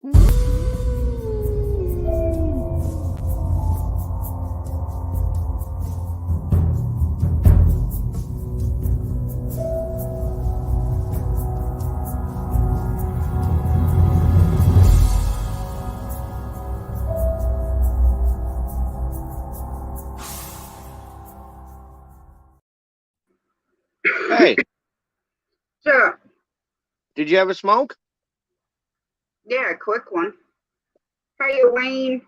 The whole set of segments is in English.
Hey, So, did you have a smoke? yeah, a quick one. How you, Wayne?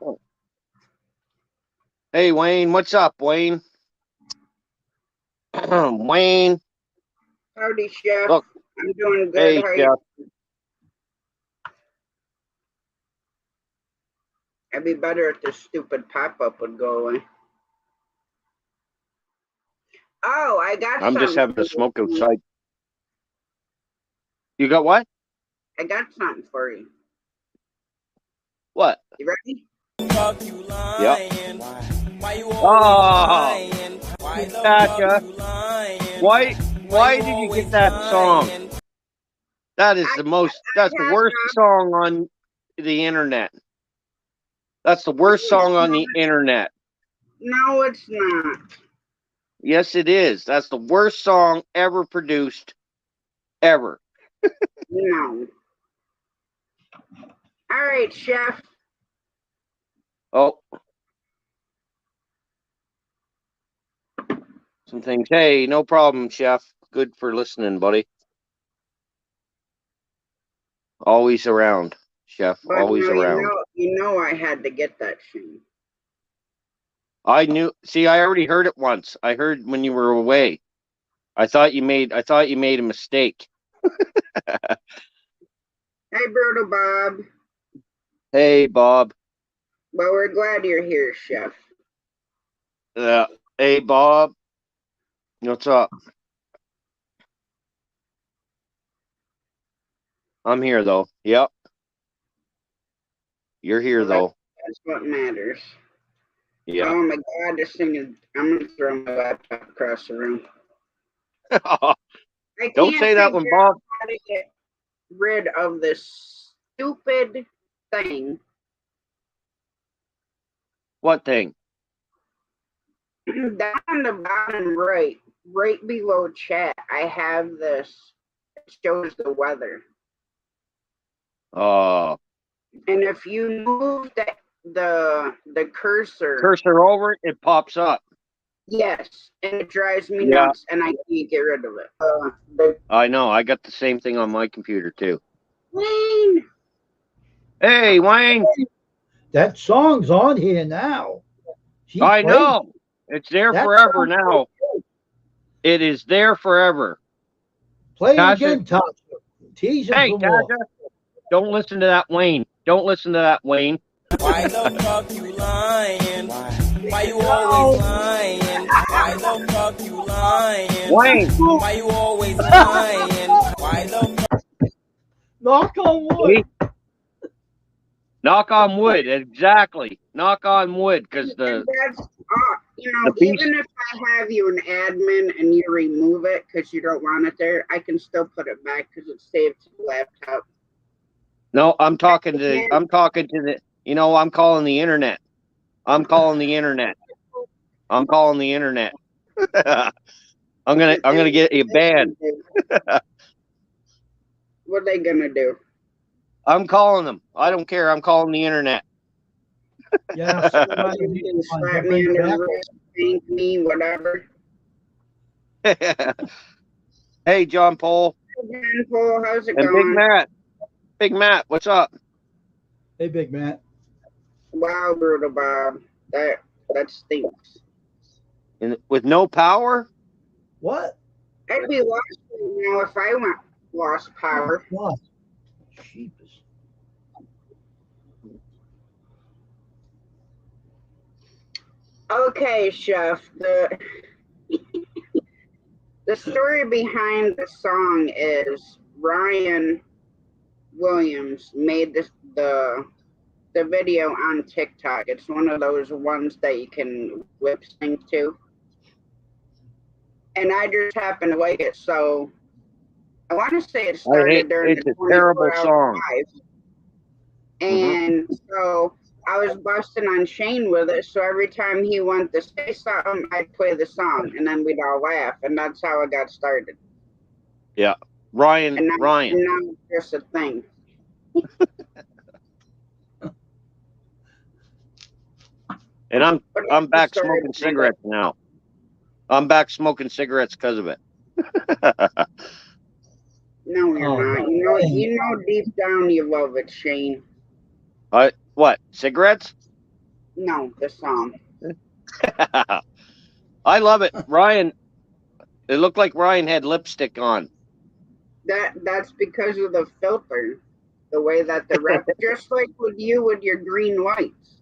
Hey, Wayne, what's up, Wayne? Wayne, Howdy, Chef. look. I'm doing good. Hey, How Chef. you? It'd be better if this stupid pop-up would go away. Oh, I got I'm just having a smoke outside. You got what? I got something for you. What? You ready? Yep. Oh, Natasha. Why did you get that song? That is that's the worst song on the internet. That's the worst song on the internet. No, it's not. Yes, it is. That's the worst song ever produced. Ever. No. All right, Chef. Oh. Some things. Hey, no problem, Chef. Good for listening, buddy. Always around, Chef. But Always no, around. you know I had to get that thing. I knew. See, I already heard it once. I heard when you were away. I thought you made a mistake. Hey, Brutal Bob. Hey, Bob. Well, we're glad you're here, Chef. Hey, Bob. What's up? I'm here, though. Yep. You're here, though. That's what matters. Yeah. Oh my God, this thing is. I'm gonna throw my laptop across the room. Don't say that when Bob. How to get rid of this stupid thing? What thing? Down on the bottom right below chat, I have this. It shows the weather. And if you move the cursor over it, it pops up. Yes, and it drives me nuts, and I can't get rid of it. I know. I got the same thing on my computer too. Wayne. Hey, Wayne. That song's on here now. I know. It's there forever now. It is there forever. Play it again, Tasha. Tease him for more. Don't listen to that, Wayne. Don't listen to that, Wayne. Why the fuck you lying? Why you always lying? Why the fuck you lying? Wayne. Why you always lying? Why the fuck? Knock on wood. Knock on wood, exactly. Knock on wood, because even if I have you an admin and you remove it because you don't want it there, I can still put it back because it's saved to the laptop. No, I'm talking to the, I'm calling the internet. I'm calling the internet. I'm gonna get you banned. What are they gonna do? I'm calling them. I don't care. I'm calling the internet. Yeah, slap me under the wrist, thank me, whatever. Hey, John Paul. Hey, John Paul, how's it and going? Big Matt, what's up? Hey, Big Matt. Wow, Brutal Bob, that stinks. With no power? What? I'd be lost right now if I lost power. What? Sheepish. Okay, Chef. The story behind the song is Ryan Williams made the video on TikTok. It's one of those ones that you can lip sync to. And I just happen to like it, so I want to say it started during the 24-hour live. And so I was busting on Shane with it. So every time he wanted to say something, I'd play the song, and then we'd all laugh, and that's how it got started. Yeah, Ryan. And now, Ryan. And now it's just a thing. And I'm back smoking cigarettes now. I'm back smoking cigarettes because of it. No, you're not. You know deep down you love it, Shane. What? Cigarettes? No, the song. I love it. Ryan, it looked like Ryan had lipstick on. That's because of the filter. The way that the rep, just like with you with your green lights.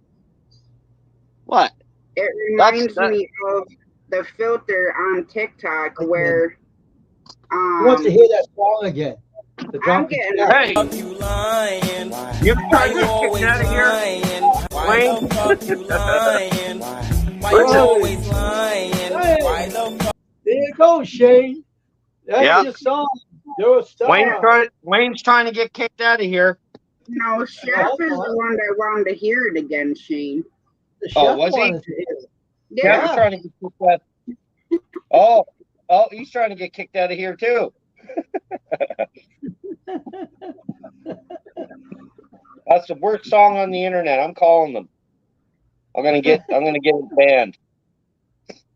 What? It reminds me of the filter on TikTok where Who wants to hear that song again? I'm getting Hey, You lying. you Why trying you to always get out of here? lying? Why the fuck you lying? Why you Listen. always lying? Why the fuck? There you go, Shane. That's Yeah. your song. You're a star. Wayne's trying to get kicked out of here. No, Chef is the one that wanted to hear it again, Shane. The Oh, chef was he? wanted to hear it. Yeah, he's Yeah. trying to get kicked out. Oh, he's trying to get kicked out of here too. That's the worst song on the internet. I'm calling them. I'm gonna get it banned.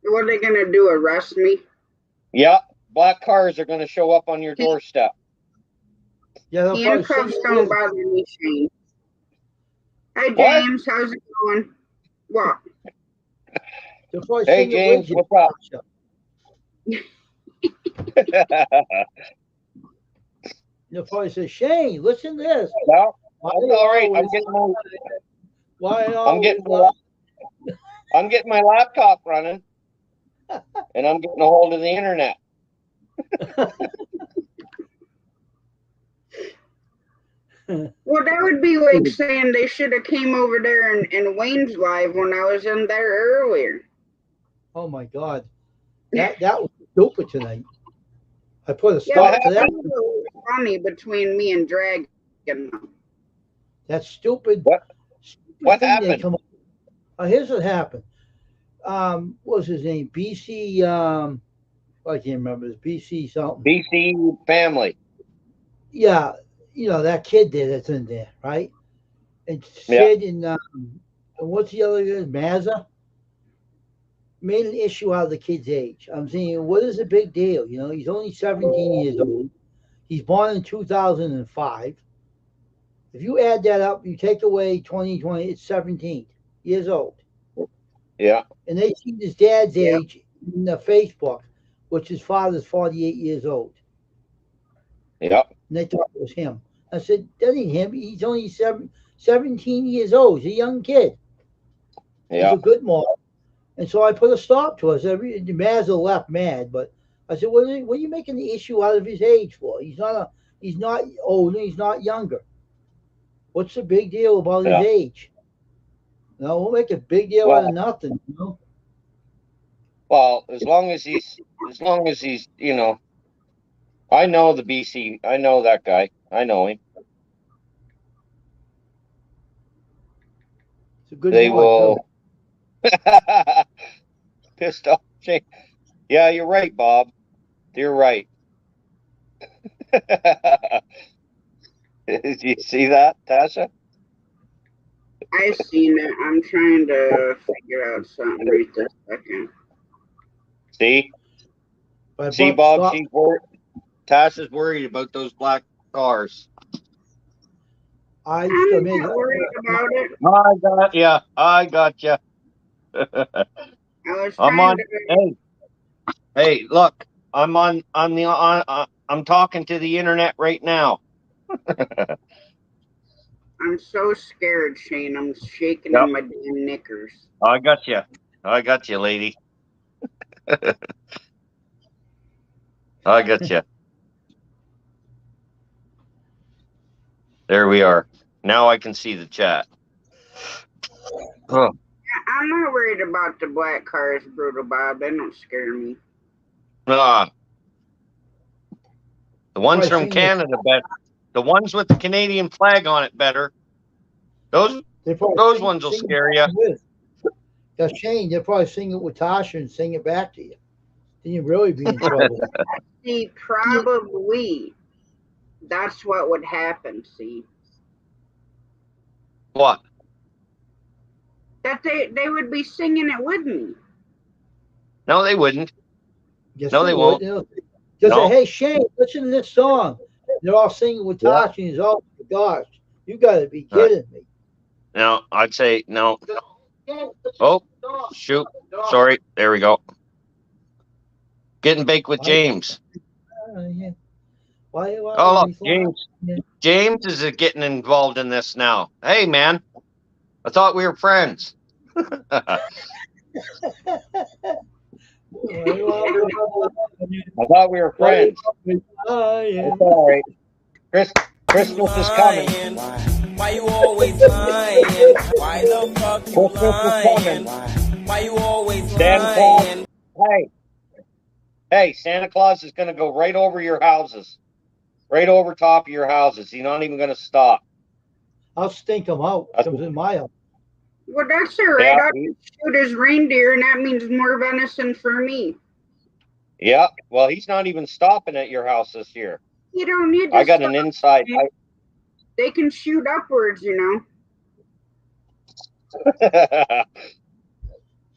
What are they gonna do? Arrest me? Yeah, black cars are gonna show up on your doorstep. Yeah, they'll probably sing Handcuffs it don't with- bother me, Shane. Hi, What? James. How's it going? What? they'll probably Hey sing it James, with you. what's up? They'll probably say, Shane, listen to this. Well, Why that's all right. I'm getting my laptop running, and I'm getting a hold of the internet. Well, that would be like saying they should have came over there in Wayne's live when I was in there earlier. Oh my God, that was stupid tonight. I put a Yeah, stop but to that that. was funny between me and Dragon. That stupid. What thing they happened? come up- here's what happened. What was his name? BC. I can't remember. It's BC something. BC family. Yeah, that kid there that's in there, right? And Sid and what's the other guy? Mazza made an issue out of the kid's age. I'm saying, what is the big deal? He's only 17 years old. He's born in 2005. If you add that up, you take away 2020, it's 17 years old. Yeah. And they see his dad's age in the Facebook, which his father's 48 years old. Yep. And they thought it was him. I said, that ain't him. He's only 17 years old. He's a young kid. Yeah. He's a good model. And so I put a stop to it. I said, Mazza left mad, but I said, what are you making the issue out of his age for? He's not older, he's not younger. What's the big deal about his age? No, we'll make a big deal out of nothing, Well, as long as he's, I know the BC. I know that guy. I know him. It's a good They mod, will. Pissed off. Yeah, you're right, Bob. You're right. Did you see that, Tasha? I seen it. I'm trying to figure out something right this second. See? See, Bob, she's worried. Tasha's worried about those black cars. I'm not worried about it. I got you. I was I'm on. to. Hey, look. I'm I'm talking to the internet right now. I'm so scared, Shane. I'm shaking in my damn knickers. I got you, lady. I got you. There we are. Now I can see the chat. Oh. I'm not worried about the black cars, Brutal Bob. They don't scare me. The ones from Canada better. The ones with the Canadian flag on it better. Those They probably those ones will sing it scare you. with. Now, Shane, they'll probably sing it with Tasha and sing it back to you. Then you'd really be in trouble. See, probably that's what would happen. See, What? that they would be singing it with me. No, they wouldn't. Yes, No, they won't. They'll No. say, "Hey, Shane, listen to this song." They're all singing with Yeah. Tasha, and he's, "Oh my gosh, you got to be Right. kidding me!" No, I'd say no. Oh, shoot. Sorry. There we go. Getting baked with James. Yeah. Why Oh, look, he's lying? James is getting involved in this now. Hey, man. I thought we were friends. I thought we were friends. It's all right. Christmas is coming. Why you always lying? Why the fuck you Christmas is lying? coming. Why you always Santa lying? Claus, hey, Santa Claus is going to go right over your houses, right over top of your houses. He's not even going to stop. I'll stink him out. Comes in my house. Well, that's all right. Yeah, I'll shoot his reindeer, and that means more venison for me. Yeah, well, he's not even stopping at your house this year. You don't need to I got stop. an inside. They can shoot upwards, you know.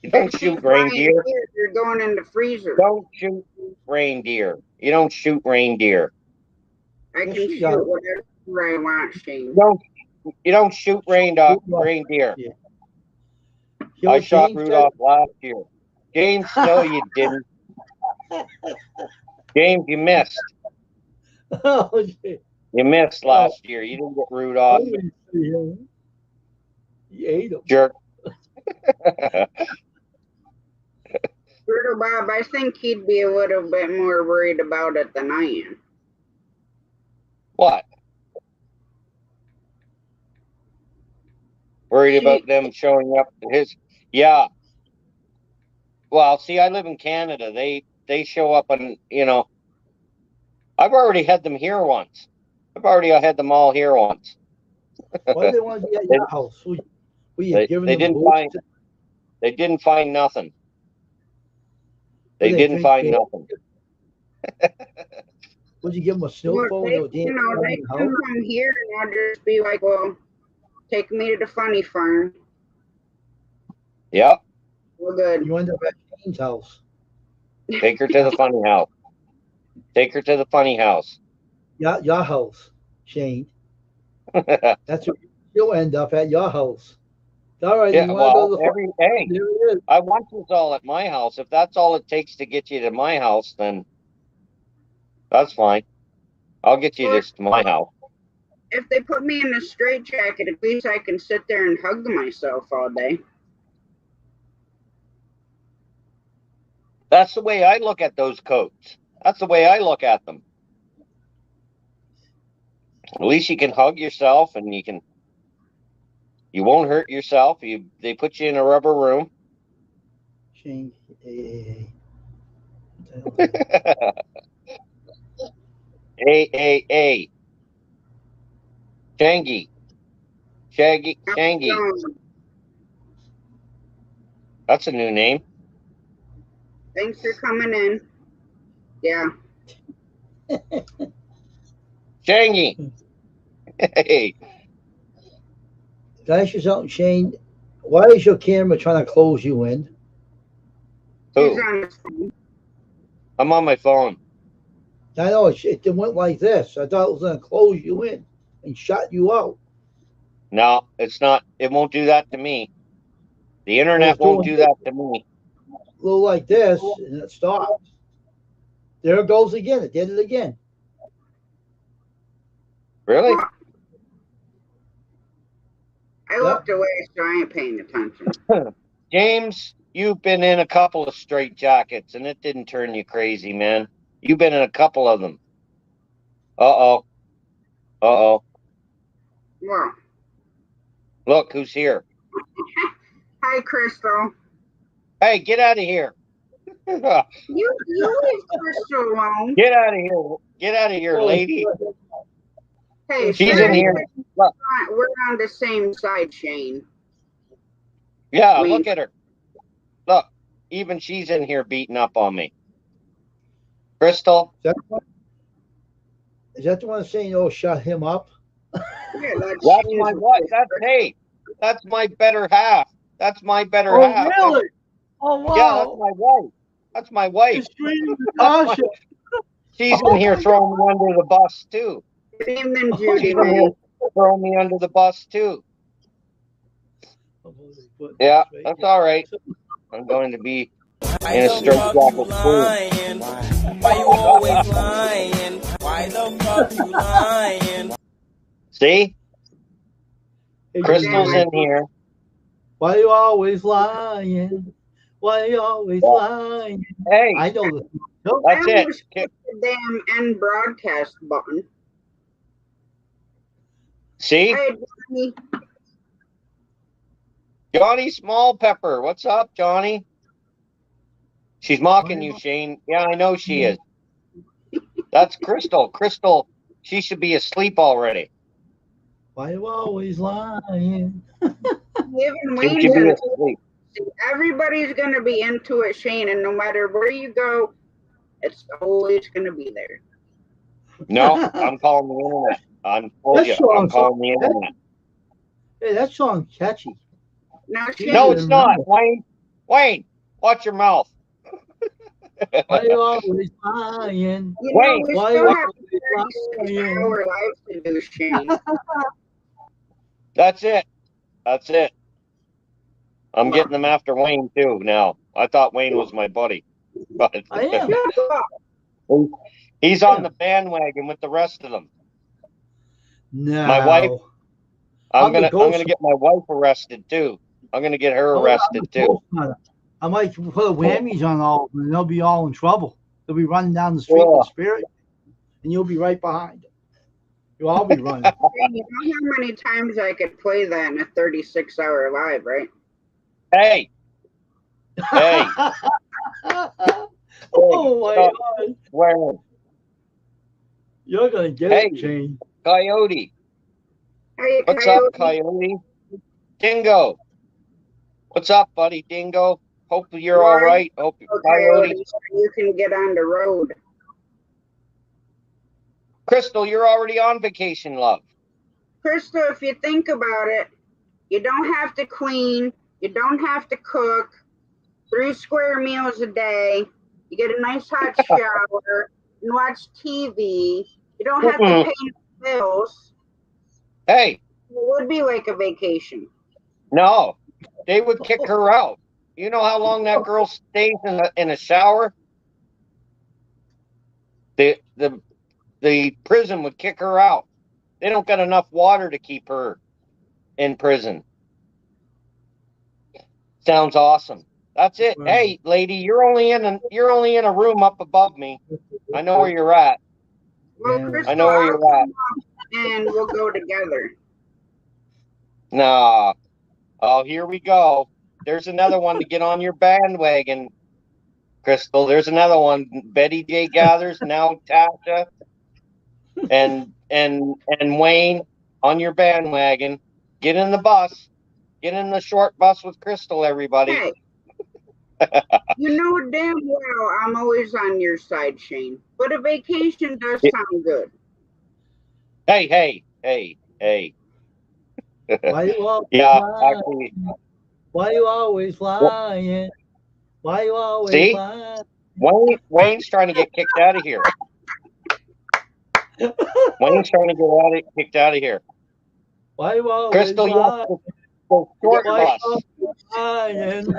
You don't shoot reindeer. You're going in the freezer. Don't shoot reindeer. You don't shoot reindeer. I Yes, can you shoot got it. whatever I want, Shane. You don't shoot reindeer. You know I what shot James Rudolph last year. James, no, you didn't. James, you missed. said? Oh, shit. You missed last year. You didn't get Rudolph. You ate him. Jerk. Brutal Bob, I think he'd be a little bit more worried about it than I am. What? Worried about them showing up to his? Yeah. Well, see, I live in Canada. They show up and, I've already had them here once. I've already had them all here once. Why do they want to be at your house? Were you giving They them didn't booze? find. They didn't find nothing. They They didn't drink find beer? nothing. Would you give them a snow Well, phone? they, they can come here and I'll just be like, well, take me to the funny farm. Yep. We're good. You end up at Shane's house. Take her to the funny house. Take her to the funny house. Your house, Shane. That's what you'll end up at your house. All right. Yeah, you want to go to well, the hey, There it is. I want this all at my house. If that's all it takes to get you to my house, then that's fine. I'll get you this to my house. If they put me in a straitjacket, at least I can sit there and hug myself all day. That's the way I look at those coats. That's the way I look at them. At least you can hug yourself and you won't hurt yourself. They put you in a rubber room. Shane. Hey. Hey. Shangy. That's a new name. Thanks for coming in. Yeah. Shangy. Hey. Can I ask you something, Shane? Why is your camera trying to close you in? He's Who? on his phone. I'm on my phone. I know it went like this. I thought it was going to close you in and shut you out. No, it's not. It won't do that to me. The internet won't do that to me. A little like this, and it stops. There it goes again. It did it again. Really? I looked away, so I ain't paying attention. James, you've been in a couple of straight jackets, and it didn't turn you crazy, man. You've been in a couple of them. Uh-oh. Well, Look who's here. hi, Crystal. Hey, get out of here. You leave Crystal alone. Get out of here. Get out of here, lady. Hey, She's sir, in here. Look. we're on the same side, Shane. Yeah, Wait. look at her. Look, even she's in here beating up on me. Crystal, Is that the one saying, "Oh, shut him up"? Yeah, that's she my is- what? That's my better half. That's my better Oh, half. really? Oh, Yeah, that's wow. my wife. That's my wife. It's Street Natasha. She's Oh in here my throwing me under the bus too. Good evening, Oh, Judy She's in Mae. here throwing me under the bus too. Yeah, that's all right. I'm going to be Why in a the straight fuck you jacket. lying? Why you always lying? Why the fuck you lying? See, Hey, Crystal's Judy, in here. why you always lying? Why you always lying? Hey, I know the. Nope. that's I it. almost hit the damn end broadcast button. See, Hey, Johnny. Johnny Small Pepper. What's up, Johnny? She's mocking you, Shane. Yeah, I know she is. That's Crystal. Crystal, she should be asleep already. Why you always lying? Even She Wayne's should be gonna, asleep. everybody's gonna be into it, Shane, and no matter where you go, it's always gonna be there. No, I'm calling the internet. I'm told you. I'm calling the internet. Hey, that song's catchy. Now, Shane, No, it's not. Wayne, Wayne, watch your mouth. Why you always lying? you know, Wayne, we why still you have always 36-hour lives to do, Shane. That's it. That's it. I'm getting them after Wayne too now. I thought Wayne was my buddy, but I am. he's on the bandwagon with the rest of them. No. My wife. I'm the gonna ghost get my wife arrested too. I'm gonna get her Oh, I'm arrested the too. ghost hunter. I might put whammies on all of them, and they'll be all in trouble. They'll be running down the street with spirit, and you'll be right behind them. You'll all be running. You know how many times I could play that in a 36-hour live, right? Hey, hey, Oh my stop God! swearing. You're gonna get Hey. it, Shane. Coyote. Hey, What's up, Coyote? Dingo. What's up, buddy? Dingo. Hopefully you're all right. Hope Coyote. You can get on the road. Crystal, you're already on vacation, love. Crystal, if you think about it, you don't have to clean, you don't have to cook, 3 square meals a day, you get a nice hot shower, and watch TV, you don't have to pay bills. Hey, It would be like a vacation. no, they would kick her out. You know how long that girl stays in a shower? The prison would kick her out. They don't got enough water to keep her in prison. Sounds awesome. That's it. Right. Hey, lady, you're only in a room up above me. I know where you're at. Well, Yeah. Crystal, I know where I'll you're at. come up and we'll go together. Nah. Oh, here we go. There's another one to get on your bandwagon, Crystal. There's another one. Betty J. Gathers, now Tasha, and Wayne on your bandwagon. Get in the bus. Get in the short bus with Crystal, everybody. Hey, you know damn well I'm always on your side, Shane. But a vacation does sound good. Hey, hey, hey, hey. Why you always Yeah, lying? actually, Why you always lying? Why you always See? lying? Wayne's trying to get kicked out of here. Wayne's trying to get kicked out of here. Why you always Crystal, lying? yes, the short Why bus. you always lying?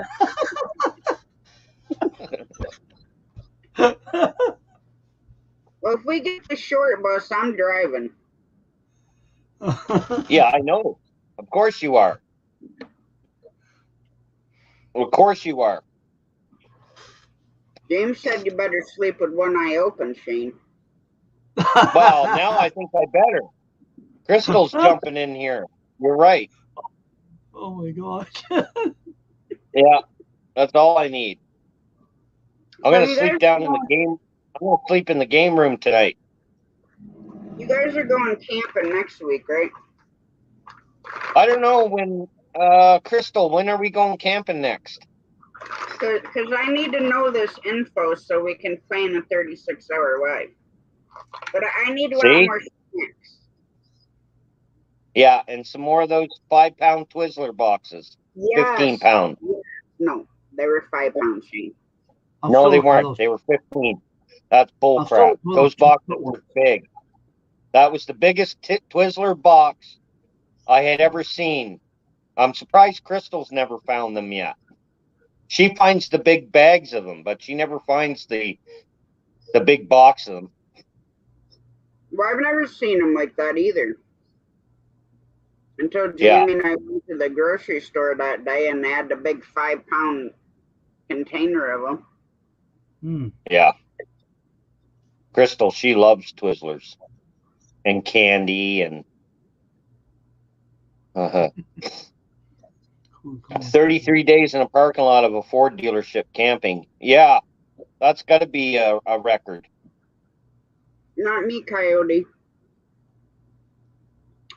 Well, if we get the short bus, I'm driving. Yeah, I know. Of course you are. Of course you are. James said you better sleep with one eye open, Shane. Well, now I think I better. Crystal's jumping in here. You're right. Oh my gosh. Yeah, that's all I need. I'm So gonna you sleep guys down in the game. I'm gonna sleep in the game room tonight. You guys are going camping next week, right? I don't know when, Crystal, when are we going camping next? Because I need to know this info so we can plan a 36-hour live. But I need a lot See? more snacks. Yeah, and some more of those 5-pound Twizzler boxes. Yes. 15 pound. No, they were 5 pounds, Shane. No, they weren't. They were 15. That's bull crap. Those boxes were big. That was the biggest Twizzler box I had ever seen. I'm surprised Crystal's never found them yet. She finds the big bags of them, but she never finds the big box of them. Well, I've never seen them like that either. Until Jamie and I went to the grocery store that day and they had the big 5-pound container of them. Yeah. Crystal, she loves Twizzlers and candy and 33 days in a parking lot of a Ford dealership camping. Yeah, that's got to be a record. Not me, Coyote.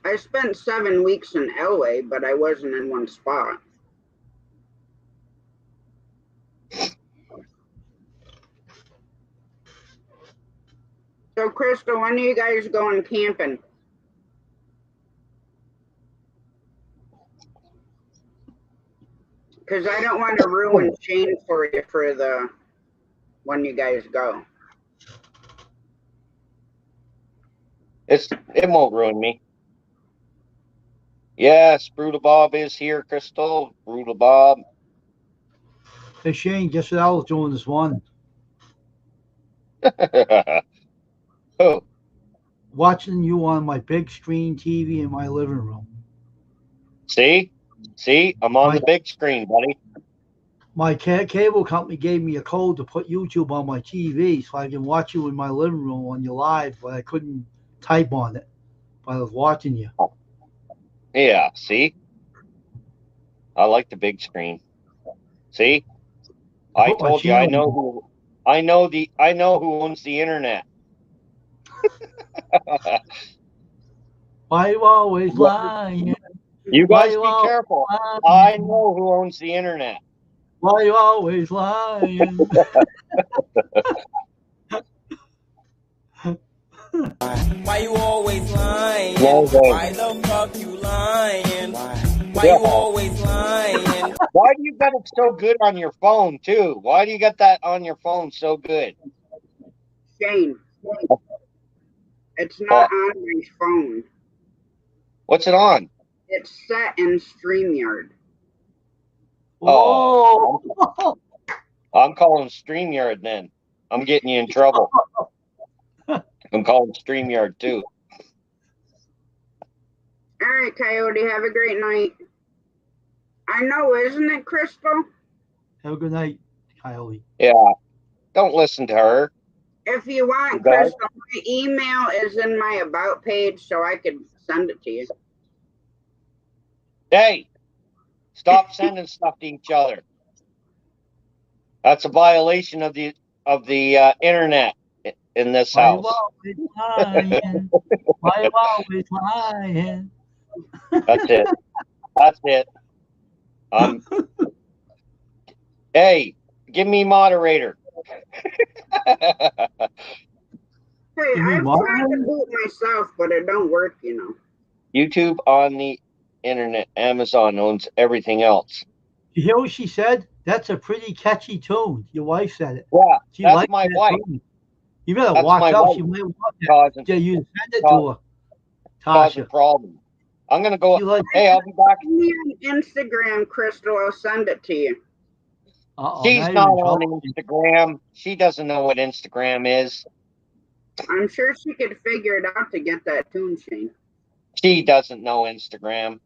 I spent 7 weeks in LA, but I wasn't in one spot. So, Crystal, when are you guys going camping? Because I don't want to ruin Shane for you for the when you guys go. It won't ruin me. Yes, Brutal Bob is here, Crystal. Brutal Bob. Hey, Shane, guess what I was doing this morning? Oh. Watching you on my big screen TV in my living room. See? I'm on the big screen, buddy. My cable company gave me a code to put YouTube on my TV so I can watch you in my living room on your live, but I couldn't type on it. But I was watching you. Yeah, see? I like the big screen. See? I told you I know who owns the internet. Why you always lying? You guys be careful. I know who owns the internet. Why you always lying? Why you always lying? Why the fuck you lying? Why you always lying? Why do you got it so good on your phone, too? Why do you got that on your phone so good? Shane, it's not on my phone. What's it on? It's set in StreamYard. Oh. I'm calling StreamYard then. I'm getting you in trouble. I'm calling StreamYard too. All right, Coyote, have a great night. I know, isn't it, Crystal? Have a good night, Coyote. Yeah. Don't listen to her. If you want, Crystal, my email is in my About page, so I could send it to you. Hey, stop sending stuff to each other. That's a violation of the internet in this house. Why you always lying? That's it. That's it. Hey, give me moderator. Hey, I've tried to do it myself, but it don't work, you know. YouTube on the internet. Amazon owns everything else. You hear what she said? That's a pretty catchy tune. Your wife said it. Yeah, that's my wife. Tune. You better watch out. She might want that. Yeah, you send it to her. Cause a problem. I'm gonna go. Hey, I'll be back. Me on Instagram, Crystal. I'll send it to you. She's not on Instagram. She doesn't know what Instagram is. I'm sure she could figure it out to get that tune, Shane. She doesn't know Instagram.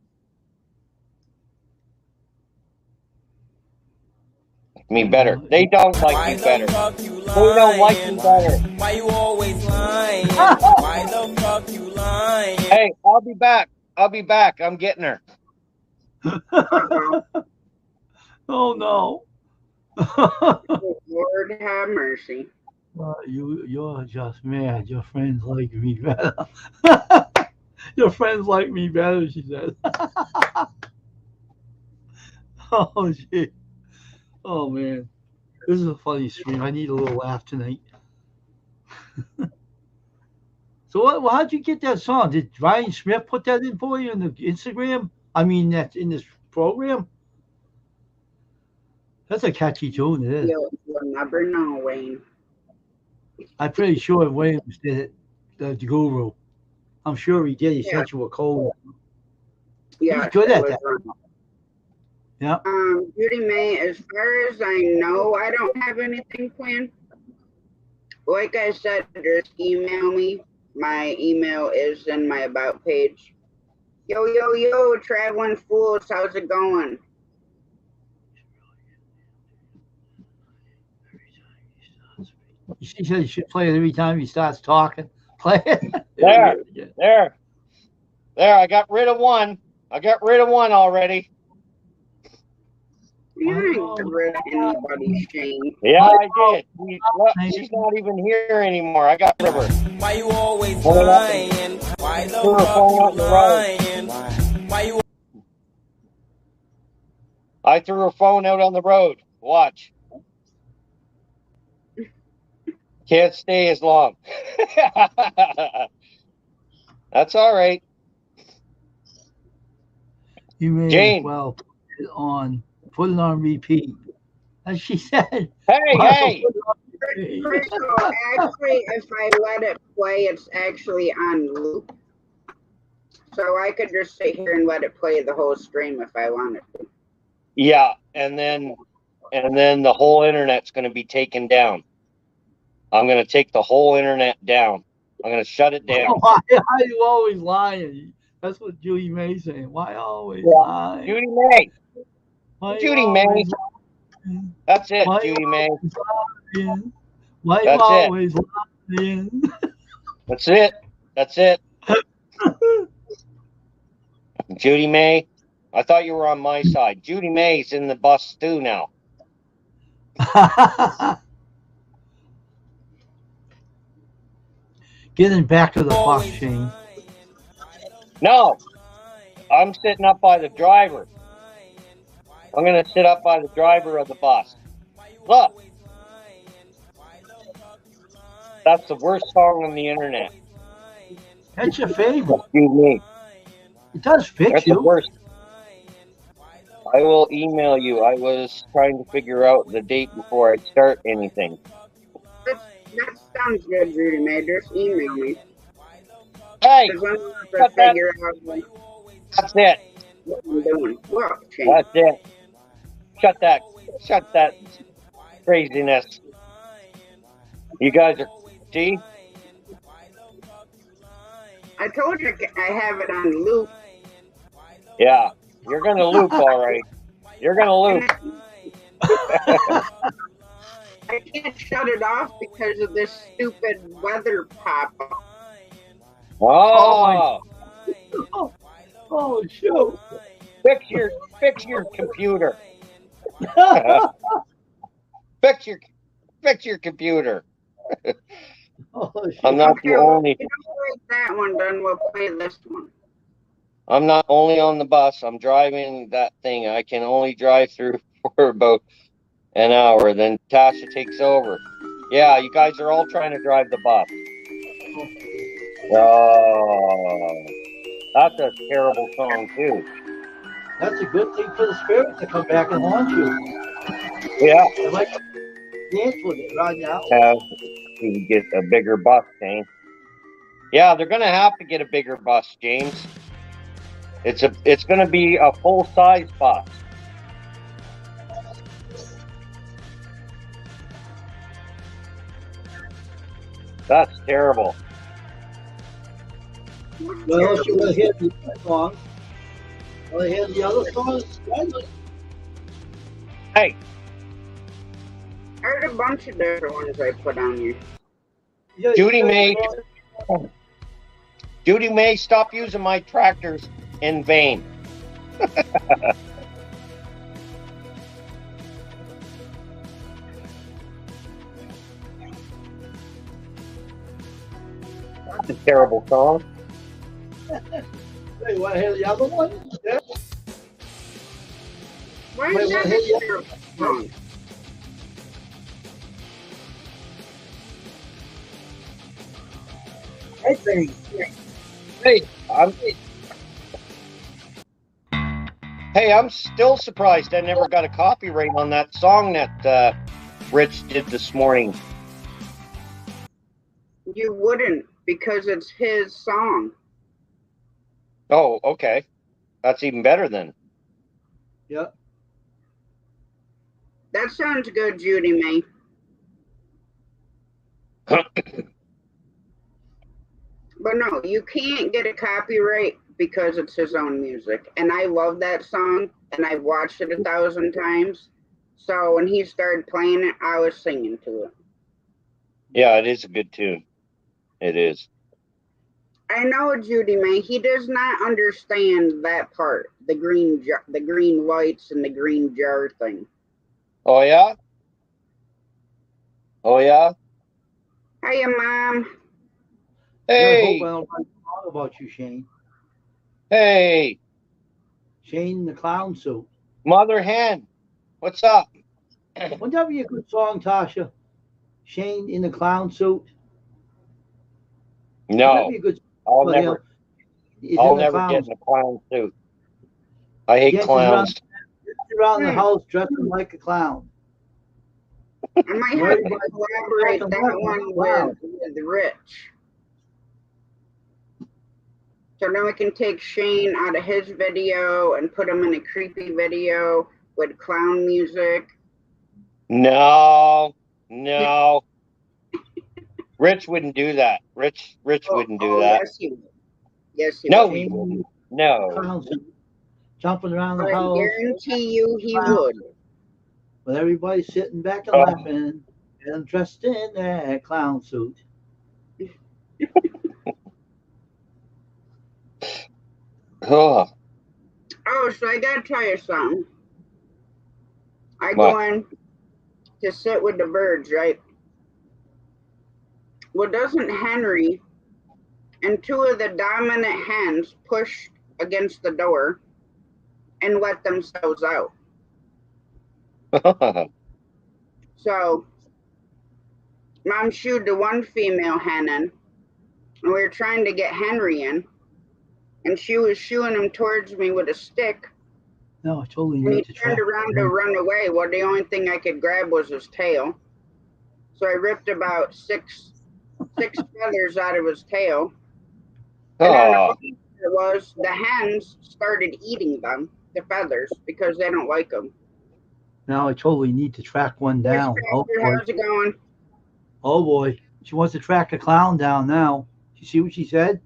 Me better. They don't like me better. They don't like me better. Why you always lying? Why the fuck you lying? Hey, I'll be back. I'm getting her. Oh no. Lord have mercy. You're just mad. Your friends like me better. Your friends like me better, she said. Oh shit. Oh man. This is a funny stream. I need a little laugh tonight. So how'd you get that song? Did Ryan Smith put that in for you in the Instagram? I mean, that's in this program. That's a catchy tune. It is. You'll never know, Wayne. I'm pretty sure Williams did it. The Guru. I'm sure he did. He sent you a code. Yeah, He's good at that. Yeah. Judy May, as far as I know, I don't have anything planned. Like I said, just email me. My email is in my about page. Yo, traveling fools, how's it going? She said you should play it every time he starts talking. Play it. There. I got rid of one. Already. You didn't get rid of anybody, Shane. Yeah, I did. She's not even here anymore. I got rid of her. Why you always lying? Why the fuck you lying? Why you? I threw her phone out on the road. Watch. Can't stay as long. That's all right. You may Jane. as well put it on repeat. As she said. Hey. Crystal, actually, if I let it play, it's actually on loop. So I could just sit here and let it play the whole stream if I wanted to. Yeah, and then the whole internet's going to be taken down. I'm going to take the whole internet down. I'm going to shut it down. Why are you always lying? That's what Judy May's saying. Why always lying? Judy May. Judy May. That's it, Judy May. Why you always lying? That's it. Judy May. I thought you were on my side. Judy May's in the bus too now. Getting back to the bus, Shane. No, I'm sitting up by the driver. I'm going to sit up by the driver of the bus. Look. That's the worst song on the internet. That's your favorite. Excuse me. It does fit That's you. The worst. I will email you. I was trying to figure out the date before I start anything. That sounds good, Judy May. Just email me. Hey, That's it. What I'm doing. Look, That's it. Shut that craziness. You guys are, see? I told you I have it on loop. Yeah, you're going to loop, all right. You're going to loop. I can't shut it off because of this stupid weather pop-up. Oh, shoot. Fix your computer. Fix your computer. I'm not the only. If you don't like that one, then we'll play this one. I'm not only on the bus. I'm driving that thing. I can only drive through for about an hour. Then Tasha takes over. Yeah, you guys are all trying to drive the bus. Oh, that's a terrible song too. That's a good thing for the spirit to come back and haunt you. Yeah. I like to dance with it right now. You get a bigger bus, James. Yeah, they're gonna have to get a bigger bus, James. It's gonna be a full-size bus. That's terrible. Well, if you want to hear the other song, want to hear the other songs? Hey. There's a bunch of different ones I put on here. Yeah, Judy May, stop using my tractors in vain. That's a terrible song. Hey, you want to hear the other one? Yeah. Why Wait, is that what, hit a the- terrible song? I think. Hey, I'm still surprised I never got a copyright on that song that Rich did this morning. You wouldn't, because it's his song. Oh, okay. That's even better then. Yep. That sounds good, Judy May. But no, you can't get a copyright because it's his own music. And I love that song, and I've watched it 1,000 times. So when he started playing it, I was singing to it. Yeah, it is a good tune. It is. I know, Judy May. He does not understand that part, the green lights and the green jar thing. Oh, yeah? Oh, yeah? Hiya, Mom. I hope I Hey! don't write wrong about you, Shane. Hey! Shane in the clown suit. Mother hen! What's up? Wouldn't that be a good song, Tasha? Shane in the clown suit. That'd No, be a good I'll song. never. He's I'll in the never clown get in suit. a clown suit. I hate Dances clowns. around the house dressing like a clown. I might have to Everybody- collaborate that one with Rich. So then we can take Shane out of his video and put him in a creepy video with clown music. No, no. Rich wouldn't do that. Rich wouldn't do that. Yes, he would. Yes, he No, would. he Shane wouldn't. in the No. clown suit, jumping around the I house guarantee you he would. with everybody sitting back and Oh. laughing, and I'm dressed in that clown suit. Oh, Oh, so I gotta tell you something. I What? go in to sit with the birds, right? Well, doesn't Henry and two of the dominant hens push against the door and let themselves out? So, Mom shooed the one female hen in, and we were trying to get Henry in, and she was shooing him towards me with a stick. No, I totally And he need to try. turned around to run away. Well, the only thing I could grab was his tail. So I ripped about six feathers out of his tail. And then the oh, funny part was the hens started eating them, the feathers, because they don't like them. Now I totally need to track one down. Oh boy. How's it going? Oh boy. She wants to track a clown down now. You see what she said?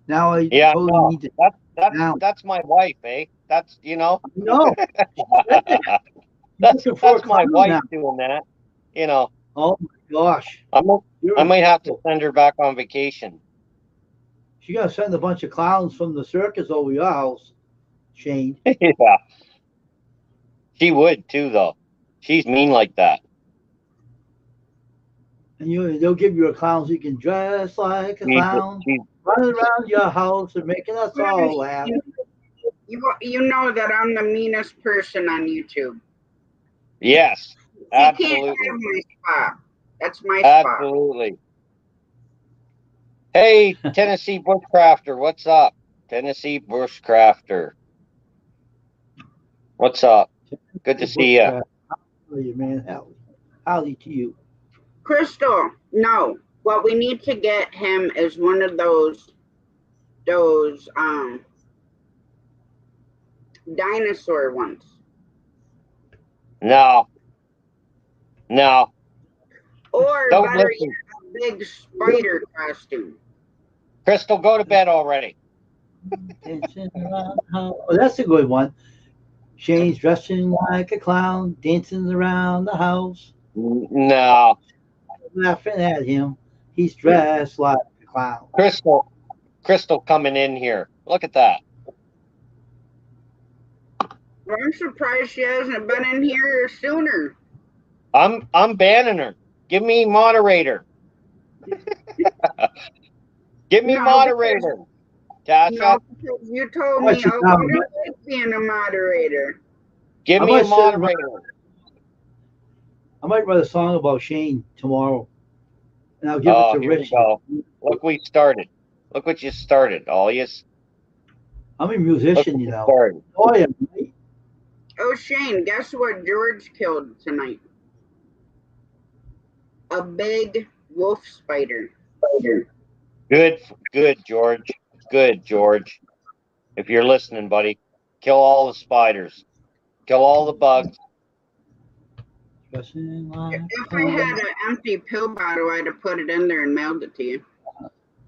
Now I yeah. totally No, need to. that's my wife, eh? That's No. that's looking for a my clown wife now. doing that. You know, Oh my gosh. I might have to send her back on vacation. She gotta send a bunch of clowns from the circus over your house, Shane. Yeah, she would too, though. She's mean like that. And they'll give you a clown so you can dress like a clown, She's running around your house and making us all laugh. You know that I'm the meanest person on YouTube. yes, You can't absolutely, have my spot. That's my spot. absolutely. Hey, Tennessee Bushcrafter, what's up? Tennessee Bushcrafter, what's up? Good to see you. How are you, man? Howdy to you. Crystal, no. What we need to get him is one of those dinosaur ones. No. Or Don't better listen. yet, a big spider costume. Crystal, go to bed already. Dancing around the house. Oh, that's a good one. Shane's dressing like a clown, dancing around the house, No. laughing at him. He's dressed like a clown. Crystal coming in here. Look at that. Well, I'm surprised she hasn't been in here sooner. I'm banning her. Give me moderator. Give me No, moderator, Tasha. No, because you told Why me, should oh, I- I don't like being a moderator. Give I me a might sit around- moderator. I might write a song about Shane tomorrow, and I'll give Oh, it to here we Rich. go. Look, we started. Look what you started, all yous. I'm a Look musician, what you you know. started. Oh, I am. Right? Oh, Shane, guess what George killed tonight? A big wolf spider. Good, George. Good, George. If you're listening, buddy, kill all the spiders. Kill all the bugs. Dressing like If I had an empty pill bottle, I'd have put it in there and mailed it to you.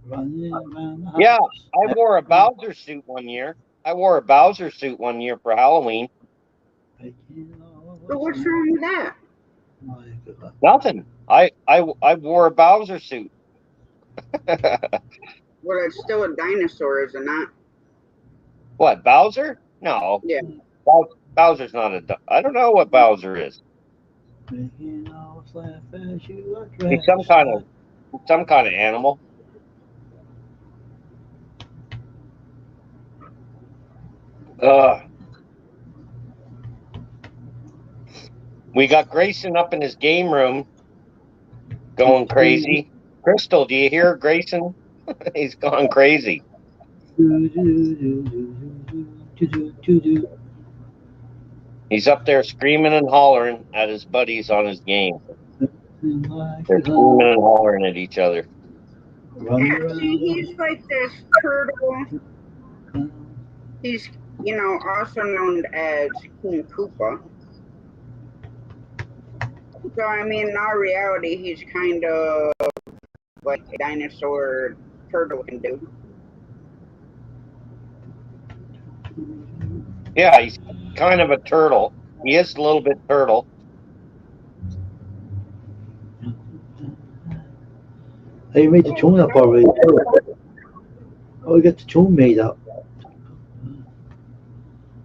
running around the house. Yeah, I wore a Bowser suit one year. For Halloween. But what's wrong with that? Nothing. I wore a Bowser suit. Well, it's still a dinosaur, is it not? What, Bowser? No. Yeah. Bowser's not a. I don't know what Bowser is. He's some kind of animal. We got Grayson up in his game room going crazy. Crystal, do you hear Grayson? He's gone crazy. He's up there screaming and hollering at his buddies on his game. They're screaming and hollering at each other. See, he's like this turtle. He's, also known as King Koopa. So, I mean, in all reality, he's kind of like a dinosaur turtle can do. Yeah, he's kind of a turtle. He is a little bit turtle. Hey, you made the tune up already. Oh, we got the tune made up.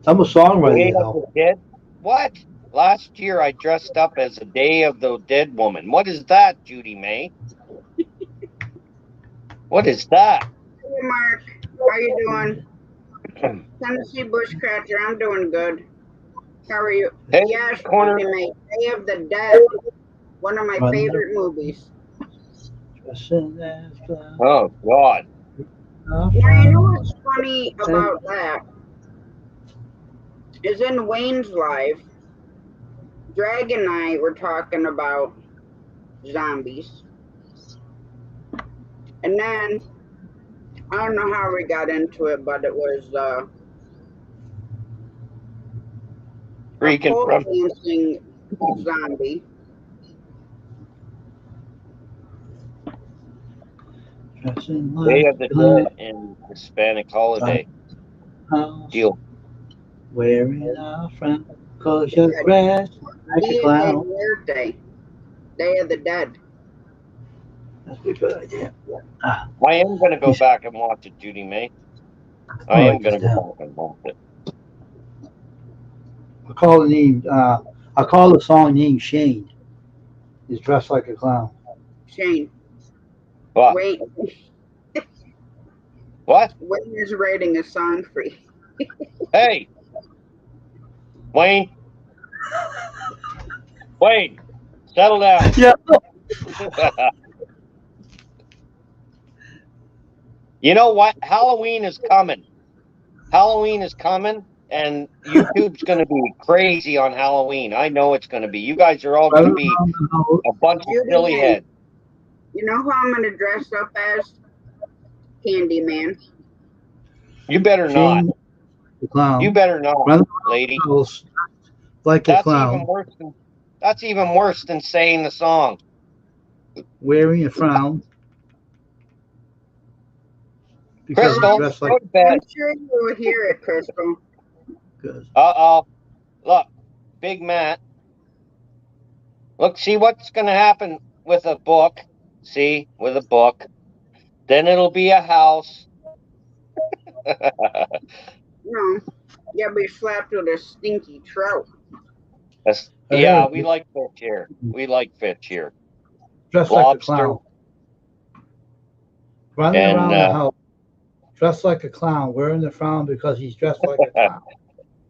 I'm a songwriter now. What? Last year I dressed up as a Day of the Dead woman. What is that, Judy May? What is that? Hey, Mark. How you doing? Tennessee Bushcratcher, I'm doing good. How are you? Hey, yes, corner. Day of the Dead. One of my favorite movies. Oh, God. Now, you know what's funny about that? Is in Wayne's Live, Drag and I were talking about zombies. And then, I don't know how we got into it, but it was Freaking pole from dancing zombie. Day of the Dead and Hispanic holiday deal. Wearing a friend, cause your grass like a clown. Day of the Dead. That's a good idea. I am going to go back and watch it, Judy May. I am going to go back and watch it. I call the song name Shane. He's dressed like a clown. Shane. What? Wait. What? Wayne is writing a song for you. Hey, Wayne. Wayne, settle down. Yeah. You know what? Halloween is coming. And YouTube's going to be crazy on Halloween. I know it's going to be. You guys are all going to be a bunch of silly heads. You know who I'm going to dress up as? Candyman. You better not. The clown. You better not, lady. Like a clown. That's even worse than saying the song. Wearing a frown. Crystal, go to bed. I'm sure you will hear it, Crystal. Uh-oh. Look, Big Matt. Look, see what's going to happen with a book. See, with a book. Then it'll be a house. No, you'll be slapped with a stinky trout. Yeah, we like fish here. Dressed like a clown. running And, around the house, dressed like a clown, wearing the frown because he's dressed like a clown.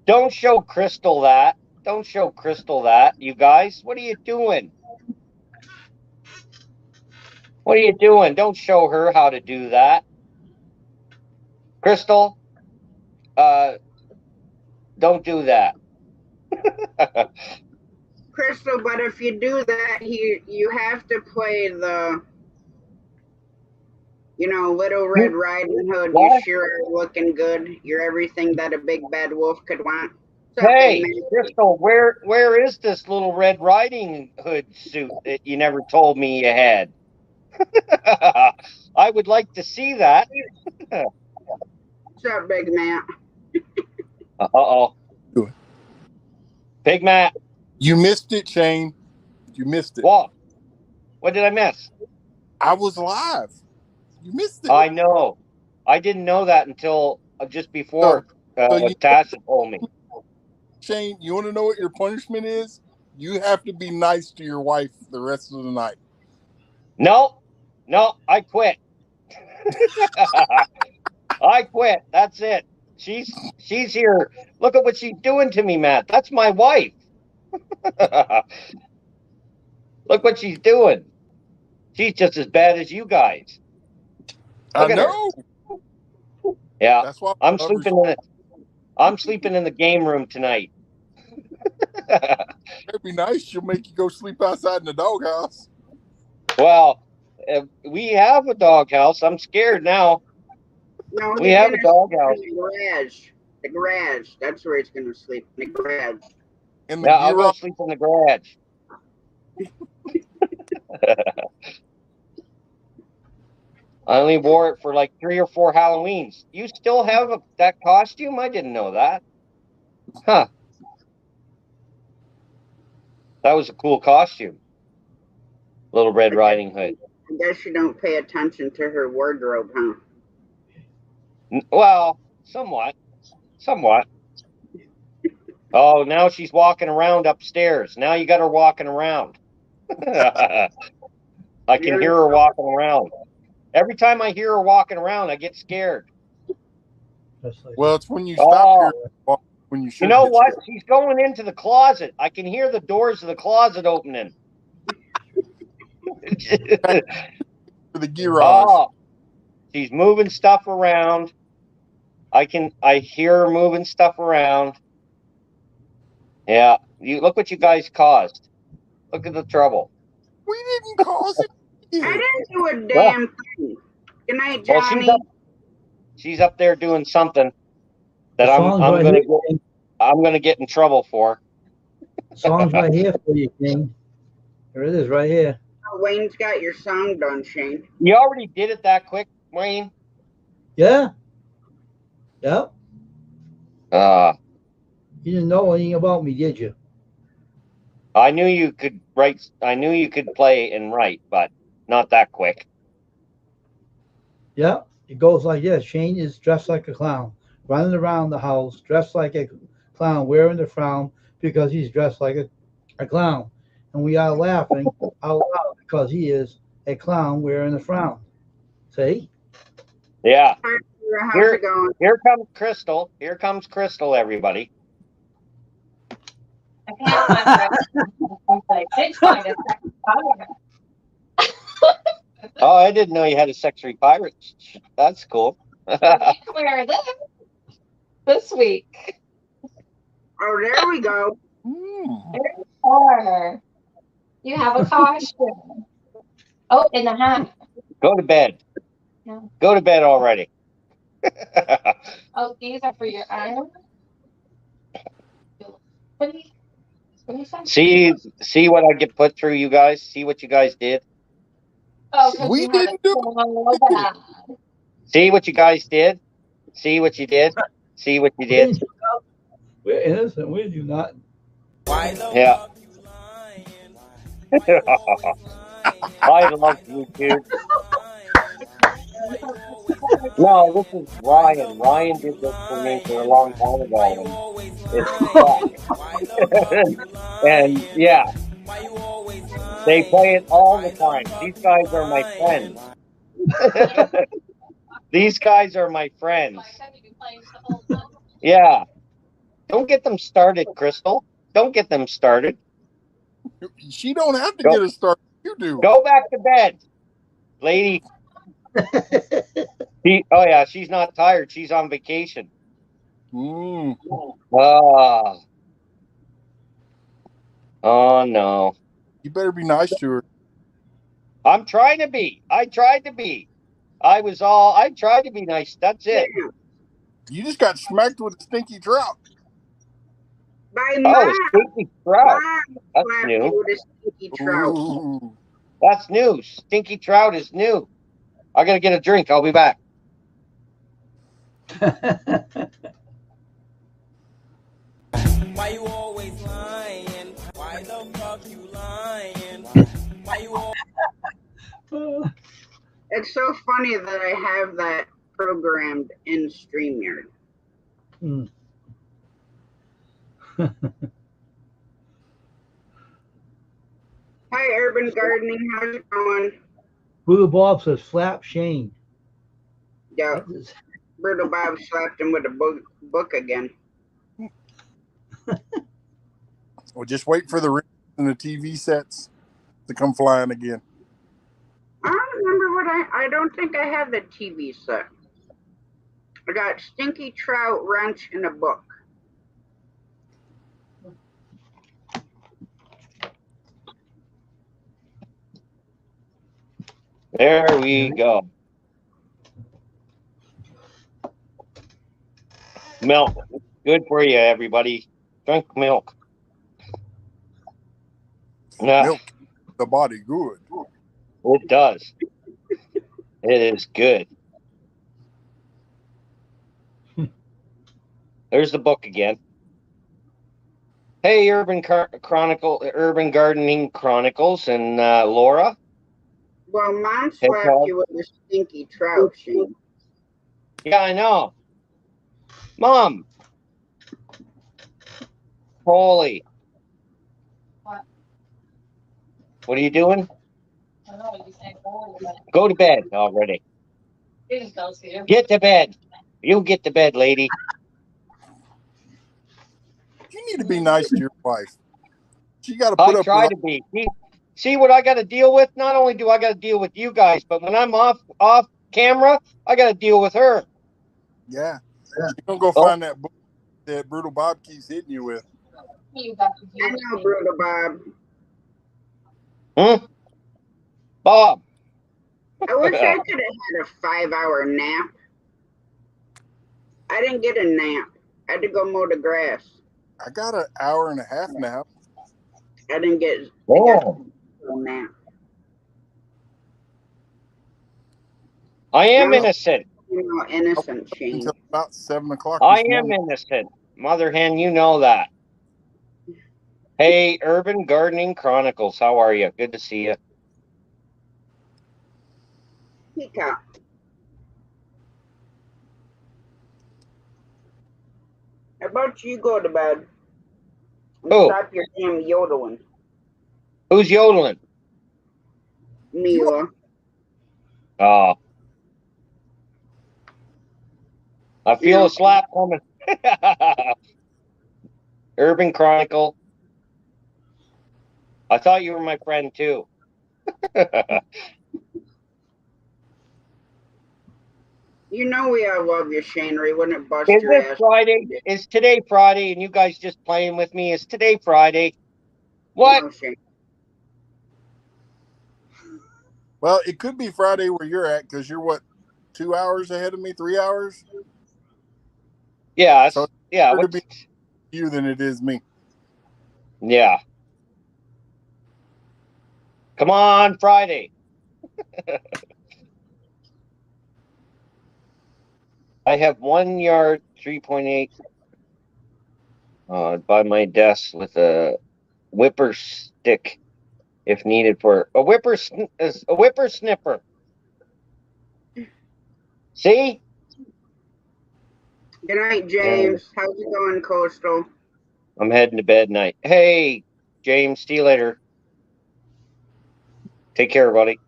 Don't show Crystal that. Don't show Crystal that, you guys. What are you doing? What are you doing? Don't show her how to do that. Crystal, don't do that. Crystal, but if you do that, you have to play the, Little Red Riding Hood. What? You sure are looking good. You're everything that a big bad wolf could want. What's up, Hey, big man? Crystal, where is this Little Red Riding Hood suit that you never told me you had? I would like to see that. What's up, Big Matt? Uh-oh. Good. Big Matt. You missed it, Shane. You missed it. What? What did I miss? I was live. You missed it. I know. I didn't know that until just before you- Tasha told me. Shane, you want to know what your punishment is? You have to be nice to your wife the rest of the night. No, I quit. I quit. That's it. She's here. Look at what she's doing to me, Matt. That's my wife. Look what she's doing. She's just as bad as you guys. Look I at her. know. Yeah, That's why I'm sleeping in the game room tonight. It'd be nice. She'll make you go sleep outside in the doghouse. Well, we have a doghouse. I'm scared now. No, We he's have a gonna sleep doghouse. in the garage. The garage. That's where he's gonna sleep. In the garage. In the Yeah, I'll go garage. sleep in the garage. I only wore it for like 3 or 4 Halloweens. You still have that costume? I didn't know that. Huh. That was a cool costume. Little Red Riding Hood. I guess you don't pay attention to her wardrobe, huh? Well, somewhat. Oh, now she's walking around upstairs. Now you got her walking around. I can hear her walking around. Every time I hear her walking around, I get scared. Just like Well, it's when you stop here. When you should. You know get what? scared. She's going into the closet. I can hear the doors of the closet opening. For the garage. Oh, she's moving stuff around. I hear her moving stuff around. Yeah, you look what you guys caused. Look at the trouble. We didn't cause it. I didn't do a damn thing. Good night, Well, Johnny. she's up there doing something that the song's right here, King. I'm gonna get in trouble for. The song's right here for you, King. Here it is, right here. Wayne's got your song done, Shane. You already did it that quick, Wayne. Yeah. Yep. You didn't know anything about me, did you? I knew you could write. I knew you could play and write, but not that quick. Yeah. It goes like this. Shane is dressed like a clown, running around the house, dressed like a clown, wearing the frown because he's dressed like a clown. And we are laughing out loud because he is a clown wearing a frown. See? Yeah. How's it going? Here comes Crystal. Here comes Crystal, everybody. Oh, I didn't know you had a sexury pirate. That's cool. Wear this week. Oh, there we go. Or you have a costume. Oh, in the hat. Go to bed. No. Go to bed already. Oh, these are for your arm. What do you say? See what I get put through, you guys. See what you guys did. Oh, 'cause We you didn't do haven't told that. See what you guys did. See what you did. See what you did. We're innocent. We do not. Why the Yeah. fuck you lying? I love you, dude. No, this is Ryan. Ryan did this for me for a long time ago. And it's and yeah, they play it all the time. These guys are my friends. These guys are my friends. Yeah. Don't get them started, Crystal. Don't get them started. She don't have to Go. get us started. You do. Go back to bed, lady. Oh, yeah, she's not tired. She's on vacation. Mm. Oh, no. You better be nice to her. I'm trying to be. I tried to be. I tried to be nice. That's it. You just got smacked with a stinky trout. By Oh, a stinky trout. That's slapped new. you with a stinky trout. Ooh. That's new. Stinky trout is new. I got to get a drink. I'll be back. Why you always lying? Why the fuck you lying? Why you always... It's so funny that I have that programmed in StreamYard. Mm. Hi, Urban Gardening. How's it going? Brutal Bob says slap Shane. Yeah, Brutal Bob slapped him with a book again. Well, just wait for the rings and the TV sets to come flying again. I don't remember what I don't think I have the TV set. I got Stinky Trout, Wrench, and a book. There we go. Milk. Good for you, everybody. Drink milk. Yeah, Milk the body good. it does. It is good. There's the book again. Hey, Urban Gardening Chronicles, and Laura. Well, Mom Hey, slapped Paul. you with a Stinky Trout, Shane. Yeah, I know. Mom. Holy. What are you doing? Go to bed already. Get to bed. You get to bed, lady. You need to be nice to your wife. She got to put I up try with to be. See what I got to deal with? Not only do I got to deal with you guys, but when I'm off camera, I got to deal with her. Yeah. She's going to go find that book that Brutal Bob keeps hitting you with. I know, Brutal Bob. Bob. I wish I could have had a 5-hour nap. I didn't get a nap. I had to go mow the grass. I got an hour and a half nap. I didn't get Oh. a nap. I am innocent. You know, innocent, Shane. Until about 7 o'clock. I this am morning. innocent. Mother hen, you know that. Hey, Urban Gardening Chronicles, how are you? Good to see you. Peacock. How about you go to bed? And Who? stop your damn yodeling. Who's yodeling? Mila. Oh. I feel a slap coming. Urban Chronicle. I thought you were my friend too. You know we all love you, Shane. We wouldn't bust Is your this ass. Friday? Is today Friday and you guys just playing with me? Is today Friday? What? No, Shane. Well, it could be Friday where you're at because you're what, 2 hours ahead of me, 3 hours? Yeah. So yeah. it's better to be you than it is me. Yeah. Come on, Friday. I have 1 yard, 3.8 by my desk with a whipper stick if needed for a whippersnipper. See? Good night, James. How's it going, Coastal? I'm heading to bed night. Hey, James, see you later. Take care, buddy.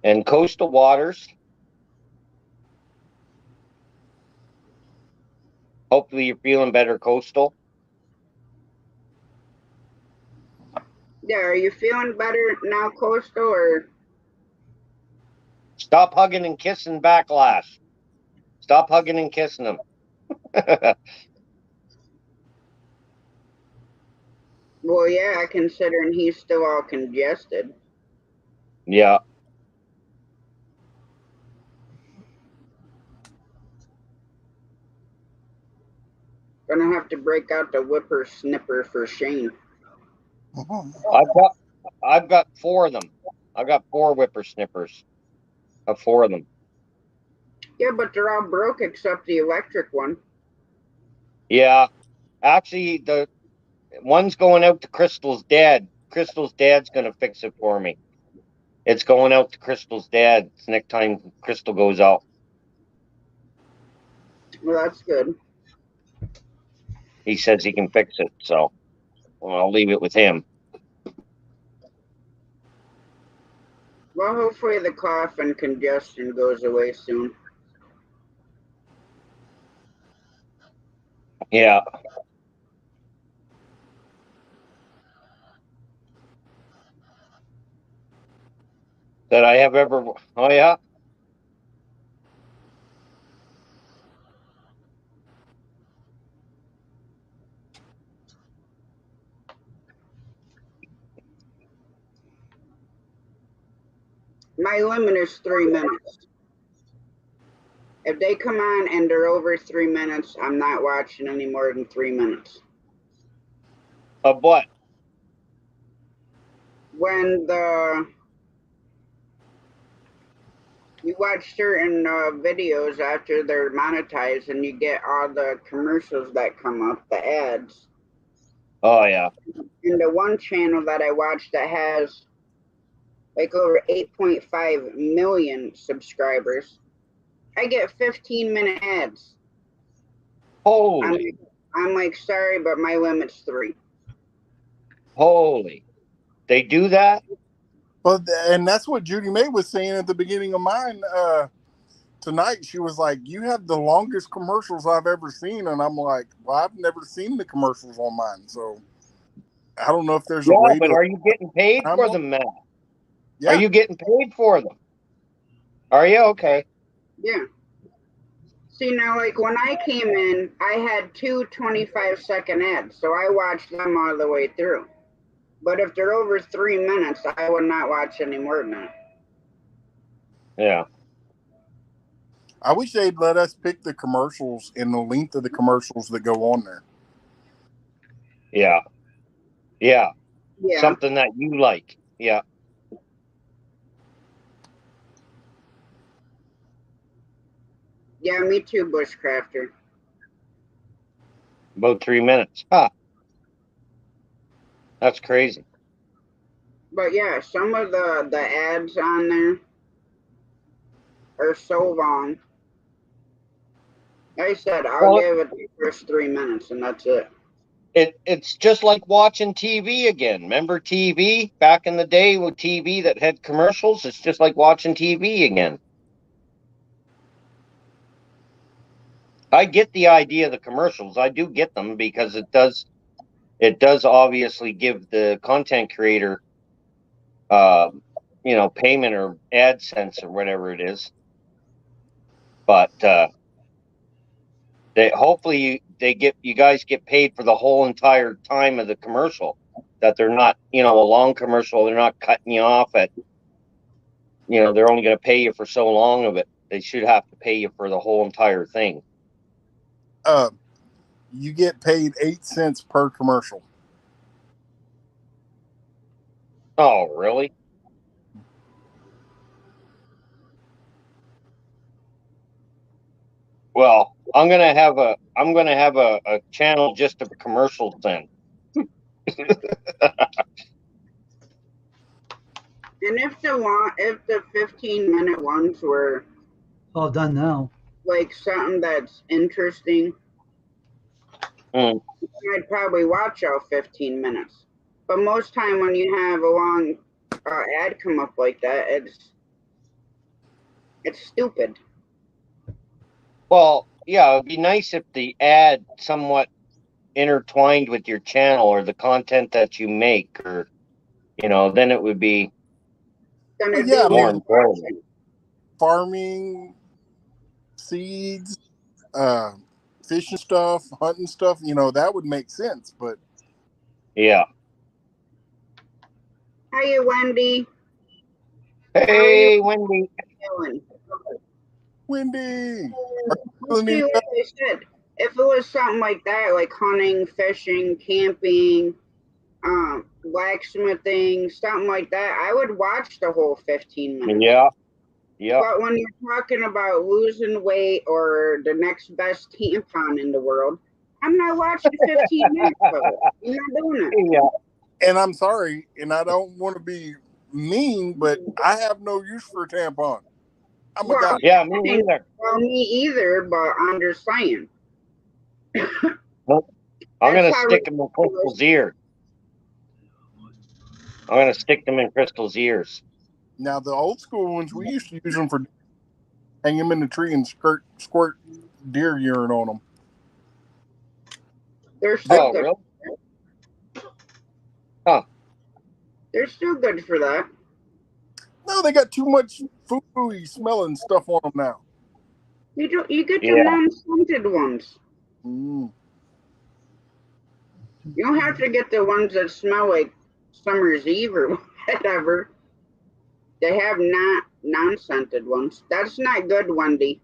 And Coastal Waters. Hopefully you're feeling better, Coastal. Yeah, are you feeling better now, Coastal, or? Stop hugging and kissing Backlash. Stop hugging and kissing him. Well, yeah, considering he's still all congested. Yeah. Gonna have to break out the whippersnipper for Shane. I've got 4 of them. I've got 4 whippersnippers. Of 4 of them. Yeah, but they're all broke except the electric one. Yeah. Actually, the one's going out to Crystal's dad. Crystal's dad's gonna fix it for me. It's going out to Crystal's dad. It's next time Crystal goes out. Well, that's good. He says he can fix it, so I'll leave it with him. Well, hopefully the cough and congestion goes away soon. Yeah. That I have ever. Oh, yeah. My limit is 3 minutes. If they come on and they're over 3 minutes, I'm not watching any more than 3 minutes. Of what? When you watch certain videos after they're monetized and you get all the commercials that come up, the ads. Oh, yeah. And the one channel that I watch that has like over 8.5 million subscribers, I get 15-minute ads. Holy. I'm like, sorry, but my limit's 3. Holy. They do that? Well, and that's what Judy May was saying at the beginning of mine tonight. She was like, you have the longest commercials I've ever seen. And I'm like, well, I've never seen the commercials on mine. So I don't know if there's a way but to... are you getting paid for them, Matt? Yeah. Are you getting paid for them? Are you? Okay. Yeah. See, now, like, when I came in, I had 2 25-second ads, so I watched them all the way through. But if they're over 3 minutes, I would not watch any more than that. Yeah. I wish they'd let us pick the commercials and the length of the commercials that go on there. Yeah. Yeah. Yeah. Something that you like. Yeah. Yeah, me too, Bushcrafter. About 3 minutes. Huh. That's crazy. But yeah, some of the ads on there are so long. Like I said, I'll give it the first 3 minutes and that's it. It's just like watching TV again. Remember TV back in the day with TV that had commercials? It's just like watching TV again. I get the idea of the commercials. I do get them because it does obviously give the content creator payment or AdSense or whatever it is. But you guys get paid for the whole entire time of the commercial. That they're not, a long commercial. They're not cutting you off at, they're only going to pay you for so long of it. They should have to pay you for the whole entire thing. You get paid 8 cents per commercial. Oh, really? Well, I'm gonna have a channel just of commercials then. And if the 15-minute ones were all done now, like something that's interesting, I'd probably watch all 15 minutes. But most time when you have a long ad come up like that, It's stupid. Well, yeah, it'd be nice if the ad somewhat intertwined with your channel or the content that you make, or then it would be Gonna Well, yeah, I do more mean, important. farming, seeds, fishing stuff, hunting stuff, that would make sense. But Yeah. Hiya, Wendy. Hey, Wendy. Doing? Wendy, See, like I said, if it was something like that, like hunting, fishing, camping, blacksmithing, something like that, I would watch the whole 15 minutes. Yeah. Yeah. But when you're talking about losing weight or the next best tampon in the world, I'm not watching 15 minutes of it. I'm not doing it. Yeah. and I'm sorry, and I don't want to be mean, but I have no use for a tampon. I'm a guy. Yeah, me neither. Well, me either, but I'm just saying. I'm going to stick them in Crystal's ear. I'm going to stick them in Crystal's ears. Now, the old school ones, we used to use them for hang them in the tree and squirt deer urine on them. They're still Oh, good. really? Huh. They're still good for that. No, they got too much foo-foo-y smelling stuff on them now. You get the Yeah. non-scented ones. Mm. You don't have to get the ones that smell like Summer's Eve or whatever. They have not non-scented ones. That's not good, Wendy.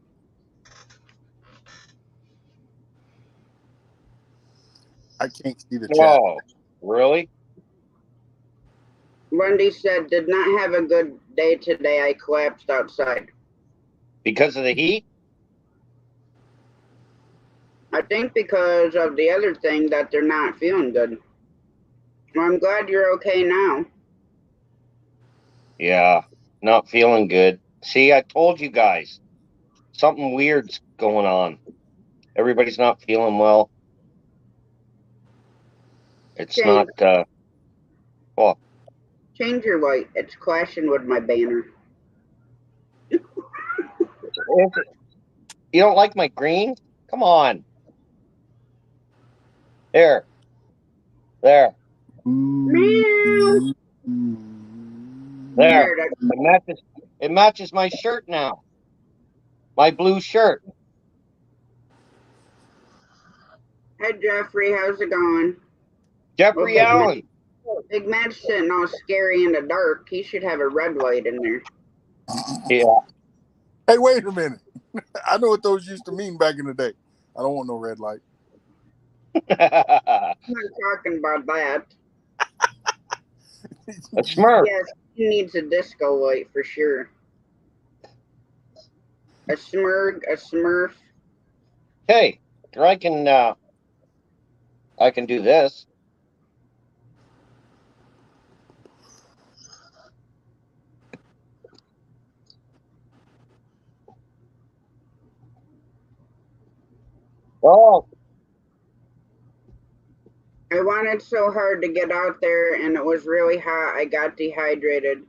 I can't see the chat. Whoa. Really? Wendy said, did not have a good day today. I collapsed outside. Because of the heat? I think because of the other thing that they're not feeling good. Well, I'm glad you're okay now. Yeah. Not feeling good. See, I told you guys. Something weird's going on. Everybody's not feeling well. It's Change. not, well, Change your light. It's clashing with my banner. you don't like my green? Come on. There. There. Meow. There. It matches my shirt now. My blue shirt. Hi, Jeffrey. How's it going? Jeffrey Okay. Allen. Big Matt's sitting all scary in the dark. He should have a red light in there. Yeah. Hey, wait a minute. I know what those used to mean back in the day. I don't want no red light. I'm not talking about that. A Smurf. Yes, he needs a disco light for sure. A Smurf. Hey, I can do this. Oh, I wanted so hard to get out there and it was really hot. I got dehydrated.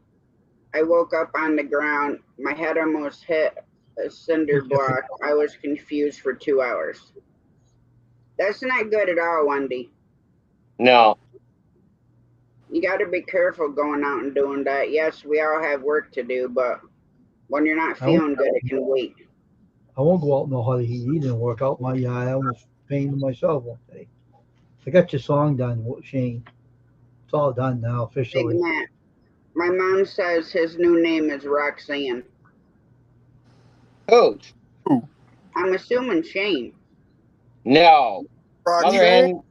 I woke up on the ground. My head almost hit a cinder block. I was confused for 2 hours. That's not good at all, Wendy. no. You got to be careful going out and doing that. Yes, we all have work to do, but when you're not feeling good, it can wait. I won't go out in the hot heat either and work out my eye. I almost pained myself one day. I got your song done, Shane. It's all done now, Big officially. Matt. My mom says his new name is Roxanne. Coach. I'm assuming Shane. No. Mother Hen,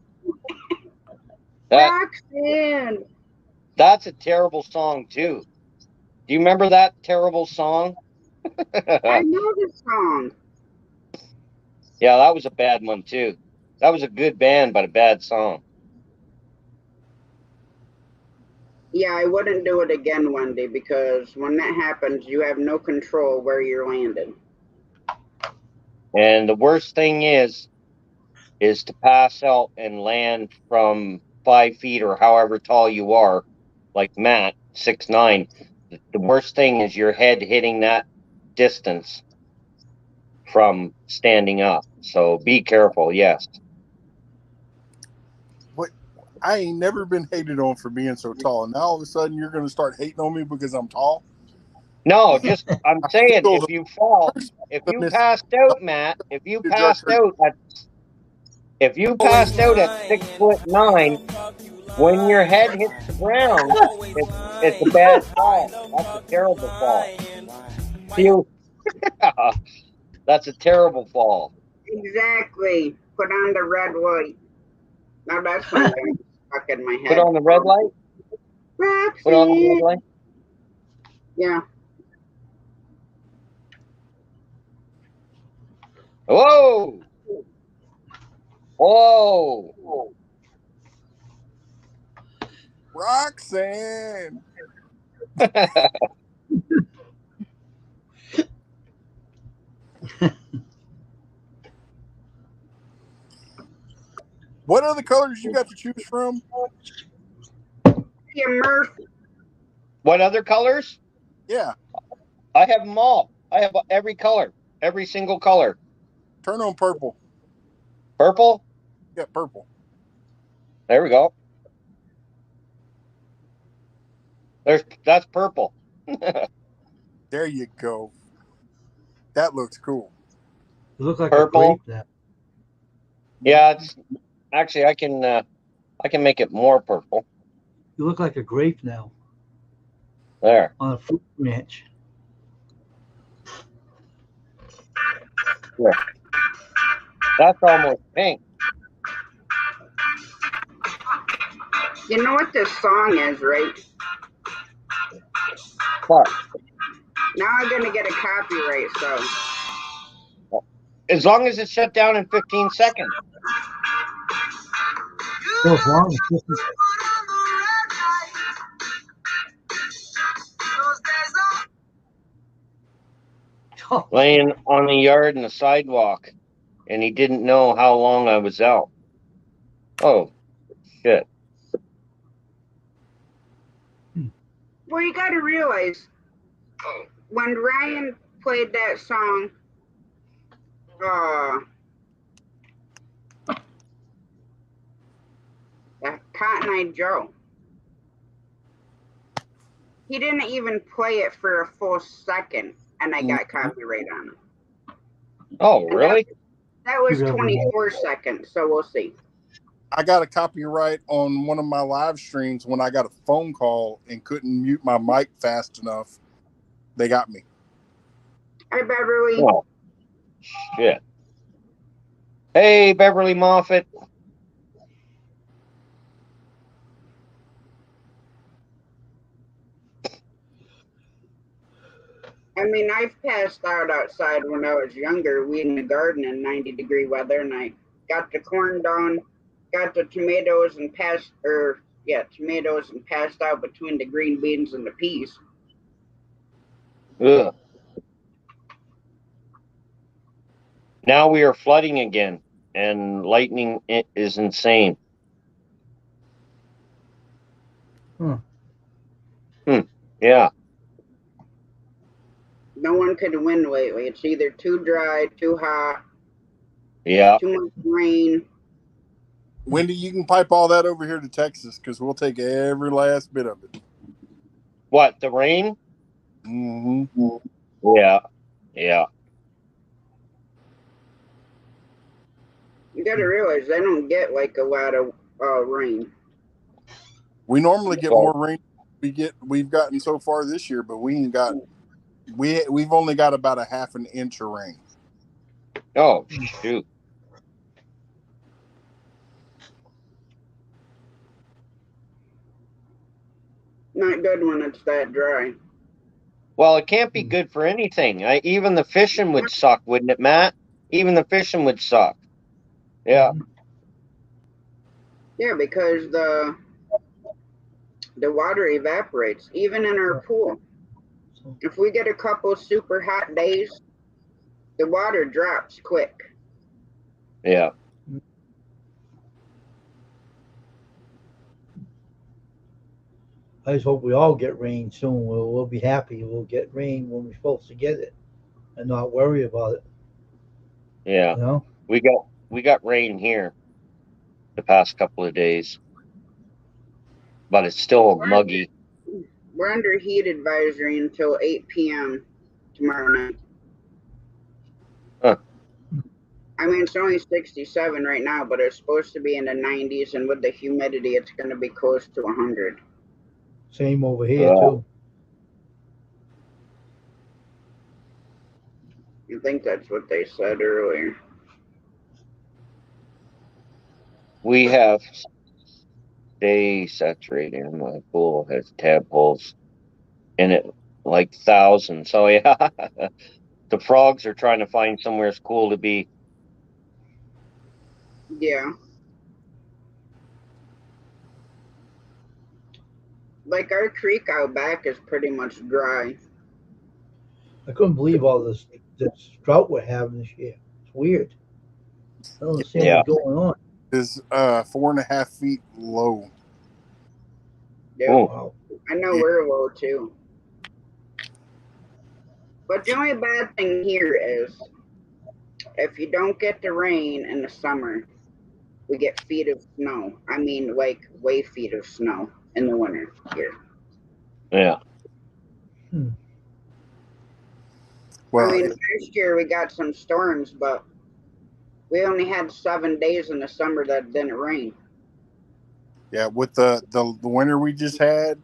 Roxanne. that's a terrible song too. Do you remember that terrible song? I know the song. Yeah, that was a bad one too. That was a good band, but a bad song. Yeah, I wouldn't do it again, Wendy, because when that happens, you have no control where you're landed. And the worst thing is to pass out and land from 5 feet or however tall you are, like Matt, 6'9". The worst thing is your head hitting that distance from standing up. So be careful. Yes. I ain't never been hated on for being so tall, and now all of a sudden you're going to start hating on me because I'm tall. No, just I'm saying, feel if you fall, if you passed out, Matt, if you passed out at 6'9", when your head hits the ground, it's a bad fall. That's a terrible fall. That's a terrible fall. Exactly. Put on the red light. Now that's one thing stuck in my head. Put on the red light? Roxy. Put on the red light? Yeah. Whoa! Whoa! Roxanne! What other colors you got to choose from? Yeah, Murphy. What other colors? Yeah. I have them all. I have every color. Every single color. Turn on purple. Purple? Yeah, purple. There we go. That's purple. There you go. That looks cool. You look like Purple. a grape now. Yeah, it's actually I can make it more purple. You look like a grape now There. on a fruit branch. Yeah. That's almost pink. You know what this song is, right? What? Now I'm gonna get a copyright, so. As long as it's shut down in 15 seconds. So as long as this is, Laying on the yard in the sidewalk, and he didn't know how long I was out. Oh, shit. Well, you gotta realize, when Ryan played that song, Cotton Eye Joe, he didn't even play it for a full second, and I got copyright on it. Oh, really? That was 24 seconds, so we'll see. I got a copyright on one of my live streams when I got a phone call and couldn't mute my mic fast enough. They got me. Hi, Beverly. Oh, shit. Hey, Beverly Moffat. I mean, I've passed out outside when I was younger, weeding the garden in 90-degree weather, and I got the corn done, got the tomatoes and passed out between the green beans and the peas. Ugh. Now we are flooding again, and lightning is insane. Yeah. No one can win lately. It's either too dry, too hot, Yeah. too much rain. Wendy, you can pipe all that over here to Texas because we'll take every last bit of it. What, the rain? Mm-hmm. Yeah. Yeah. You gotta realize they don't get like a lot of rain. We normally get more rain we've gotten so far this year, but we've only got about a half an inch of rain. Oh, shoot. Not good when it's that dry. Well, it can't be good for anything. Even the fishing would suck, wouldn't it, Matt? Even the fishing would suck. Yeah. Yeah, because the water evaporates, even in our pool. If we get a couple super hot days, the water drops quick. Yeah. I just hope we all get rain soon. We'll be happy. We'll get rain when we're supposed to get it. and not worry about it. Yeah, You know, we got rain here the past couple of days, but it's still muggy. We're under heat advisory until 8 p.m. tomorrow night. Huh. I mean, it's only 67 right now, but it's supposed to be in the 90s, and with the humidity, it's going to be close to 100. same over here Yeah. too. I think that's what they said earlier. We have stay saturated, and my pool has tadpoles in it, like thousands. So yeah, the frogs are trying to find somewhere cool to be. Yeah. Like our creek out back is pretty much dry. I couldn't believe all this drought we're having this year. It's weird. I don't understand Yeah. what's going on. Is 4.5 feet low. Yeah. Oh, Wow. I know we're low too. But the only bad thing here is if you don't get the rain in the summer, we get feet of snow. I mean, like way feet of snow in the winter here. yeah. Well, I mean, last year we got some storms, but we only had 7 days in the summer that didn't rain. yeah, with the winter we just had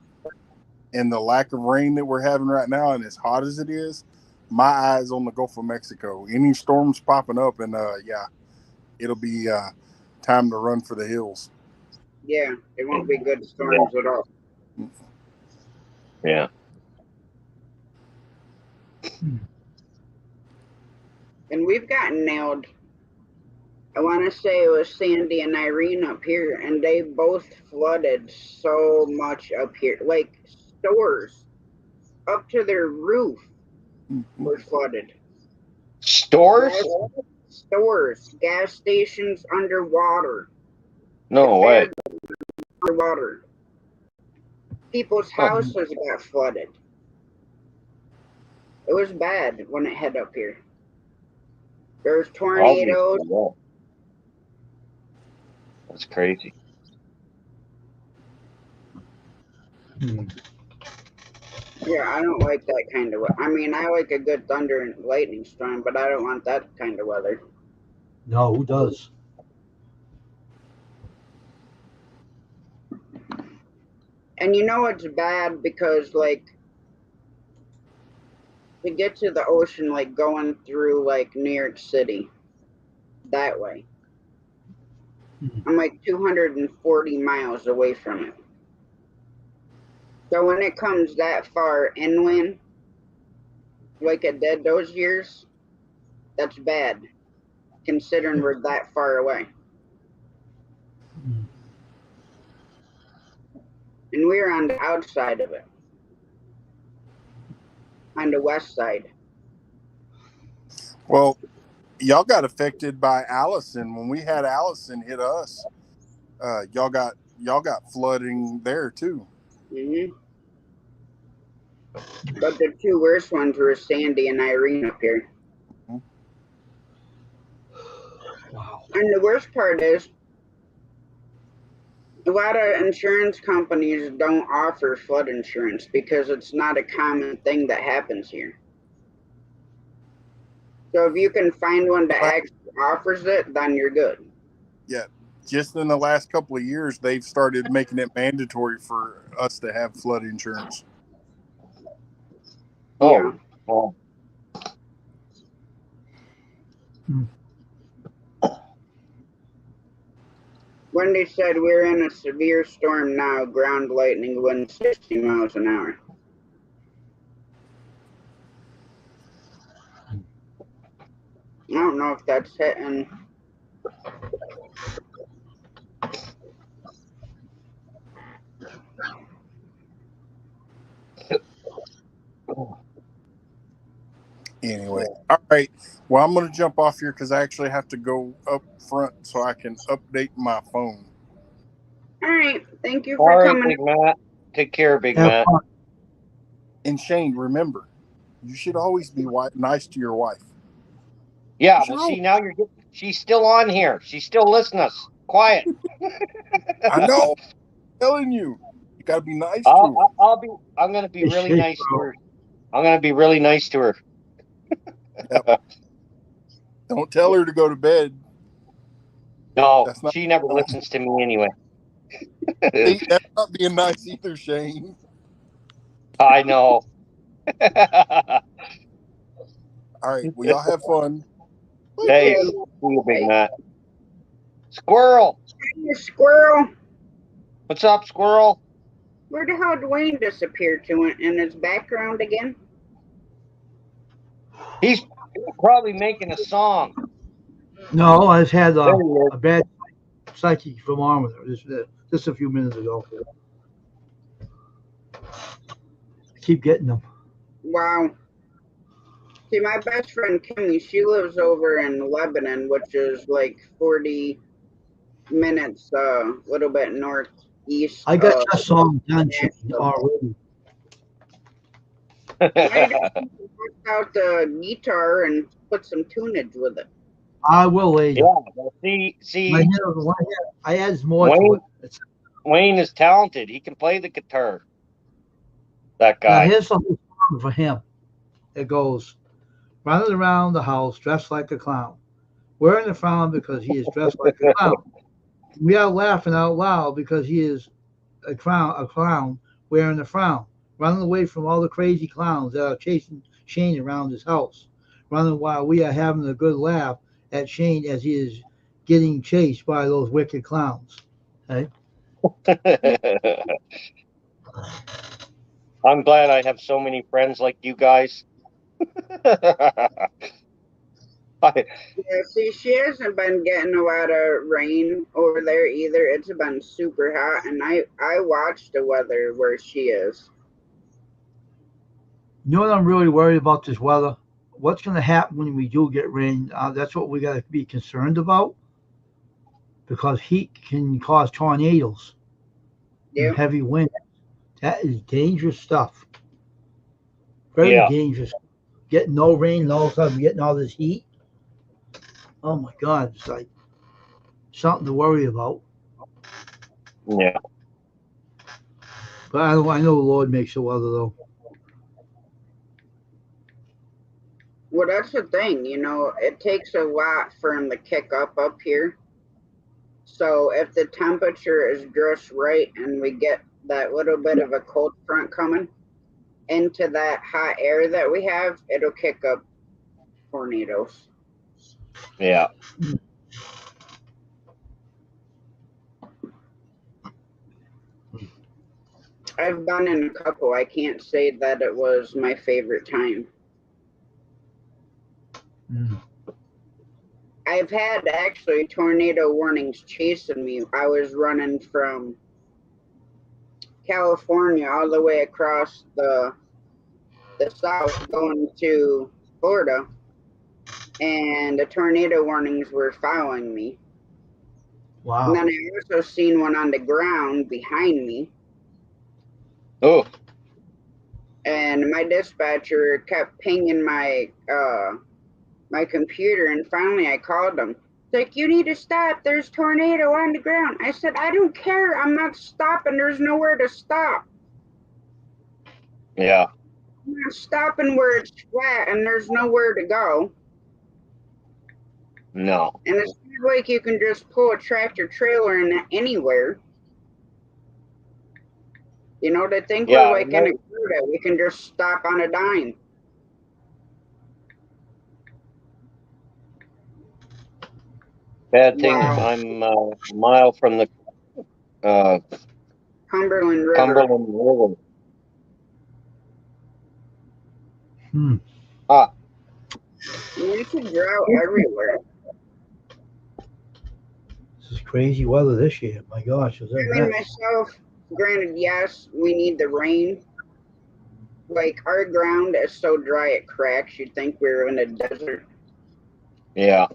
and the lack of rain that we're having right now, and as hot as it is, my eyes on the Gulf of Mexico. Any storms popping up, and yeah, it'll be time to run for the hills. Yeah, it won't be good storms at all. Yeah. And we've gotten nailed. I want to say it was Sandy and Irene up here, and they both flooded so much up here. Like stores up to their roof were flooded. Stores? Stores, gas stations underwater. No way. Underwater. People's houses got flooded. It was bad when it hit up here. There was tornadoes. Yeah. That's crazy. Yeah, I don't like that kind of weather. I mean, I like a good thunder and lightning storm, but I don't want that kind of weather. No, who does? And you know it's bad because, like, to get to the ocean, like going through like New York City, that way. I'm like 240 miles away from it. So when it comes that far inland, like it did those years, that's bad, considering we're that far away. And we're on the outside of it, on the west side. Well, y'all got affected by Allison. When we had Allison hit us, y'all got flooding there too. Mm-hmm. But the two worst ones were Sandy and Irene up here. Wow. And the worst part is, a lot of insurance companies don't offer flood insurance because it's not a common thing that happens here. So if you can find one that actually offers it, then you're good. Yeah, just in the last couple of years, they've started making it mandatory for us to have flood insurance. Oh, Yeah. well, Wendy said we're in a severe storm now, ground lightning wind 60 miles an hour. I don't know if that's hitting. Anyway, all right. Well, I'm going to jump off here because I actually have to go up front so I can update my phone. All right. Thank you all for right, coming. Big Matt. Take care, Big Have Matt. fun. And Shane, remember, You should always be nice to your wife. Yeah, You but should see, now she's still on here. She's still listening to us. Quiet. I know. I'm telling you, you got to be nice to her. I'm going to be really nice to her. I'm going to be really nice to her. Yep. Don't tell her to go to bed. No, That's not she never nice. listens to me anyway. See, that's not being nice either, Shane. I know. All right. Well, y'all have fun. Hey, see you, Big Matt. Squirrel. Hey, squirrel. What's up, Squirrel? Where the hell Dwayne disappeared to in his background again? He's probably making a song. No, I just had There he is. a bad psychic thermometer just a few minutes ago. I keep getting them. Wow. See, my best friend Kimmy, she lives over in Lebanon, which is like 40 minutes, a little bit northeast. I got your song done already. I just worked out the guitar and put some tunage with it. I will later. Yeah, well, see, I add more to it. Wayne is talented. He can play the guitar. That Now, guy. here's something for him. It goes, running around the house dressed like a clown, wearing a frown because he is dressed like a clown. We are laughing out loud because he is a clown wearing a frown, running away from all the crazy clowns that are chasing Shane around his house, running while we are having a good laugh at Shane as he is getting chased by those wicked clowns. Okay? I'm glad I have so many friends like you guys. Yeah, see, she hasn't been getting a lot of rain over there either. It's been super hot, and I watched the weather where she is. You know what I'm really worried about this weather? What's going to happen when we do get rain? That's what we got to be concerned about, because heat can cause tornadoes and heavy wind. That is dangerous stuff. Very dangerous. Getting no rain and all of a sudden getting all this heat. Oh my God, it's like something to worry about. Yeah. But I know the Lord makes the weather though. Well, that's the thing, it takes a lot for him to kick up here. So if the temperature is just right and we get that little bit of a cold front coming into that hot air that we have, it'll kick up tornadoes. Yeah. I've been in a couple. I can't say that it was my favorite time. I've had actually tornado warnings chasing me. I was running from California all the way across the south going to Florida, and the tornado warnings were following me. Wow. And then I also seen one on the ground behind me. Oh. And my dispatcher kept pinging my computer, and finally I called him. It's like, you need to stop. There's tornado on the ground. I said, I don't care. I'm not stopping. There's nowhere to stop. Yeah. I'm not stopping where it's flat and there's nowhere to go. No. And it's not like you can just pull a tractor trailer in anywhere. They think we're like in a crew that we can just stop on a dime. Bad thing. Wow. I'm a mile from the Cumberland River. Cumberland River. It's a drought everywhere. This is crazy weather this year. My gosh. Myself, granted, yes, we need the rain. Like, our ground is so dry it cracks. You'd think we were in a desert. Yeah.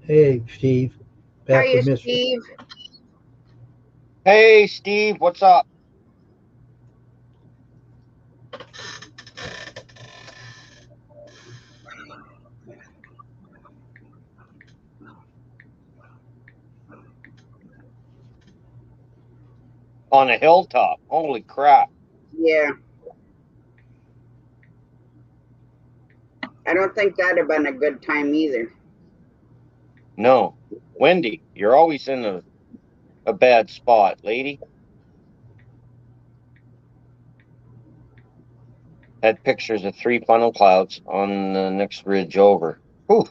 Hey, Steve. Hi, Steve. Hey, Steve. What's up? on a hilltop. Holy crap. Yeah. I don't think that'd have been a good time either. No. Wendy, you're always in a bad spot, lady. Had pictures of 3 funnel clouds on the next ridge over. Whew.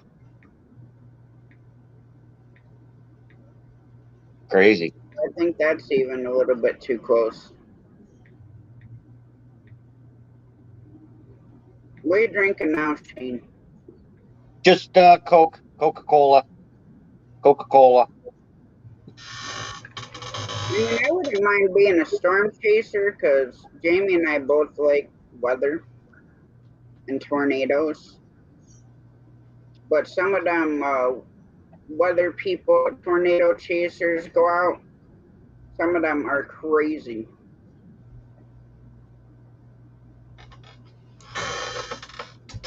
Crazy. I think that's even a little bit too close. What are you drinking now, Shane? Just Coca-Cola. Coca-Cola. I mean, I wouldn't mind being a storm chaser because Jamie and I both like weather and tornadoes. But some of them weather people, tornado chasers go out. Some of them are crazy.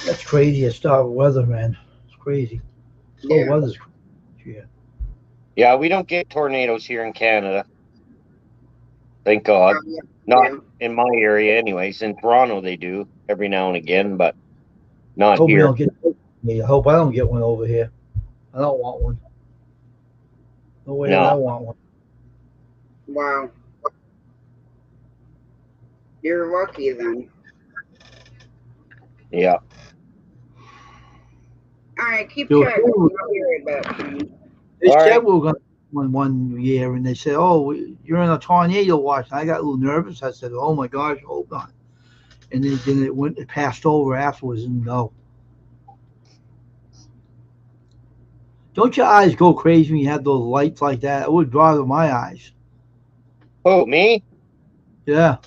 That's crazy to start with weather, man. It's crazy. Yeah. Oh, weather's crazy. Yeah, we don't get tornadoes here in Canada. Thank God. Not in my area anyways. In Toronto they do every now and again, but not Hope we here. don't get. I hope I don't get one over here. I don't want one. No way No. I want one. Wow. You're lucky then. Yeah. All right, keep Yo, chatting. who- I'll be right back. Shane. They All said right. we were going to one year, and they said, "Oh, you're in a tornado watch." And I got a little nervous. I said, "Oh my gosh, hold on!" And then it passed over afterwards, and no. Don't your eyes go crazy when you have those lights like that? It would bother my eyes. Who, me? Yeah.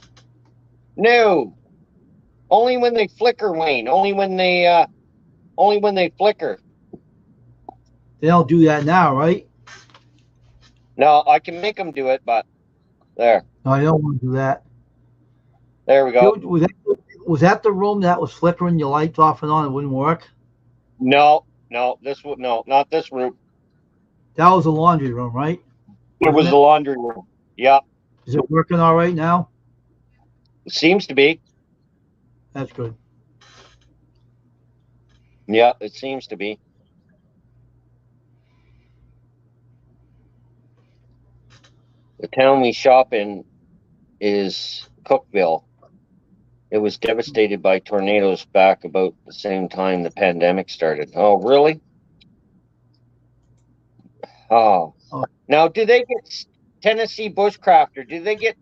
No. Only when they flicker, Wayne. Only when they flicker. They don't do that now, right? No, I can make them do it, but there. No, I don't want to do that. There we go. Was that the room that was flickering your lights off and on? It wouldn't work. No, not this room. That was the laundry room, right? It was the laundry room. Yeah. Is it working all right now? It seems to be. That's good. Yeah, it seems to be. The town we shop in is Cookville. It was devastated by tornadoes back about the same time the pandemic started. Oh, really? Oh. Now, do they get Tennessee Bushcrafter? Do they get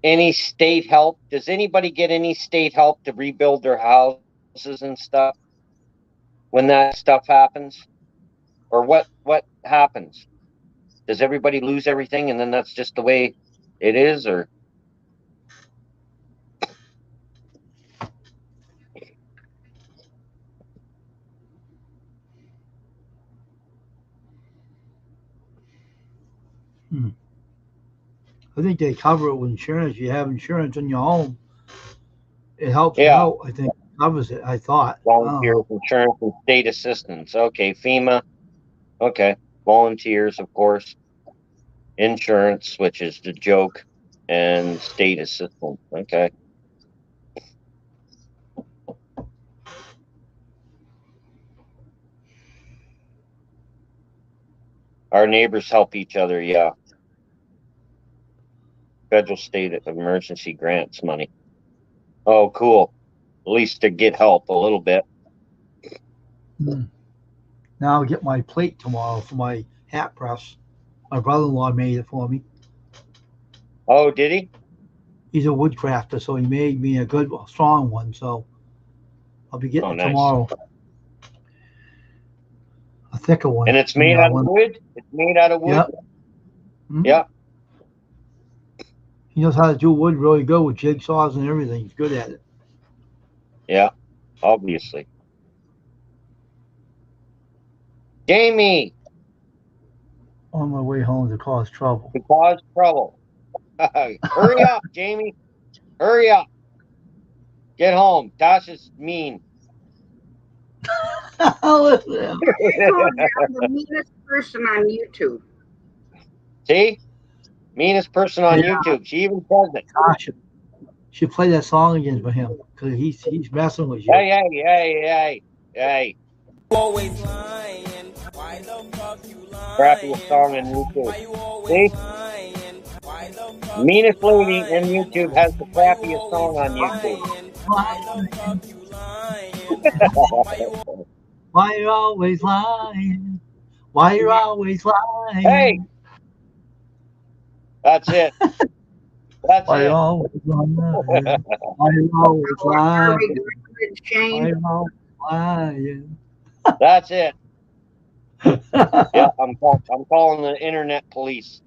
any state help? Does anybody get any state help to rebuild their houses and stuff when that stuff happens? Or what happens? Does everybody lose everything and then that's just the way it is? Or I think they cover it with insurance. You have insurance in your home. It helps you Yeah. out. I think it covers it. I thought. volunteers, insurance, and state assistance. Okay, FEMA. Okay, volunteers, of course. Insurance, which is the joke, and state assistance. Okay. Our neighbors help each other, yeah. Federal state emergency grants money. Oh, cool. At least to get help a little bit. Now I'll get my plate tomorrow for my hat press. My brother-in-law made it for me. Oh, did he? He's a woodcrafter, so he made me a good, strong one. So I'll be getting it nice. tomorrow. A thicker one. And it's made out of wood? It's made out of wood? Yep. Mhm. Yeah. He knows how to do wood really good with jigsaws and everything. He's good at it. Yeah, obviously. Jamie! On my way home to cause trouble. To cause trouble. Hurry up, Jamie. Hurry up. Get home. Tasha's mean. Listen. I'm the meanest person on YouTube. See? Meanest person on Yeah. YouTube. She even says it. Gosh, should play that song again for him because he's messing with you. Hey. always lying? Why the fuck you Crappiest song lying? on Why YouTube. you always See? lying? Why the fuck Meanest you lady in lying? YouTube has the Why you crappiest always song on YouTube. lying? Why the fuck you lying? Why you Why you always lying? Why you always lying? Hey, that's it. That's Why you it. always lying? Why you always Are lying? we good, Why Shane? you always lying? That's it. Yeah, I'm calling the internet police.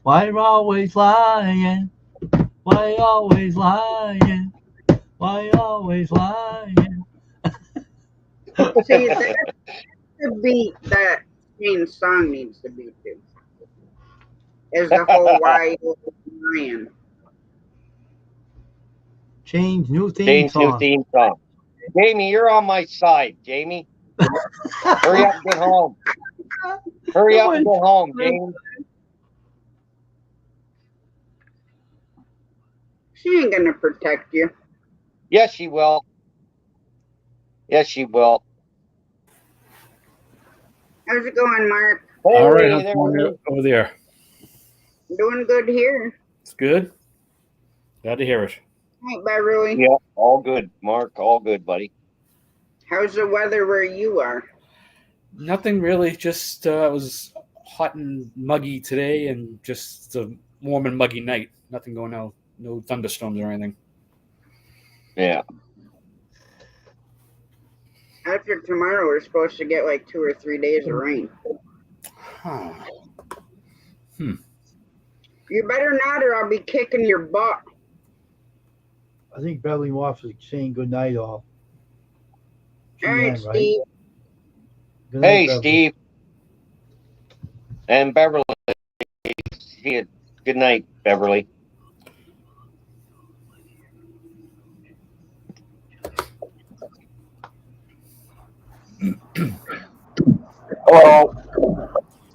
Why you always lying? Why you always lying? Why you always lying? See, that's the beat that Shane's song needs to be to. Is the whole why you lying. Change new theme James' new song. theme song. Jamie, you're on my side, Jamie. Hurry up and get home. Hurry up and get home, James. She ain't gonna protect you. Yes, she will. Yes, she will. How's it going, Mark? Hey, All right, how's it there going it is. over there? Doing good here. It's good. Glad to hear it. Hi, Beverly. Yeah, all good, Mark. All good, buddy. How's the weather where you are? Nothing really. Just it was hot and muggy today, and just a warm and muggy night. Nothing going on. No thunderstorms or anything. Yeah. After tomorrow, we're supposed to get like 2 or 3 days of rain. Huh. You better not, or I'll be kicking your butt. I think Beverly Moss is saying good night, all. All right, GM, right? Steve. Good night, Hey, Beverly. Steve. And Beverly. See you. Good night, Beverly. Hello.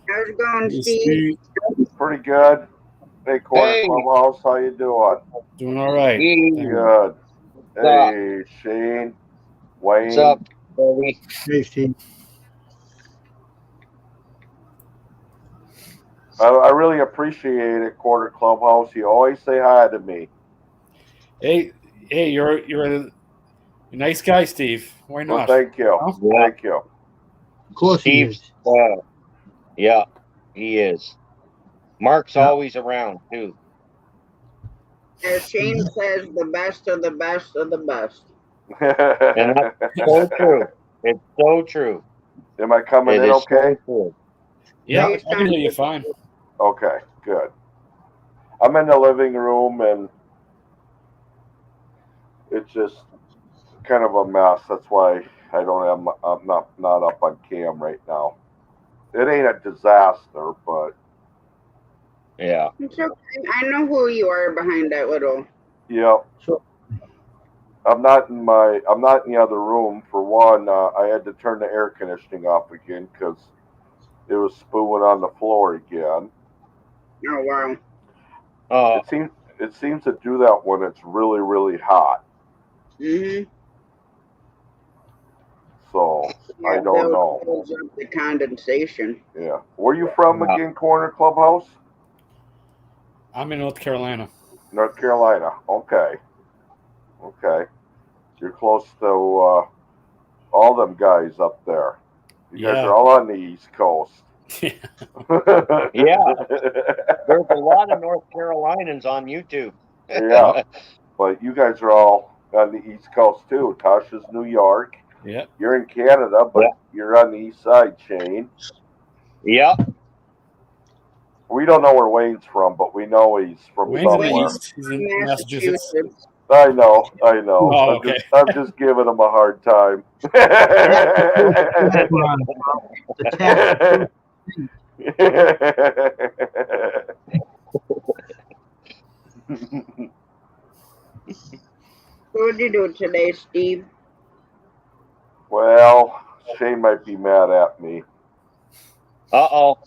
How's it going, Steve? Pretty good. Hey, Corner Hey. Clubhouse, how you doing? Doing all right. Hey, Good. Hey, Shane, Wayne. what's up, Beverly? Hey, Steve. I really appreciate it, Corner Clubhouse. You always say hi to me. Hey, you're a nice guy, Steve. Why Well, not? thank you. Yeah. Thank you. Of course he Steve's, is. yeah, he is. Mark's Yeah. always around, too. As Shane says, the best of the best of the best. And that's so true. It's so true. Am I coming It in is okay? so true. Yeah, Yeah, I can hear you fine. Okay, good. I'm in the living room and it's just kind of a mess. That's why I'm not up on cam right now. It ain't a disaster, but Yeah. It's okay. I know who you are behind that little. yeah. So, I'm not in the other room. For one, I had to turn the air conditioning off again because it was spooing on the floor again. Oh, wow. It seems to do that when it's really, really hot. Mm-hmm. So Yeah, I don't know. builds up the condensation. Yeah. Where you from Yeah. again, Corner Clubhouse? I'm in North Carolina. North Carolina. Okay. Okay. You're close to all them guys up there. You guys Yeah. are all on the East Coast. Yeah. There's a lot of North Carolinians on YouTube. Yeah. But you guys are all on the East Coast too. Tasha's New York. Yeah. You're in Canada, but Yeah. you're on the East Side, Shane. Yep. We don't know where Wayne's from, but we know he's from Wayne's in the somewhere. East. He's in Massachusetts. Massachusetts. I know. Oh, okay. I'm just giving him a hard time. the tax. What would you do today, Steve? Well, Shane might be mad at me. Uh-oh.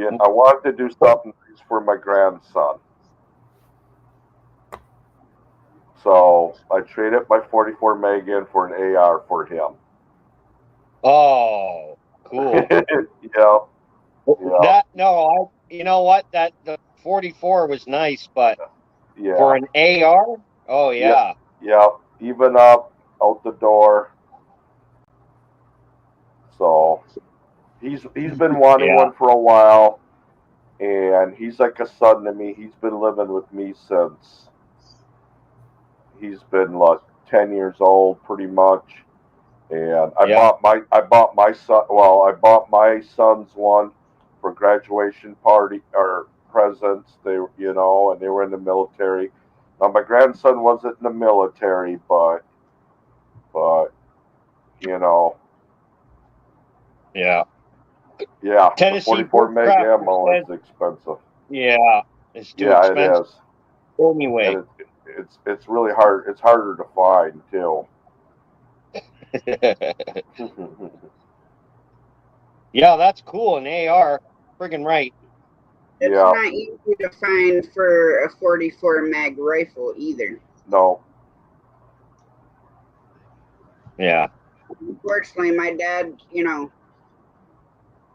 Yeah, I wanted to do something nice for my grandson. So I traded my 44 Meg in for an AR for him. Oh, cool. Yeah. That no, you know what? That the 44 was nice, but Yeah. for an AR, oh yeah. Yeah. Even up, out the door. So he's been wanting one for a while, and he's like a son to me. He's been living with me since he's been like 10 years old, pretty much. And I bought my son. Well, I bought my son's one for graduation party or presents. They, and they were in the military. Now my grandson wasn't in the military, but Yeah. Tennessee 44 meg Bushcraft ammo says, is expensive. yeah, it's too expensive. It is. Anyway, and it's really hard. It's harder to find too. yeah, that's cool. An AR, friggin' right. It's not easy to find for a 44 mag rifle either. No. Yeah. Unfortunately, my dad,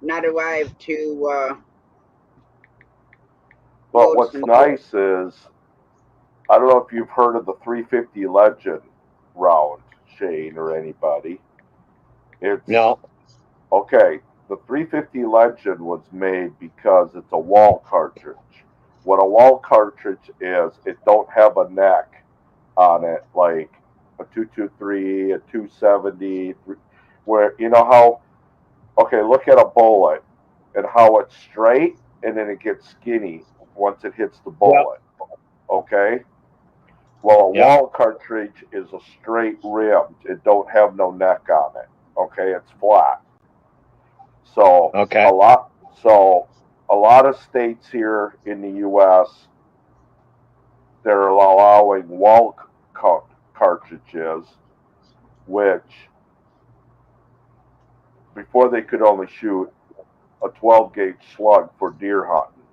not alive to. But what's nice is, I don't know if you've heard of the 350 Legend round, Shane, or anybody. No. Okay, the 350 Legend was made because it's a wall cartridge. What a wall cartridge is, it don't have a neck on it like a 223, a 270, where how. Okay, look at a bullet and how it's straight and then it gets skinny once it hits the bullet. Yep. Okay? Well, a wall cartridge is a straight rimmed. It don't have no neck on it. Okay? It's flat. So a lot of states here in the US, they're allowing wall cartridges, which before they could only shoot a 12 gauge slug for deer hunting,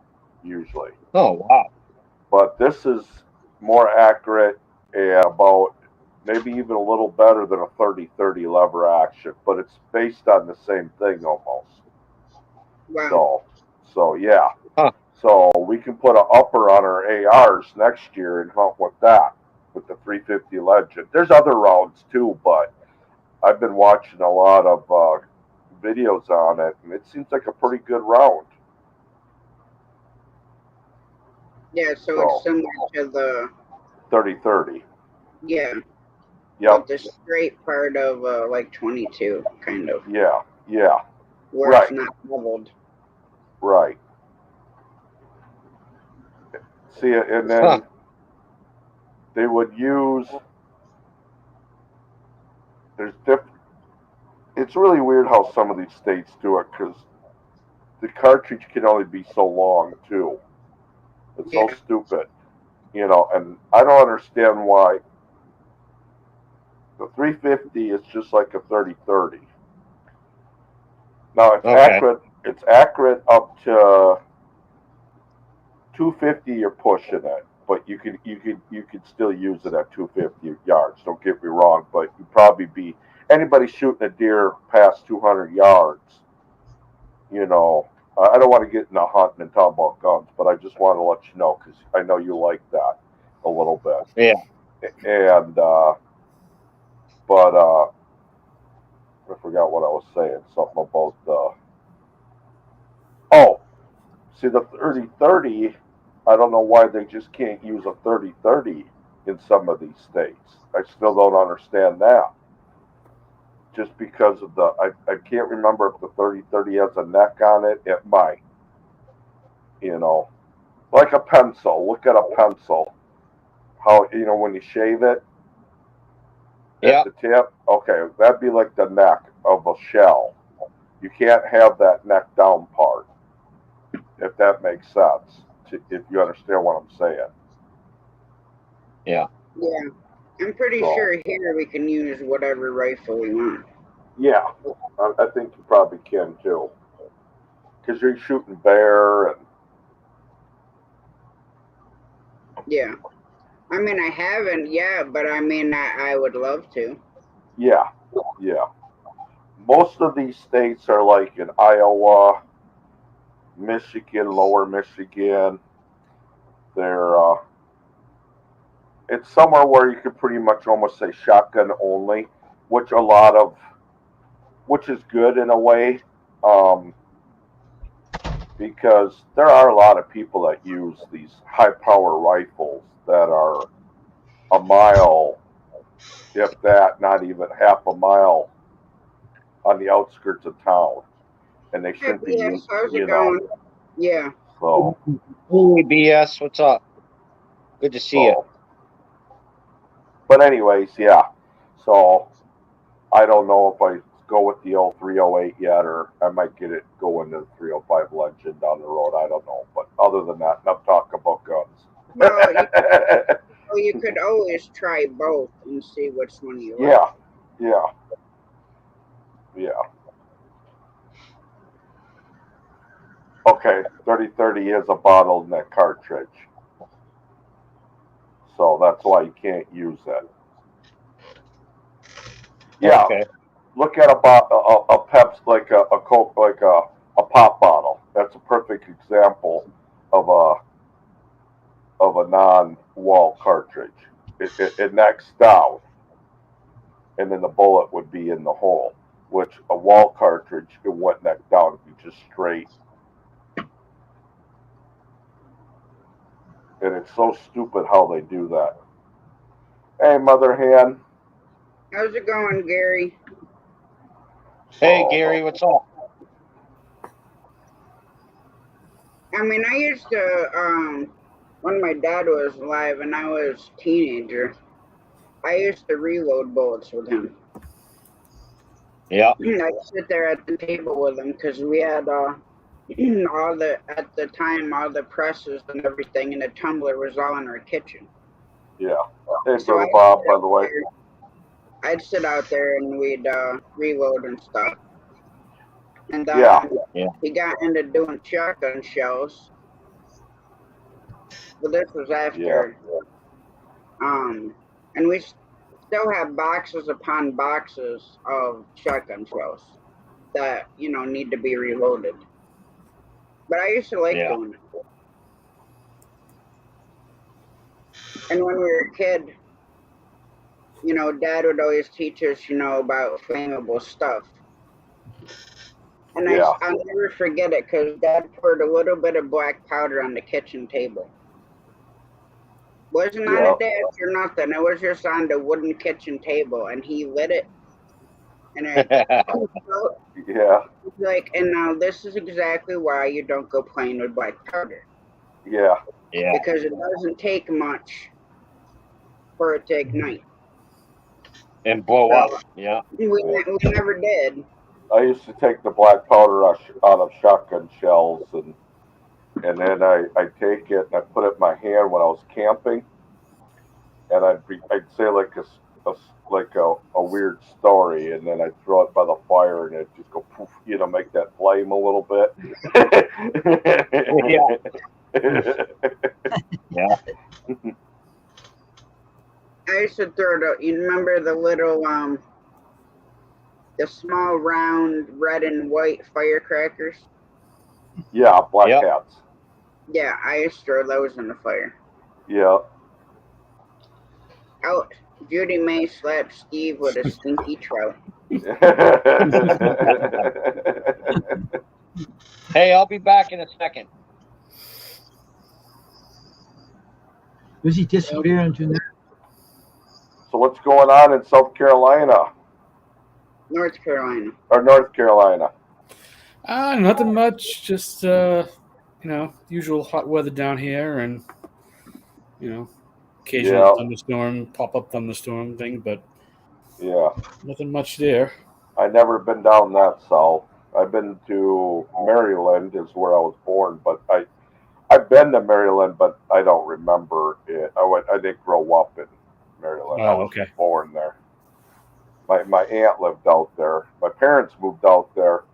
usually. Oh, wow. But this is more accurate and about maybe even a little better than a 30-30 lever action, but it's based on the same thing almost. Wow. So yeah. Huh. So we can put an upper on our ARs next year and hunt with that, with the 350 Legend. There's other rounds too, but I've been watching a lot of videos on it, and it seems like a pretty good round. Yeah, so it's similar to the 30-30. Yeah. Yep. The straight part of like 22, kind of. Yeah. Where it's not leveled. Right. See, and then they would use. It's really weird how some of these states do it because the cartridge can only be so long too. It's so stupid, and I don't understand why. The 350 is just like a 30-30. Now it's accurate. It's accurate up to 250. You're pushing it, but you could still use it at 250 yards. Don't get me wrong, but you'd probably be anybody shooting a deer past 200 yards. I don't want to get into hunting and talk about guns, but I just want to let you know because I know you like that a little bit. Yeah. And but I forgot what I was saying. Something about see the 30-30. I don't know why they just can't use a 30-30 in some of these states. I still don't understand that. Just because of I can't remember if the 30-30 has a neck on it. It might. Like a pencil. Look at a pencil. How, when you shave it at the tip? Okay, that'd be like the neck of a shell. You can't have that neck down part, if that makes sense, if you understand what I'm saying. Yeah. Yeah. I'm pretty sure here we can use whatever rifle we want. Yeah, I think you probably can too. because you're shooting bear and Yeah. I mean, I haven't yet, but I mean, I would love to. yeah. Most of these states are like in Iowa, Michigan, Lower Michigan. They're it's somewhere where you could pretty much almost say shotgun only, which is good in a way, because there are a lot of people that use these high power rifles that are a mile, if that, not even half a mile on the outskirts of town, and they shouldn't be Yes, used, how's it going? Yeah. So, Hey, BS, what's up? Good to see you. But anyways, yeah. So I don't know if I go with the 0308 yet, or I might get it going to the 305 Legend down the road. I don't know. But other than that, enough talk about guns. Well, you could always try both and see which one you like. Yeah. Okay, 3030 is a bottleneck cartridge. So that's why you can't use it. Yeah. Okay. Look at a Pepsi, like a Coke, like a pop bottle. That's a perfect example of a non-wall cartridge. It necks down, and then the bullet would be in the hole. Which a wall cartridge, it wouldn't neck down; it'd be just straight. And it's so stupid how they do that. Hey, Mother Hen. How's it going, Gary? Hey, Gary, what's up? I mean, I used to, when my dad was alive and I was a teenager, I used to reload bullets with him. Yeah. I'd sit there at the table with him because we had at the time, all the presses and everything, and the tumbler was all in our kitchen. Yeah. Hey, Brother Bob, by the way. I'd sit out there and we'd reload and stuff. And he got into doing shotgun shells. But this was after. And we still have boxes upon boxes of shotgun shells that, need to be reloaded. But I used to like doing it. And when we were a kid, Dad would always teach us, about flammable stuff. And I'll never forget it because Dad poured a little bit of black powder on the kitchen table. Wasn't on a dash or nothing. It was just on the wooden kitchen table, and he lit it. And and now this is exactly why you don't go playing with black powder. Yeah. Because it doesn't take much for it to ignite. And blow up. Yeah. We never did. I used to take the black powder out of shotgun shells, and then I take it and I put it in my hand when I was camping, and I'd say like a weird story, and then I'd throw it by the fire and it'd just go poof, make that flame a little bit. Yeah. I used to throw it. You remember the little the small round red and white firecrackers? Yeah, black hats. Yeah, I used to throw those in the fire. Yeah. Out, Judy May slapped Steve with a stinky trout. Hey, I'll be back in a second. Was he disappearing tonight? So what's going on in South Carolina? North Carolina. Or North Carolina? Nothing much. Just usual hot weather down here, and occasional thunderstorm, pop-up thunderstorm thing, but nothing much there. I've never been down that south. I've been to Maryland, is where I was born, but I've been to Maryland, but I don't remember it. I didn't grow up in Maryland. I was born there. My aunt lived out there. My parents moved out there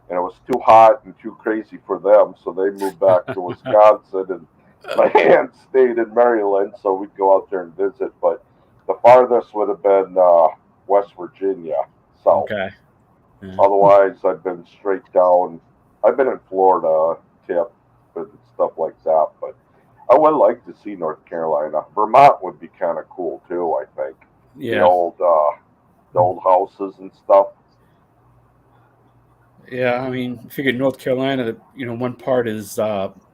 and it was too hot and too crazy for them, so they moved back to Wisconsin, and my aunt stayed in Maryland, so we'd go out there and visit. But the farthest would have been West Virginia, south. Okay. Yeah. Otherwise, I've been straight down. I've been in Florida, tip, and stuff like that. But I would like to see North Carolina. Vermont would be kind of cool too. I think Yeah. the old houses and stuff. Yeah, I mean, I figured North Carolina, one part is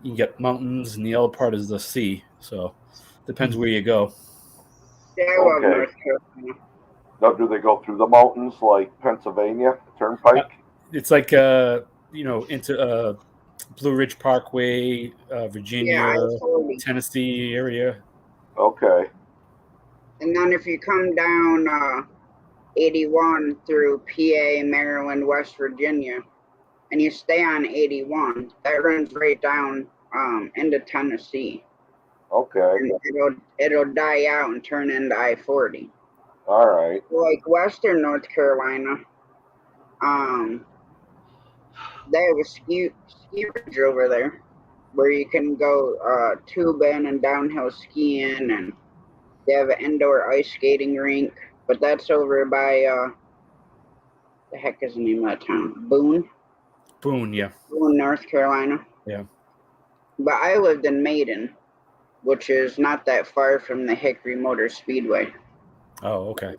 you get mountains and the other part is the sea. So depends where you go. Yeah, I love Okay. North Carolina. Now, do they go through the mountains like Pennsylvania Turnpike? It's like into Blue Ridge Parkway, Virginia, Yeah, I-40. Tennessee area. Okay. And then if you come down 81 through PA, Maryland, West Virginia, and you stay on 81, that runs right down into Tennessee. Okay. And it'll die out and turn into I-40. All right. Like Western North Carolina, they have a ski ridge over there where you can go tubing and downhill skiing, and they have an indoor ice skating rink. But that's over by the heck is the name of that town? Boone, yeah. Boone, North Carolina. Yeah. But I lived in Maiden, which is not that far from the Hickory Motor Speedway. Oh, okay.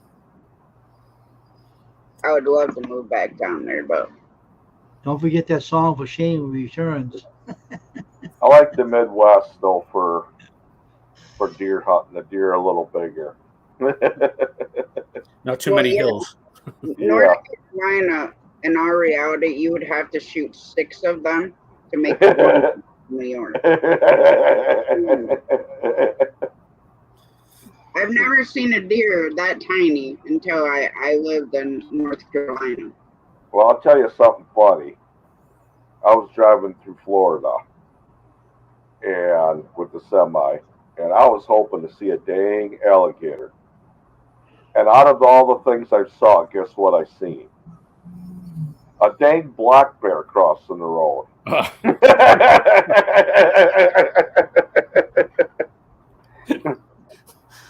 I would love to move back down there, but Don't forget that song for Shane Returns. I like the Midwest though for deer hunting. The deer are a little bigger. Not too many hills. North Carolina, in our reality, you would have to shoot 6 of them to make it New York. I've never seen a deer that tiny until I lived in North Carolina. Well, I'll tell you something funny. I was driving through Florida and with the semi, and I was hoping to see a dang alligator. And out of all the things I saw, guess what I seen? A dang black bear crossing the road.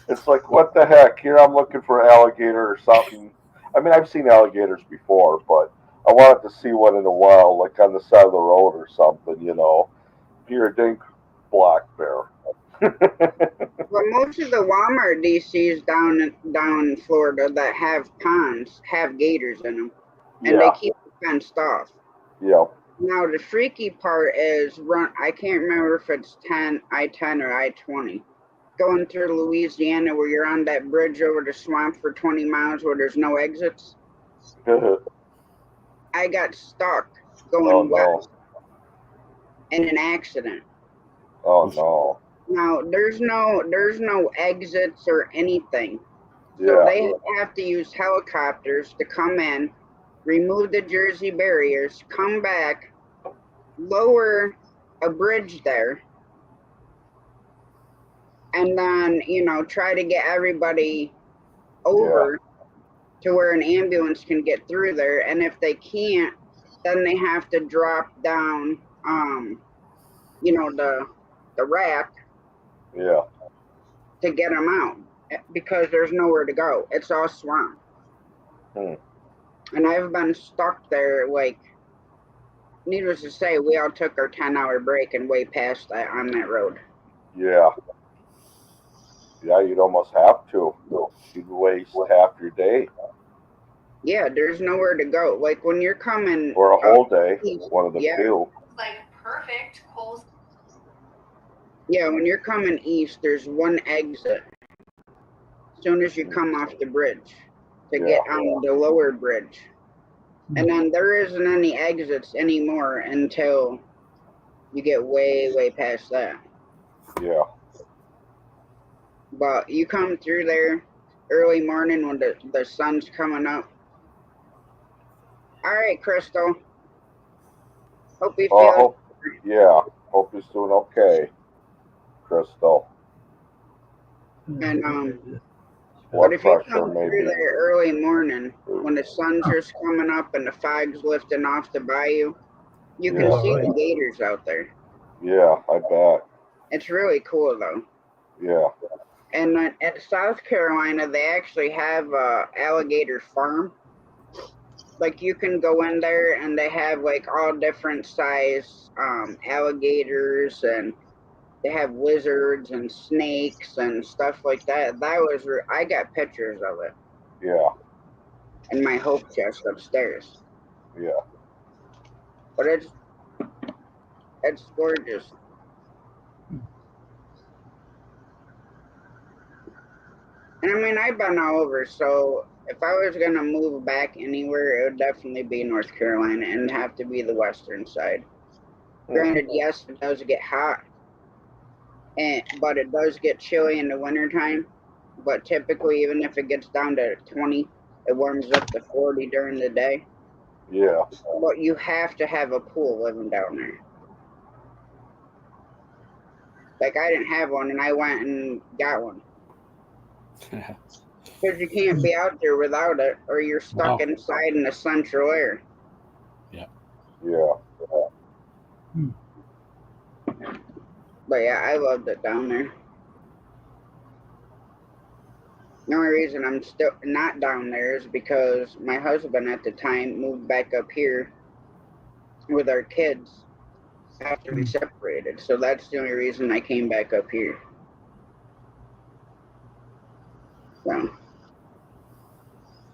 It's like, what the heck? Here I'm looking for an alligator or something. I mean, I've seen alligators before, but I wanted to see one in a while, like on the side of the road or something, Here, a dang black bear. Well, most of the Walmart DCs down in Florida that have ponds have gators in them, and they keep it fenced off. Yeah. Now the freaky part is I can't remember if it's I-10 or I-20, going through Louisiana where you're on that bridge over the swamp for 20 miles where there's no exits. I got stuck going west in an accident. Oh no. Now there's no exits or anything. So Yeah. they have to use helicopters to come in, remove the Jersey barriers, come back, lower a bridge there, and then, try to get everybody over to where an ambulance can get through there. And if they can't, then they have to drop down, the rack Yeah. to get them out because there's nowhere to go. It's all swamp. And I've been stuck there, like, needless to say, we all took our 10-hour break and way past that on that road. Yeah. Yeah, you'd almost have to. You'd waste half your day. Yeah, there's nowhere to go. Like when you're coming. Or a whole day, east, one of the two. Like perfect. Cole's. Yeah, when you're coming east, there's one exit. As soon as you come off the bridge to get on the lower bridge. And then there isn't any exits anymore until you get way, way past that. Yeah. But you come through there early morning when the sun's coming up. All right, Crystal. Hope you feel. Hope you're doing okay, Crystal. And But blood if you pressure come through maybe. there early morning, when the sun's just coming up and the fog's lifting off the bayou, you can Yeah. see Right. the gators out there. Yeah, I bet. It's really cool though. Yeah. And at South Carolina, they actually have a alligator farm. Like you can go in there and they have like all different size alligators, and they have lizards and snakes and stuff like that. I got pictures of it Yeah. in my hope chest upstairs. Yeah. But it's gorgeous. And I mean, I've been all over, so if I was gonna move back anywhere, it would definitely be North Carolina and have to be the western side. Granted, yes, it does get hot, but it does get chilly in the wintertime. But typically, even if it gets down to 20, it warms up to 40 during the day. Yeah. But you have to have a pool living down there. Like I didn't have one, and I went and got one. Because you can't be out there without it, or you're stuck No. inside in the central air. Yeah. But yeah, I loved it down there. The only reason I'm still not down there is because my husband at the time moved back up here with our kids after we separated. So that's the only reason I came back up here. So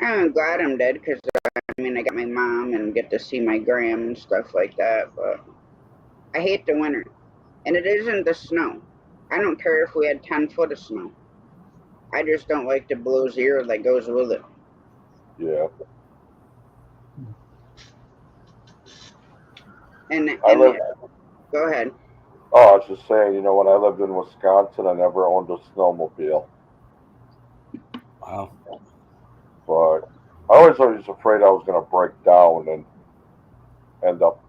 I'm glad I'm dead because I mean I got my mom and get to see my gram and stuff like that. But I hate the winter, and it isn't the snow. I don't care if we had 10 foot of snow. I just don't like the below zero that goes with it. Yeah. And go ahead. Oh, I was just saying, you know, when I lived in Wisconsin, I never owned a snowmobile. Wow. But I always was afraid I was going to break down and end up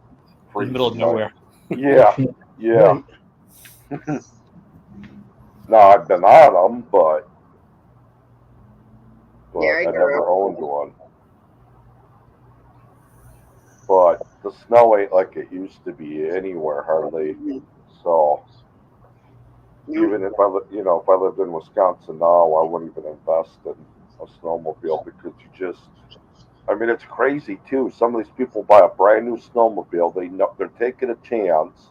In the middle of freezing. nowhere. Yeah. Yeah. No, I've been on them, but Yeah, I I grew never up. owned one. But the snow ain't like it used to be anywhere hardly. So No, even if if I lived in Wisconsin now, I wouldn't even invest in a snowmobile because I mean, it's crazy too. Some of these people buy a brand new snowmobile. They know they're taking a chance,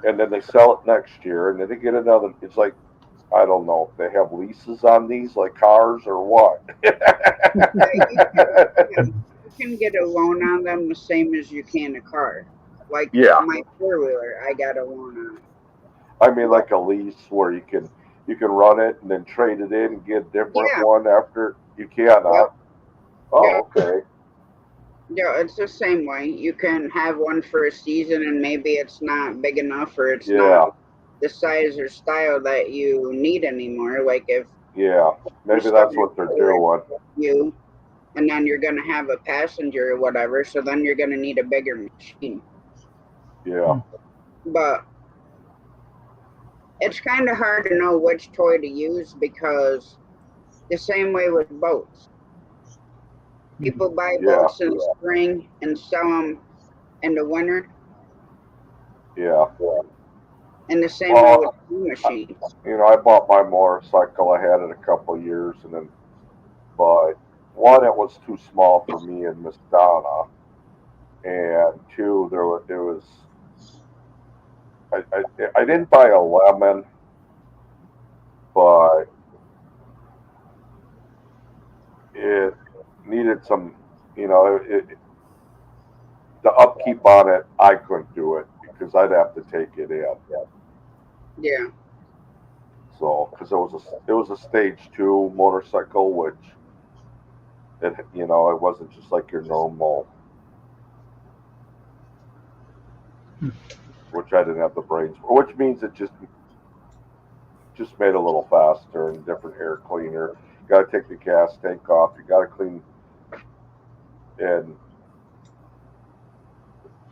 and then they sell it next year, and then they get another. It's like, I don't know if they have leases on these like cars or what. you can get a loan on them the same as you can a car. Like Yeah. my 4-wheeler, I got a loan on. I mean, like a lease where you can run it and then trade it in and get a different Yeah. one after you cannot. Yep. Oh, Yep. okay. Yeah, it's the same way. You can have one for a season and maybe it's not big enough or it's Yeah. not the size or style that you need anymore. Like if Yeah. Maybe that's what they're doing. you and then you're gonna have a passenger or whatever, so then you're gonna need a bigger machine. Yeah. But it's kind of hard to know which toy to use because the same way with boats. People buy boats in the spring and sell them in the winter, Yeah. and the same way with new machines. You know, I bought my motorcycle. I had it a couple of years, but one, it was too small for me and Miss Donna, and two, I didn't buy a lemon, but it needed some, the upkeep on it. I couldn't do it because I'd have to take it in. Yeah. So, because it was a stage 2 motorcycle, which it wasn't just like your normal, which I didn't have the brains for, which means it just made a little faster and different air cleaner. You got to take the gas tank off. You got to clean, and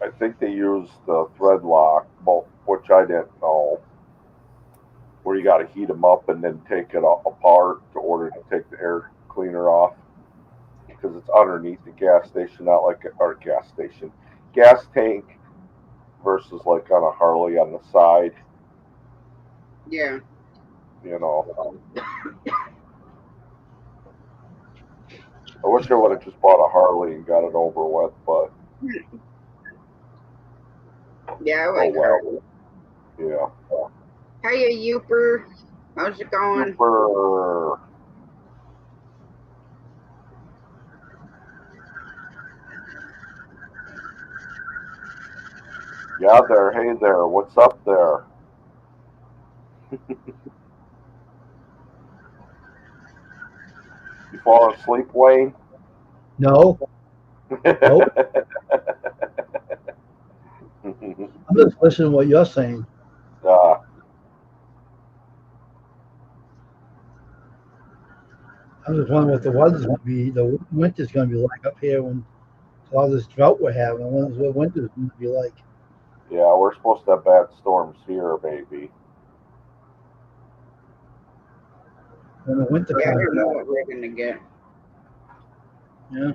I think they used the thread lock, which I didn't know, where you got to heat them up and then take it apart in order to take the air cleaner off, because it's underneath the gas station, not like our gas tank versus like on a Harley on the side. Yeah. You know, I wish I would have just bought a Harley and got it over with, but Yeah, I like her. yeah. Hiya, Youper. How's it going? Super. Yeah, there. Hey there. What's up there? You fall asleep, Wayne? No, nope. I'm just listening to what you're saying. uh, I'm just wondering what the weather's going to be, the winter's going to be like up here when all this drought we're having. I wonder what winter's going to be like. yeah, we're supposed to have bad storms here, baby. When the winter Yeah, I comes. don't know what we're gonna get. Yeah.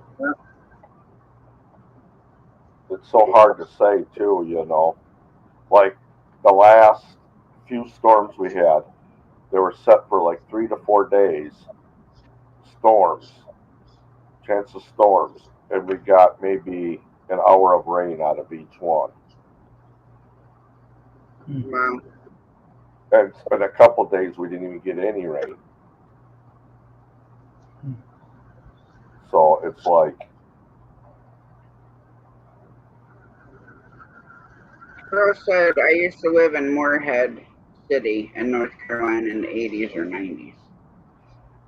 It's so hard to say, too, you know. Like the last few storms we had, they were set for like 3 to 4 days. Storms, chance of storms, and we got maybe an hour of rain out of each one. Wow. And in a couple of days, we didn't even get any rain. So it's like, Carl said I used to live in Moorhead City in North Carolina in the 80s or 90s.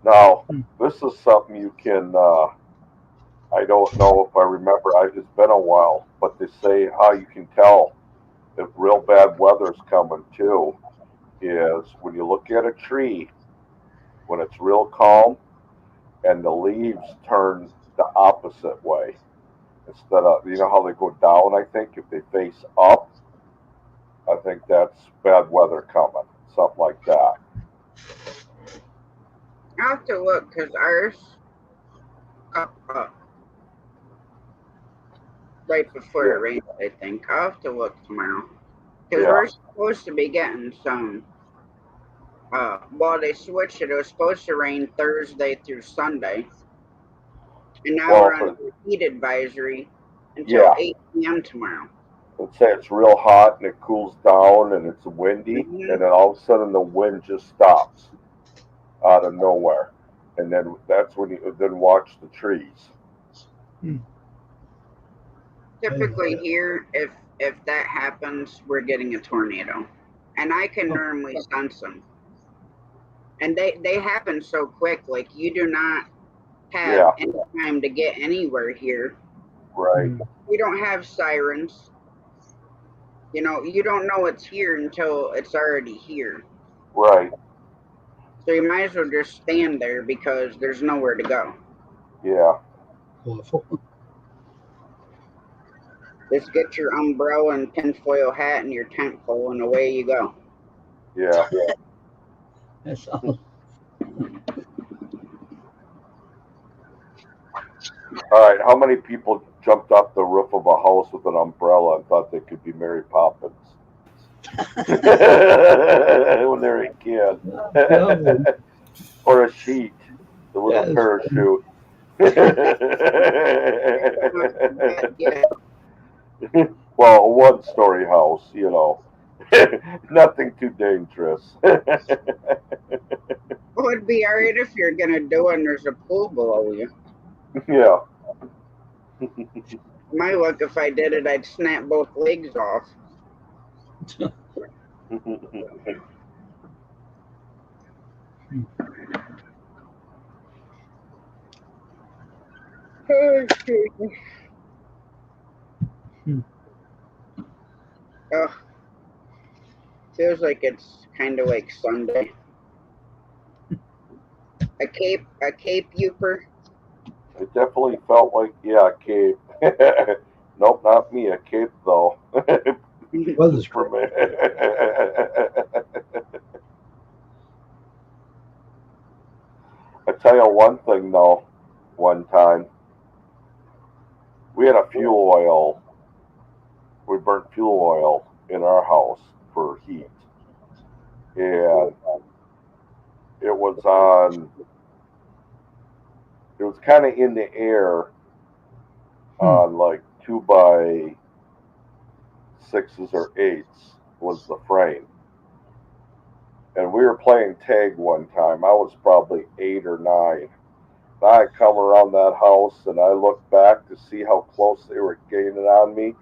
now, this is something you can, I don't know if I remember, it's been a while, but they say how you can tell if real bad weather's coming too is when you look at a tree, when it's real calm and the leaves turn the opposite way. Instead of, you know how they go down, I think, if they face up, I think that's bad weather coming, something like that. I'll have to look because ours up right before it rains, I think. I'll have to look tomorrow. Because we're supposed to be getting some. Well, they switched it. It was supposed to rain Thursday through Sunday. And now we're on heat advisory until 8 p.m. tomorrow. Let's say it's real hot and it cools down and it's windy, and then all of a sudden the wind just stops out of nowhere. And then that's when you then watch the trees. Typically here, if that happens, we're getting a tornado. And I can normally sense them. And they happen so quick. Like, you do not have any time to get anywhere here. Right. We don't have sirens. You know, you don't know it's here until it's already here. Right. So you might as well just stand there because there's nowhere to go. Yeah. Just get your umbrella and tinfoil hat and your tent pole and away you go. Yeah. That's all. All right, how many people jumped off the roof of a house with an umbrella and thought they could be Mary Poppins when they were a kid? Or a sheet with a parachute. Well, a one-story house, you know. Nothing too dangerous. Well, it'd be all right if you're going to do it and there's a pool below you. Yeah. My luck, if I did it, I'd snap both legs off. Oh, feels like it's kind of like Sunday. A cape Youper. It definitely felt like, a cape. Nope, not me, a cape though. Weather's for me. I tell you one thing though. One time, we had a fuel oil. We burnt fuel oil in our house for heat, and it was on. It was kind of in the air on like 2x6s or 8s was the frame. And we were playing tag one time. I was probably 8 or 9. And I come around that house and I looked back to see how close they were getting on me.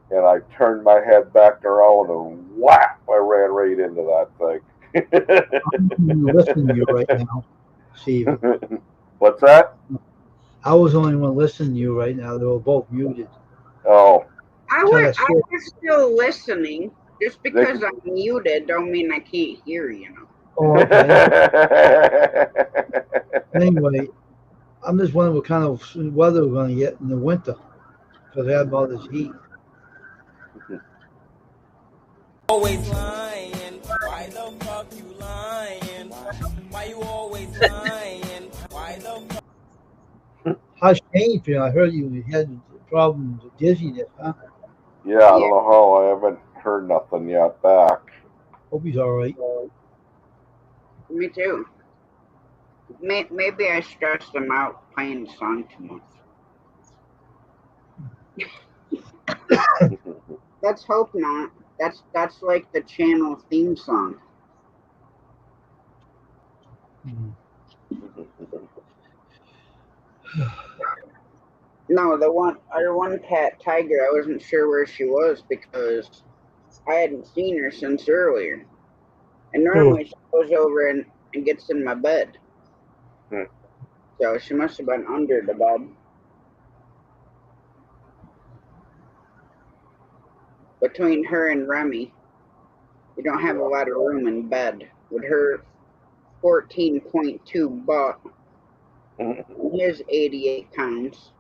And I turned my head back around and whap! I ran right into that thing. I'm listening to you right now, Steve. What's that? I was the only one listening to you right now. They were both muted. Oh. I was still listening. Just because I'm muted don't mean I can't hear you. Oh, okay. Anyway, I'm just wondering what kind of weather we're going to get in the winter because we have all this heat. Always lying. Why the fuck you lying? Why you always lying? Why the fuck? How's Shane feeling? I heard you had problems with dizziness, huh? Yeah, I don't know how. I haven't heard nothing yet back. Hope he's all right. Me too. Maybe I stressed him out playing the song too much. Let's hope not. That's like the channel theme song. No, the other one cat, Tiger, I wasn't sure where she was because I hadn't seen her since earlier. And normally she goes over and gets in my bed. So she must have been under the bed. Between her and Remy, we don't have a lot of room in bed. With her 14.2 butt, his 88 pounds.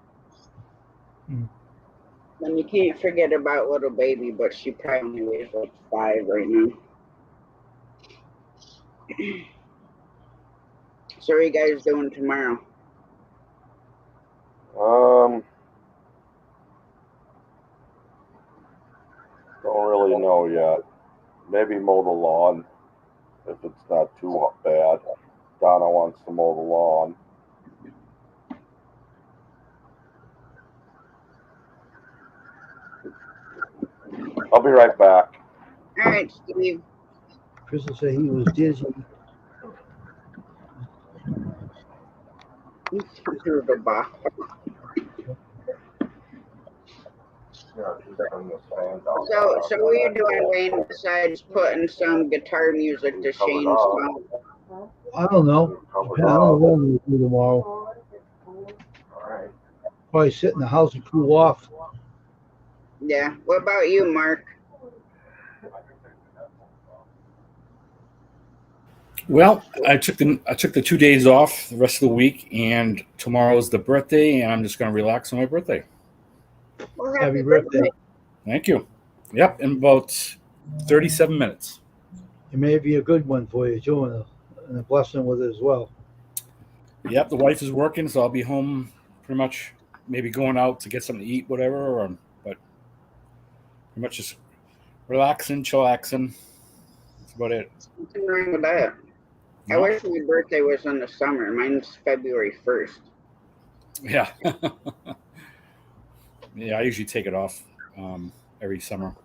And you can't forget about little baby, but she probably weighs like 5 right now. So what are you guys doing tomorrow? Don't really know yet. Maybe mow the lawn if it's not too bad. Donna wants to mow the lawn. I'll be right back. All right, Steve. Chris said he was dizzy. Through the box. So what are you doing, Wayne, besides putting some guitar music to Shane's song? I don't know. I don't know what we'll do tomorrow. Probably sit in the house and cool off. Yeah. What about you, Mark? Well, I took the 2 days off the rest of the week, and tomorrow's the birthday, and I'm just going to relax on my birthday. Well, Happy birthday. Thank you. Yep, in about 37 minutes. It may be a good one for you, too, and a blessing with it as well. Yep, the wife is working, so I'll be home pretty much, maybe going out to get something to eat, whatever, but pretty much just relaxing, chillaxing. That's about it. Nothing wrong with that. I wish my birthday was in the summer. Mine's February 1st. Yeah. Yeah, I usually take it off every summer.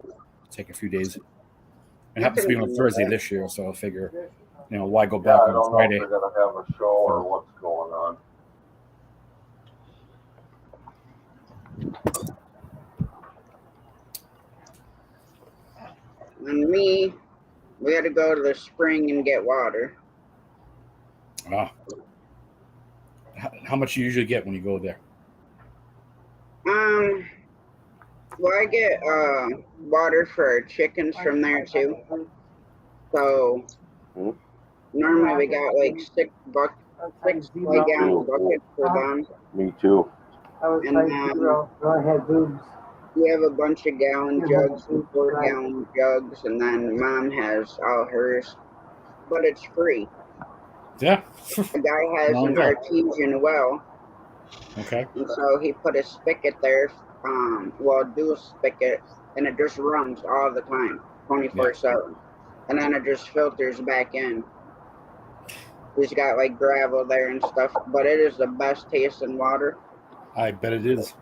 Take a few days. It happens to be on Thursday this year, so I figure, why go back on Friday? I don't know if they're going to have a show or what's going on. And me, we had to go to the spring and get water. Ah. How much do you usually get when you go there? Well, I get water for our chickens from there too. So normally we got like 6 gallon buckets for them. Me too. And then we have a bunch of gallon jugs and 4 gallon jugs, and then Mom has all hers, but it's free. Yeah. The guy has No an doubt. artesian well, Okay. and so he put a spigot there, dual spigot, and it just runs all the time, 24/7, and then it just filters back in. He's got like gravel there and stuff, but it is the best tasting water. I bet it is.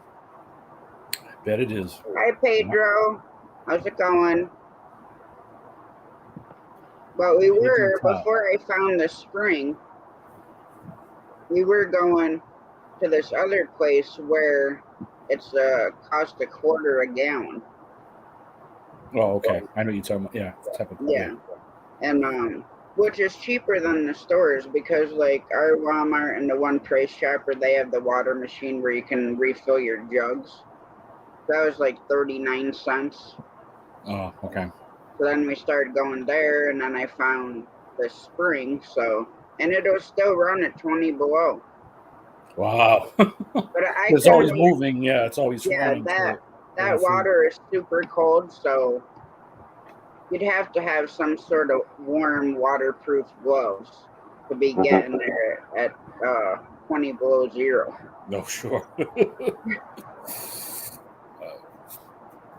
I bet it is. Hi, Pedro. How's it going? But we were, before I found the spring, we were going to this other place where it's cost $0.25 a gallon. Oh, okay. I know you're talking about. Yeah. Type of, Yeah. And which is cheaper than the stores, because like our Walmart and the One Price Chopper, they have the water machine where you can refill your jugs. That was like 39 cents. Oh, okay. So then we started going there, and then I found the spring, and it'll still run at 20 below. Wow. But it's always moving. Yeah, it's always running. that water is super cold, so you'd have to have some sort of warm, waterproof gloves to be getting there at 20 below zero. No, sure.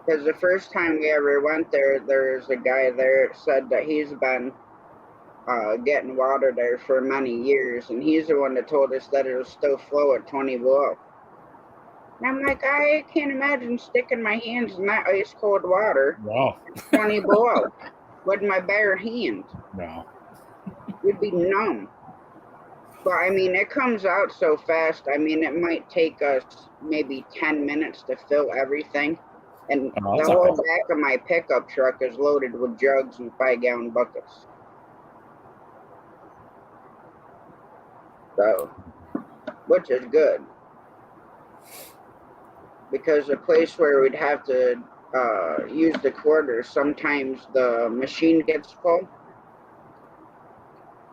Because the first time we ever went there, there's a guy there that said that he's been getting water there for many years, and he's the one that told us that it'll still flow at 20 below. And I'm like, I can't imagine sticking my hands in that ice cold water. Wow. 20 below with my bare hand. No. You'd be numb. But I mean, it comes out so fast. I mean, it might take us maybe 10 minutes to fill everything. And the whole back of my pickup truck is loaded with jugs and 5-gallon buckets. So, which is good. Because a place where we'd have to use the quarters, sometimes the machine gets full.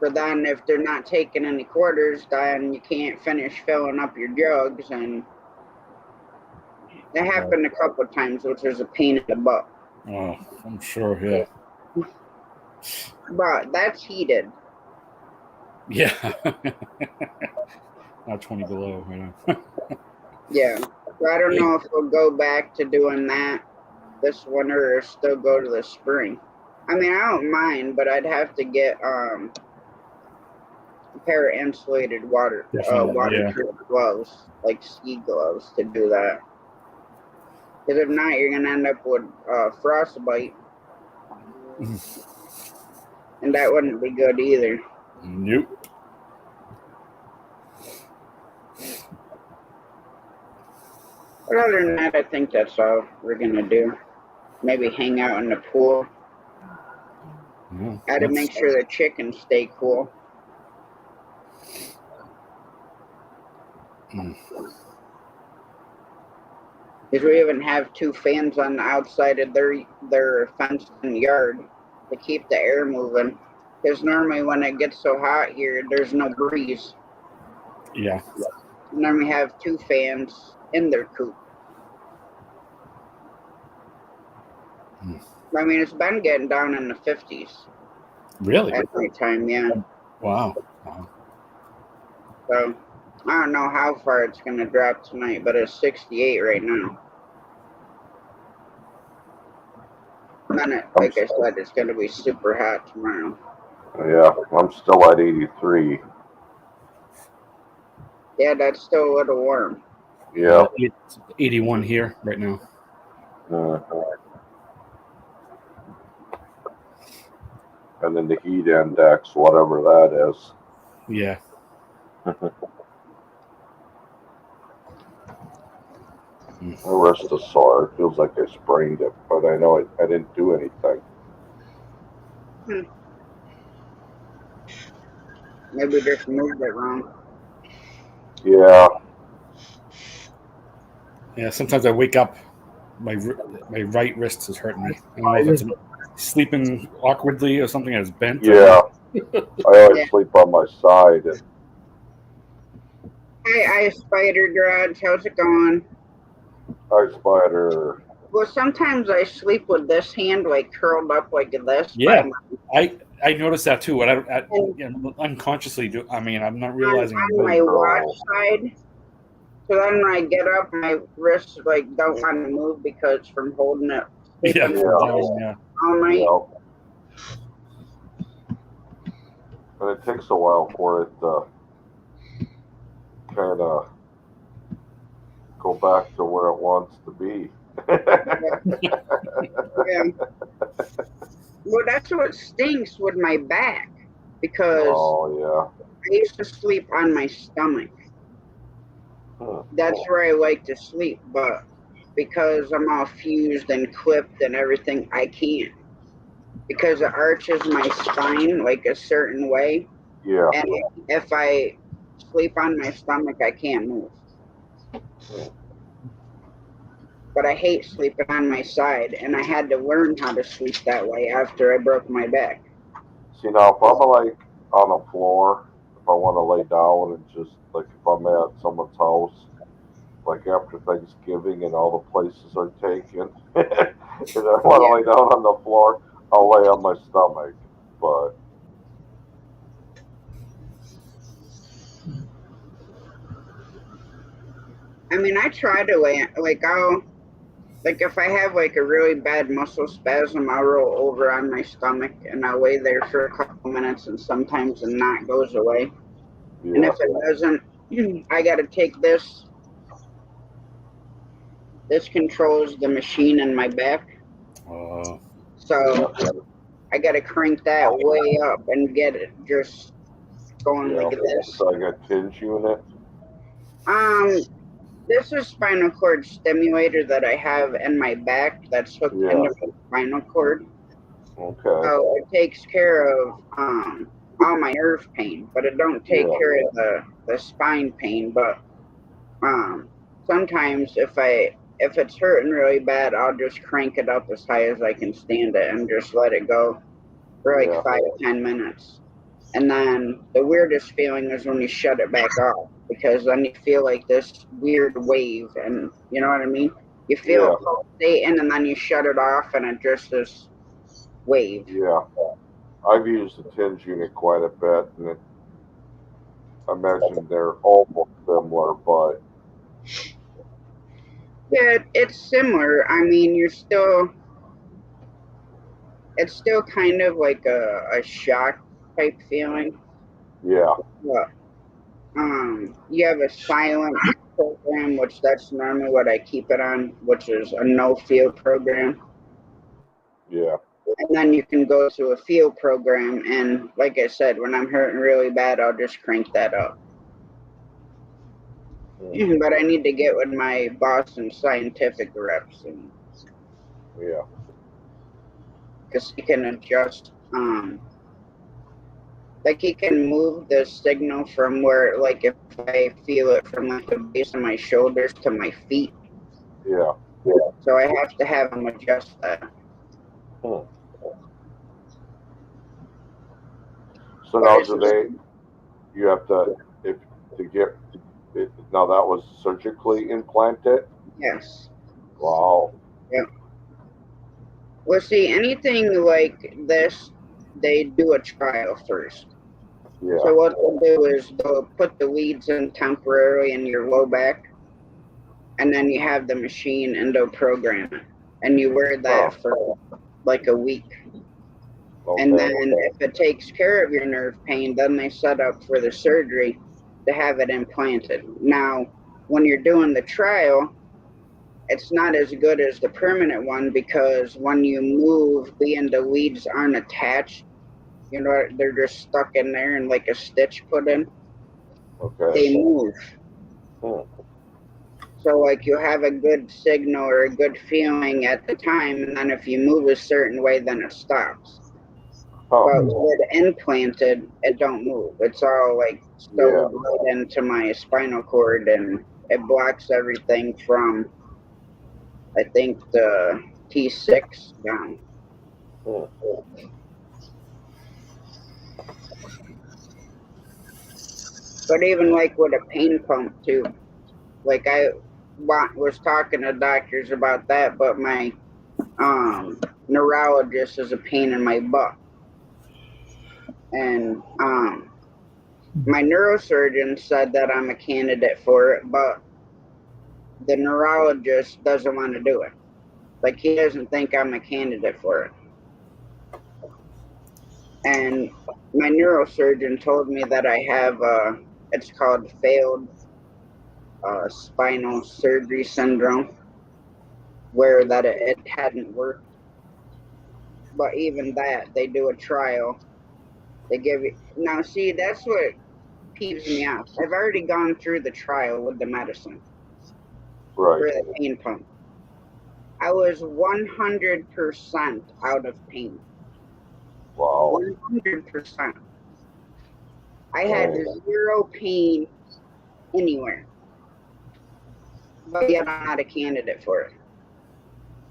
So then if they're not taking any quarters, then you can't finish filling up your jugs, and it happened a couple of times, which was a pain in the butt. Oh, I'm sure, yeah. But that's heated. Yeah. Not 20 below, you know. Yeah. So I don't know if we'll go back to doing that this winter or still go to the spring. I mean, I don't mind, but I'd have to get a pair of insulated waterproof gloves, like ski gloves, to do that. Because if not, you're going to end up with frostbite. And that wouldn't be good either. Nope. But other than that, I think that's all we're going to do. Maybe hang out in the pool. Yeah, Got to make sure the chickens stay cool. Because we even have 2 fans on the outside of their fenced-in yard to keep the air moving. Because normally when it gets so hot here, there's no breeze. Yeah. And then we have 2 fans in their coop. I mean, it's been getting down in the 50s. Really? At night time, yeah. Wow. So, I don't know how far it's going to drop tonight, but it's 68 right now. And then, like I said, it's going to be super hot tomorrow. Yeah, I'm still at 83. Yeah, that's still a little warm. Yeah. It's 81 here right now. And then the heat index, whatever that is. Yeah. My wrist is sore. It feels like I sprained it, but I know I didn't do anything. Maybe just moved it wrong. Yeah. Yeah, sometimes I wake up, my right wrist is hurting me. I don't know if it's sleeping awkwardly or something that's bent. Yeah. I always sleep on my side. And Hi, Spider Garage. How's it going? Hi, Spider. Well, sometimes I sleep with this hand like curled up like this. Yeah, I noticed that too. What unconsciously do. I mean, I'm not realizing. On my watch side. So then when I get up, my wrists like don't want to move because from holding it Yeah. all night. And it takes a while for it to kind of go back to where it wants to be. Yeah. Well, that's what stinks with my back because I used to sleep on my stomach. That's where I like to sleep, but because I'm all fused and clipped and everything, I can't. Because it arches my spine like a certain way. Yeah. And if I sleep on my stomach, I can't move. But I hate sleeping on my side, and I had to learn how to sleep that way after I broke my back. See, now if I'm like on a floor, if I want to lay down and just like if I'm at someone's house, like after Thanksgiving and all the places are taken, and I want to lay down on the floor, I'll lay on my stomach. But I mean, I try to lay like if I have like a really bad muscle spasm, I'll roll over on my stomach and I'll lay there for a couple minutes, and sometimes the knot goes away. yeah. And if it doesn't, I got to take this. This controls the machine in my back. So I got to crank that way up and get it just going like this. So I got tinge unit. This is spinal cord stimulator that I have in my back that's hooked into my spinal cord. Okay. So it takes care of all my nerve pain, but it don't take care of the spine pain. But sometimes if it's hurting really bad, I'll just crank it up as high as I can stand it and just let it go for like 5 to 10 minutes. And then the weirdest feeling is when you shut it back off, because then you feel like this weird wave, and you know what I mean? You feel it pulsating, and then you shut it off, and it just this wave. Yeah. I've used the tinge unit quite a bit, and I imagine they're almost similar, but... Yeah, it's similar. I mean, it's still kind of like a shock type feeling. Yeah. But, you have a silent program, which that's normally what I keep it on, which is a no feel program. Yeah. And then you can go to a feel program, and like I said, when I'm hurting really bad, I'll just crank that up. But I need to get with my Boston Scientific reps, and because he can adjust, like he can move the signal from where, like if I feel it from like the base of my shoulders to my feet. Yeah. So I have to have him adjust that. So now you have to, now that was surgically implanted? Yes. Wow. Yeah. Well, see, anything like this, they do a trial first. Yeah. So what they'll do is they'll put the leads in temporarily in your low back, and then you have the machine and they'll program it. And you wear that for like a week. Okay. And then if it takes care of your nerve pain, then they set up for the surgery to have it implanted. Now, when you're doing the trial, it's not as good as the permanent one, because when you move, being the leads aren't attached, you know, they're just stuck in there and like a stitch put in. Okay. They move. So like you have a good signal or a good feeling at the time, and then if you move a certain way, then it stops. But with implanted, it don't move. It's all like stowed right into my spinal cord, and it blocks everything from, I think, the T6 down. But even like with a pain pump too, like I was talking to doctors about that, but my neurologist is a pain in my butt. And my neurosurgeon said that I'm a candidate for it, but the neurologist doesn't want to do it. Like, he doesn't think I'm a candidate for it. And my neurosurgeon told me that I have it's called failed spinal surgery syndrome, where that it hadn't worked. But even that, they do a trial. They give you, now see, that's what peeves me off. I've already gone through the trial with the medicine for Right. the pain pump. I was 100% out of pain. Wow. 100%. I had Oh. zero pain anywhere. But yet I'm not a candidate for it.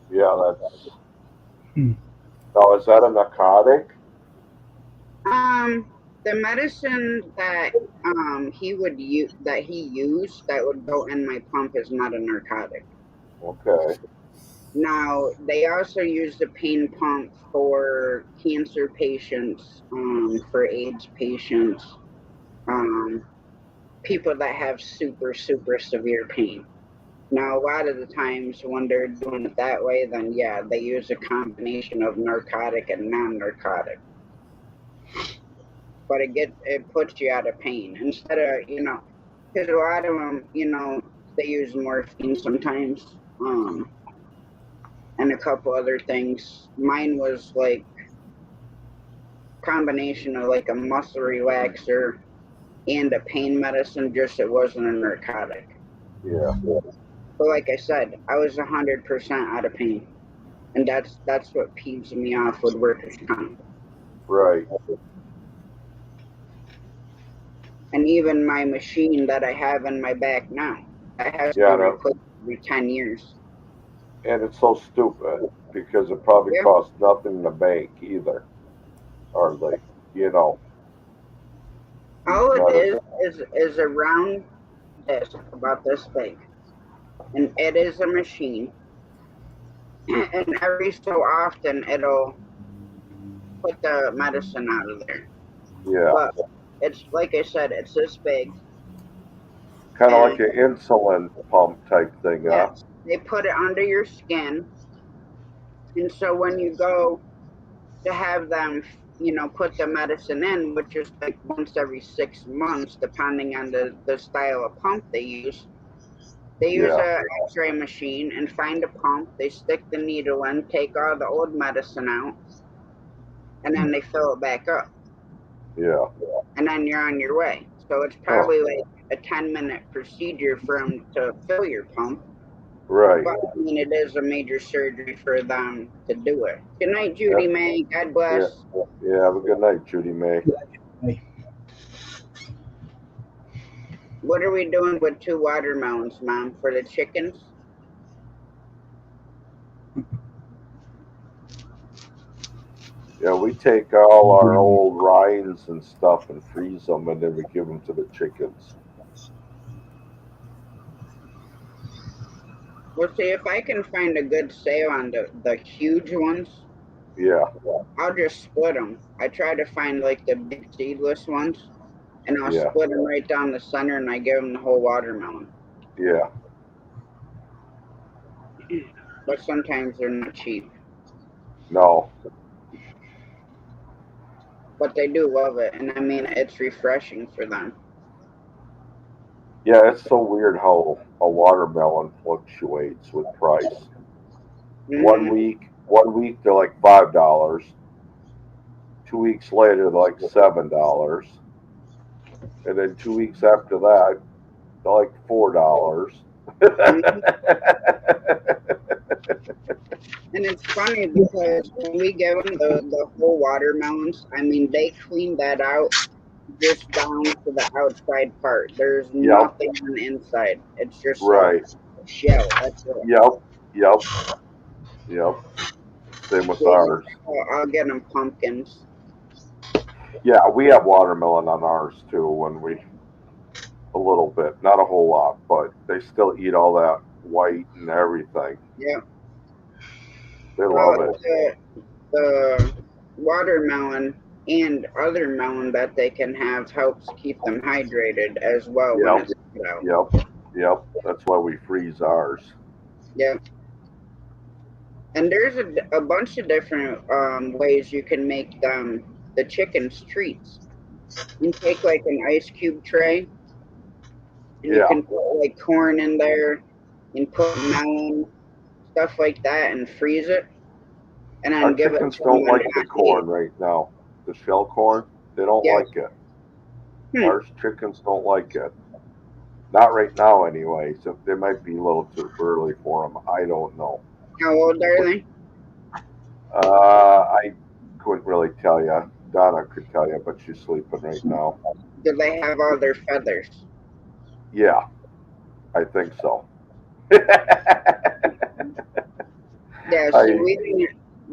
Yeah, that's. Hmm. Now, is that a narcotic? The medicine that he would use, that he used, that would go in my pump, is not a narcotic. Okay. Now, they also use the pain pump for cancer patients, for AIDS patients, people that have super, super severe pain. Now, a lot of the times when they're doing it that way, then yeah, they use a combination of narcotic and non-narcotic. But it puts you out of pain instead of, because a lot of them, they use morphine sometimes, and a couple other things. Mine was like combination of like a muscle relaxer and a pain medicine, just it wasn't a narcotic. Yeah. But like I said, I was 100% out of pain, and that's what peeves me off with workers' comp. Right. And even my machine that I have in my back now, that has Yeah, to be no. replaced every 10 years. And it's so stupid because it probably Yeah. costs nothing to make either. Or like, All it medicine. is a round disc about this big, and it is a machine. And every so often it'll put the medicine out of there. Yeah. But it's like I said, it's this big. Kind of like an insulin pump type thing, huh? Yes, they put it under your skin, and so when you go to have them, put the medicine in, which is like once every 6 months, depending on the style of pump they use. They use Yeah. a X-ray machine and find a pump. They stick the needle in, take all the old medicine out, and then they fill it back up. Yeah. And then you're on your way. So it's probably like a 10-minute procedure for them to fill your pump. Right. But I mean, it is a major surgery for them to do it. Good night, Judy Yeah. May. God bless. Yeah. Have a good night, Judy May. What are we doing with 2 watermelons, Mom, for the chickens? Yeah, we take all our old rinds and stuff and freeze them, and then we give them to the chickens. Well, see, if I can find a good sale on the huge ones, Yeah. I'll just split them. I try to find like the big seedless ones, and I'll Yeah. split them right down the center, and I give them the whole watermelon. Yeah. But sometimes they're not cheap. No. But they do love it, and I mean, it's refreshing for them. Yeah, it's so weird how a watermelon fluctuates with price. Mhm. One week they're like $5. 2 weeks later they're like $7, and then 2 weeks after that they're like $4. And it's funny because when we give them the whole watermelons, I mean, they clean that out just down to the outside part. There's nothing on the inside. It's just Right. a shell. That's it. Yep. Same with ours. I'll get them pumpkins. Yeah, we have watermelon on ours too. A little bit, not a whole lot, but they still eat all that white and everything. Yeah. They love it. The watermelon, and other melon that they can have helps keep them hydrated as well when Yep. it's out. Yep. That's why we freeze ours. Yeah. And there's a bunch of different ways you can make the chicken's treats. You take like an ice cube tray, and you Yeah. can put like corn in there, and put melon, stuff like that, and freeze it, and then Our give it chickens to don't them like the corn right now. The shell corn, they don't Yeah. like it. Hmm. Our chickens don't like it. Not right now, anyway. So they might be a little too early for them. I don't know. How old are they? I couldn't really tell you. Donna could tell you, but she's sleeping right now. Do they have all their feathers? Yeah, I think so. Yeah, see,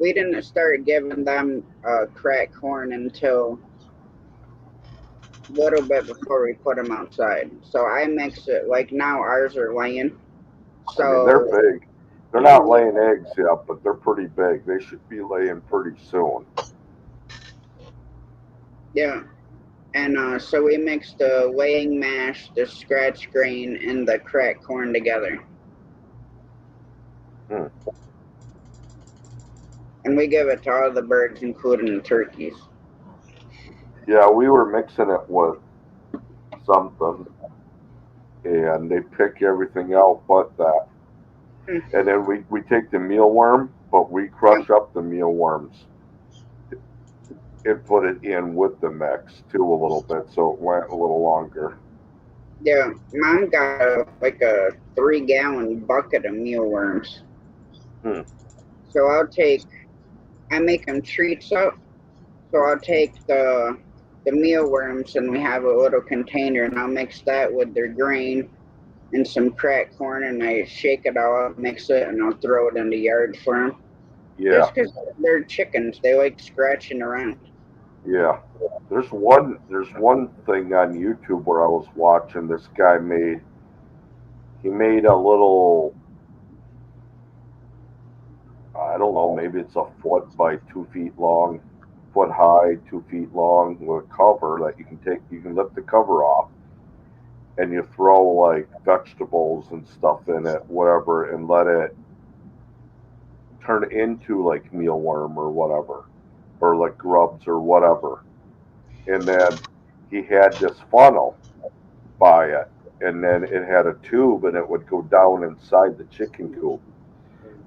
we didn't start giving them cracked corn until a little bit before we put them outside. So I mix it, like now ours are laying. So I mean, they're big. They're not laying eggs yet, but they're pretty big. They should be laying pretty soon. yeah, and so we mix the laying mash, the scratch grain, and the cracked corn together. Hmm. And we give it to all the birds, including the turkeys. Yeah, we were mixing it with something, and they pick everything out but that. And then we take the mealworm, but we crush up the mealworms and put it in with the mix too a little bit, so it went a little longer. Yeah, Mom got like a 3-gallon bucket of mealworms. Hmm. So I make them treats up. So I'll take the mealworms, and we have a little container, and I'll mix that with their grain and some cracked corn, and I shake it all up, mix it, and I'll throw it in the yard for them. Yeah, Just because they're chickens, they like scratching around. yeah. There's one thing on YouTube where I was watching. This guy made a little, I don't know, maybe it's a foot by 2 feet long, foot high, 2 feet long, with a cover that you can lift the cover off, and you throw like vegetables and stuff in it, whatever, and let it turn into like mealworm or whatever, or like grubs or whatever. And then he had this funnel by it, and then it had a tube, and it would go down inside the chicken coop.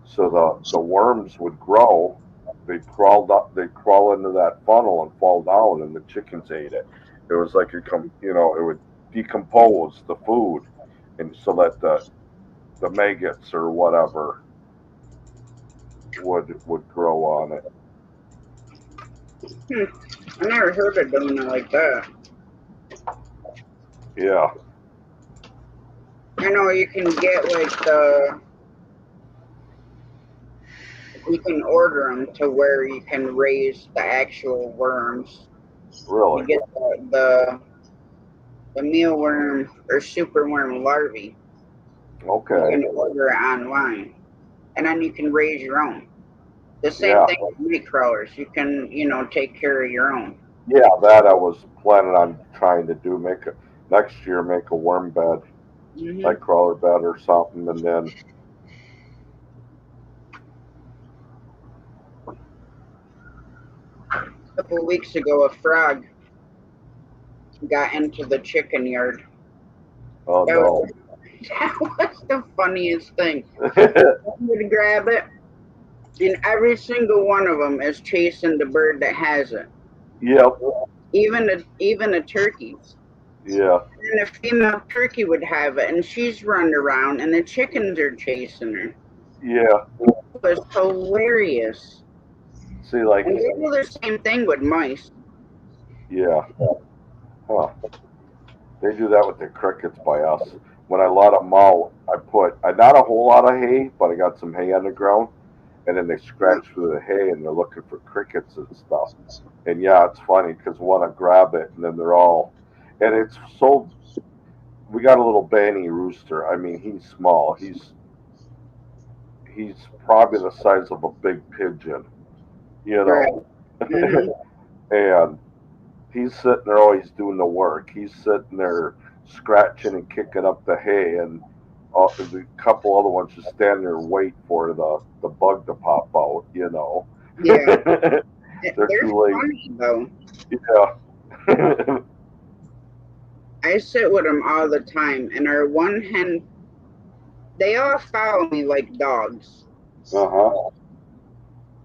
So the worms would grow. They'd crawl into that funnel and fall down, and the chickens ate it. It was like it would decompose the food, and so that the maggots or whatever would grow on it. I never heard of doing it like that. Yeah. I know you can get like you can order them to where you can raise the actual worms. Really? You get the mealworm or superworm larvae. Okay. You can order it online, and then you can raise your own. The same Yeah. thing with meat crawlers. You can, take care of your own. Yeah, that I was planning on trying to do. Next year, make a worm bed, Mm-hmm. like crawler bed or something, and then. A couple of weeks ago, a frog got into the chicken yard. Oh That no. That was the funniest thing. I would grab it, and every single one of them is chasing the bird that has it. Yep. Even the turkeys. Yeah. And a female turkey would have it, and she's running around, and the chickens are chasing her. Yeah. It was hilarious. See, like. And they do the same thing with mice. Yeah. Huh. They do that with the crickets by us. When I let them out, I put not a whole lot of hay, but I got some hay on the ground, and then they scratch through the hay and they're looking for crickets and stuff. And yeah, it's funny because one I grab it and then they're all, and it's so. We got a little Banny rooster. I mean, he's small. He's probably the size of a big pigeon, Right. Mm-hmm. and he's sitting there always doing the work. He's sitting there scratching and kicking up the hay, and the couple other ones just standing there waiting for the bug to pop out. Yeah. They're too late. Funny, though. Yeah. I sit with them all the time, and our one hen, they all follow me like dogs.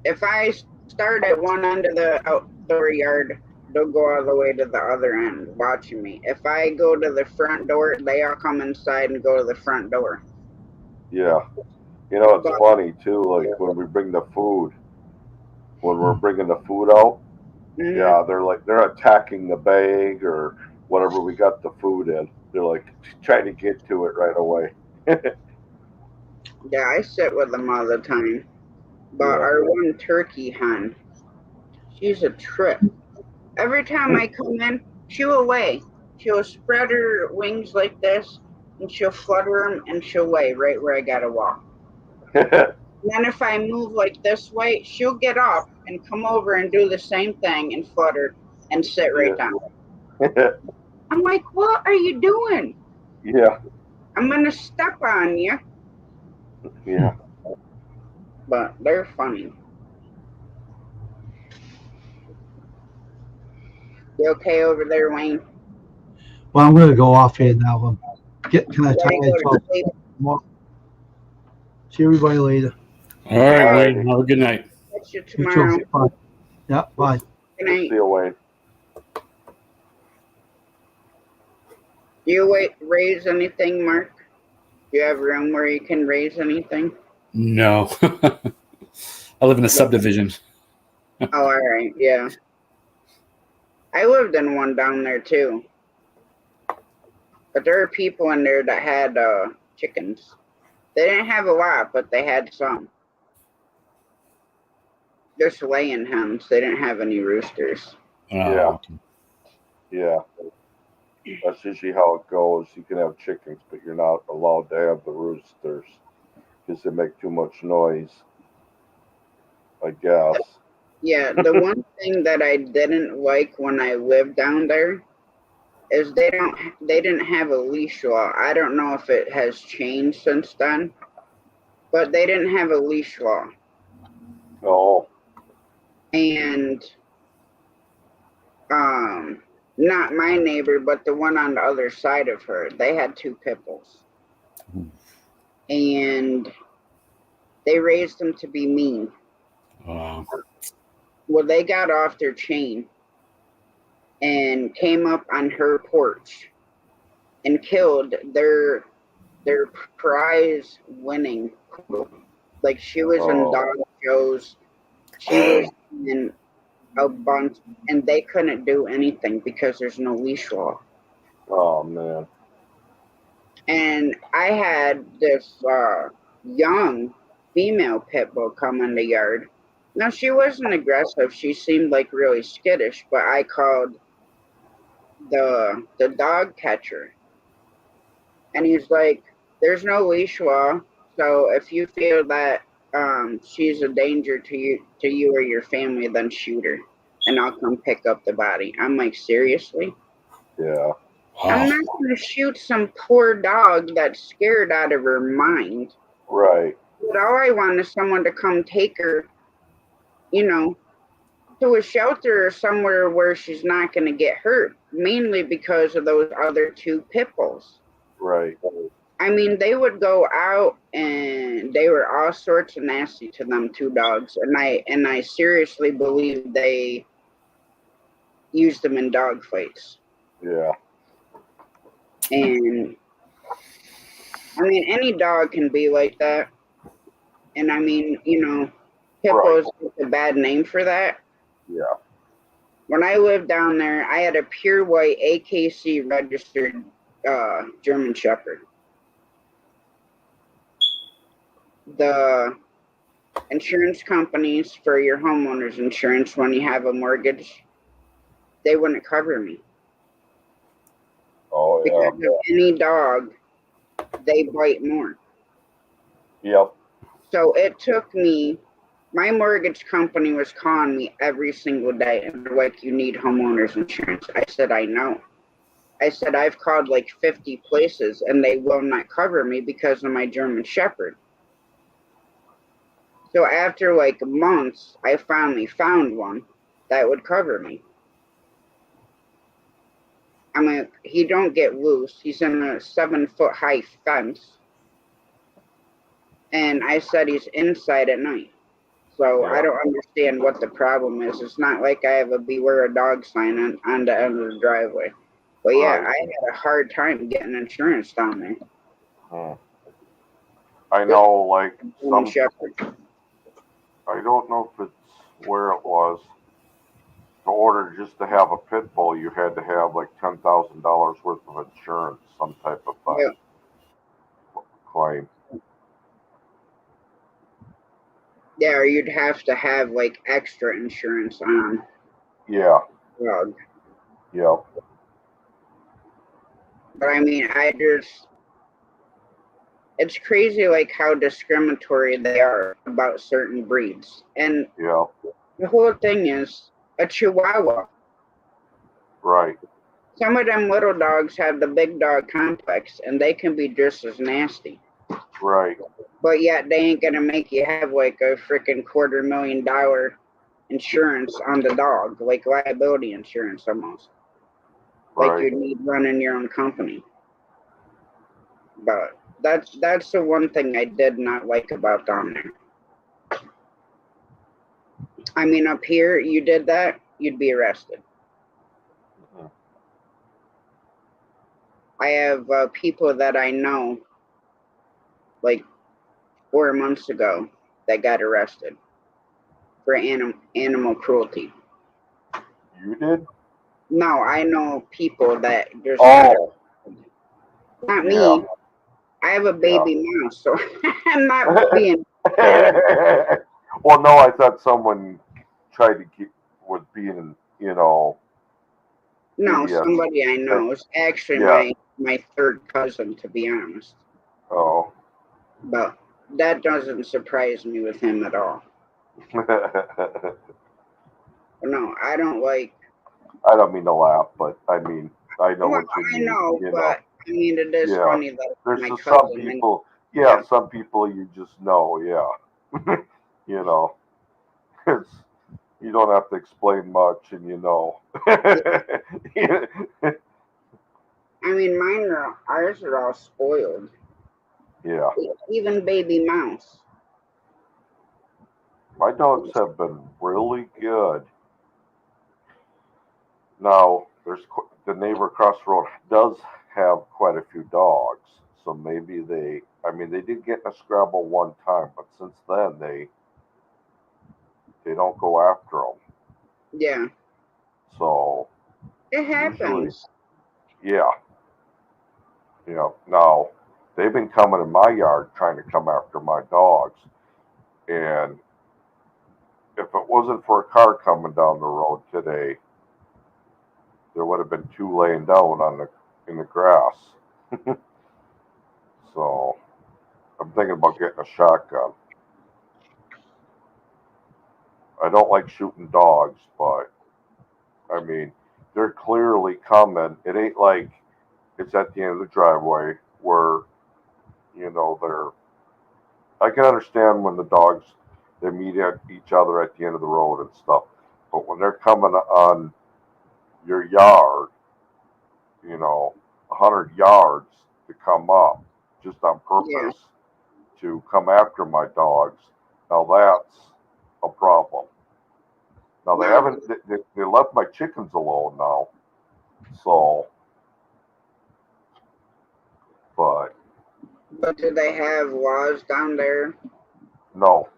If I start at one end of the outdoor yard, they'll go all the way to the other end watching me. If I go to the front door, they all come inside and go to the front door. Yeah. It's funny too, like when we bring the food, when we're bringing the food out, yeah, they're attacking the bag or whatever we got the food in. They're like trying to get to it right away. Yeah, I sit with them all the time. But our one turkey hen, she's a trip. Every time I come in, she'll away. She'll spread her wings like this, and she'll flutter them, and she'll lay right where I gotta walk. Then if I move like this way, she'll get up and come over and do the same thing and flutter and sit right down. I'm like, what are you doing? Yeah. I'm gonna step on you. Yeah. But they're funny. You okay over there, Wayne? Well, I'm going to go off here now. Can I tell you? See everybody later. All right, Wayne. Have a good night. Catch you tomorrow. Bye. Yeah, bye. Good night. See you, Wayne. Do you raise anything, Mark? Do you have room where you can raise anything? No. I live in a subdivision. Oh, all right. Yeah. I lived in one down there too. But there are people in there that had chickens. They didn't have a lot, but they had some. Just laying hens. They didn't have any roosters. Yeah. Yeah. That's usually how it goes. You can have chickens, but you're not allowed to have the roosters because they make too much noise, I guess. Yeah, the one thing that I didn't like when I lived down there is they didn't have a leash law. I don't know if it has changed since then, but they didn't have a leash law. Oh. And not my neighbor, but the one on the other side of her, they had 2 pit bulls. And they raised them to be mean. Wow. Well, they got off their chain and came up on her porch and killed their prize winning poodle. Like, she was in dog shows. She was in a bunch, and they couldn't do anything because there's no leash law. Oh, man. And I had this young female pit bull come in the yard. Now, she wasn't aggressive. She seemed like really skittish, but I called the dog catcher. And he's like, there's no leash law, so if you feel that she's a danger to you or your family, then shoot her, and I'll come pick up the body. I'm like, seriously? Yeah. Wow. I'm not going to shoot some poor dog that's scared out of her mind. Right. But all I want is someone to come take her, to a shelter or somewhere where she's not going to get hurt, mainly because of those other 2 pit bulls. Right. I mean, they would go out and they were all sorts of nasty to them 2 dogs. And I seriously believe they used them in dog fights. Yeah. And I mean, any dog can be like that. And I mean, pit bulls is a bad name for that. Yeah. When I lived down there, I had a pure white AKC registered German Shepherd. The insurance companies for your homeowner's insurance, when you have a mortgage, they wouldn't cover me. Oh, yeah. Because of any dog, they bite more. Yep. So it took me My mortgage company was calling me every single day and they're like, you need homeowners insurance. I said, I know. I said, I've called like 50 places and they will not cover me because of my German Shepherd. So after like months, I finally found one that would cover me. I mean, he don't get loose. He's in a 7-foot high fence. And I said he's inside at night. So I don't understand what the problem is. It's not like I have a beware a dog sign on the end of the driveway. But yeah, Right. I had a hard time getting insurance down there. I know, like German some. Shepherd. I don't know if it's where it was. To order just to have a pit bull, you had to have like $10,000 worth of insurance, some type of claim. Yeah, or you'd have to have like extra insurance on Yeah. dog. Yep. But I mean, it's crazy like how discriminatory they are about certain breeds. And Yeah. the whole thing is a Chihuahua. Right. Some of them little dogs have the big dog complex and they can be just as nasty. Right. But yet they ain't gonna make you have like a freaking $250,000 insurance on the dog, like liability insurance almost. Like Right. you need running your own company. But that's the one thing I did not like about down there. I mean, up here, you did that, you'd be arrested. Mhm. I have people that I know, like 4 months ago, that got arrested for animal cruelty. You did? No, I know people that just Oh. not Yeah. me. I have a baby mouse, so I'm not being. Well, no, I thought someone tried to keep was being, No, Yes. somebody I know. It's actually Yeah. my third cousin, to be honest. Oh. But that doesn't surprise me with him at all. No, I don't like. I don't mean to laugh, but I mean I know Well, what you I mean. know, You know. but I mean, it is Yeah. funny that There's my just cousin. some people. Yeah, some people you just know. Yeah. You know, it's you don't have to explain much, and you know. I mean, ours are all spoiled. Yeah. Even baby mouse. My dogs have been really good. Now, the neighbor across the road does have quite a few dogs, so maybe I mean, they did get in a scrabble one time, but since then they don't go after them. Yeah. So it happens. Usually, yeah. Now they've been coming in my yard trying to come after my dogs, and if it wasn't for a car coming down the road today, there would have been two laying down in the grass. So I'm thinking about getting a shotgun. I don't like shooting dogs, but I mean, they're clearly coming. It ain't like it's at the end of the driveway where, they're. I can understand when the dogs, they meet at each other at the end of the road and stuff. But when they're coming on your yard, 100 yards to come up just on purpose to come after my dogs, now that's a problem. Now they haven't, they left my chickens alone now. So, but do they have laws down there? no,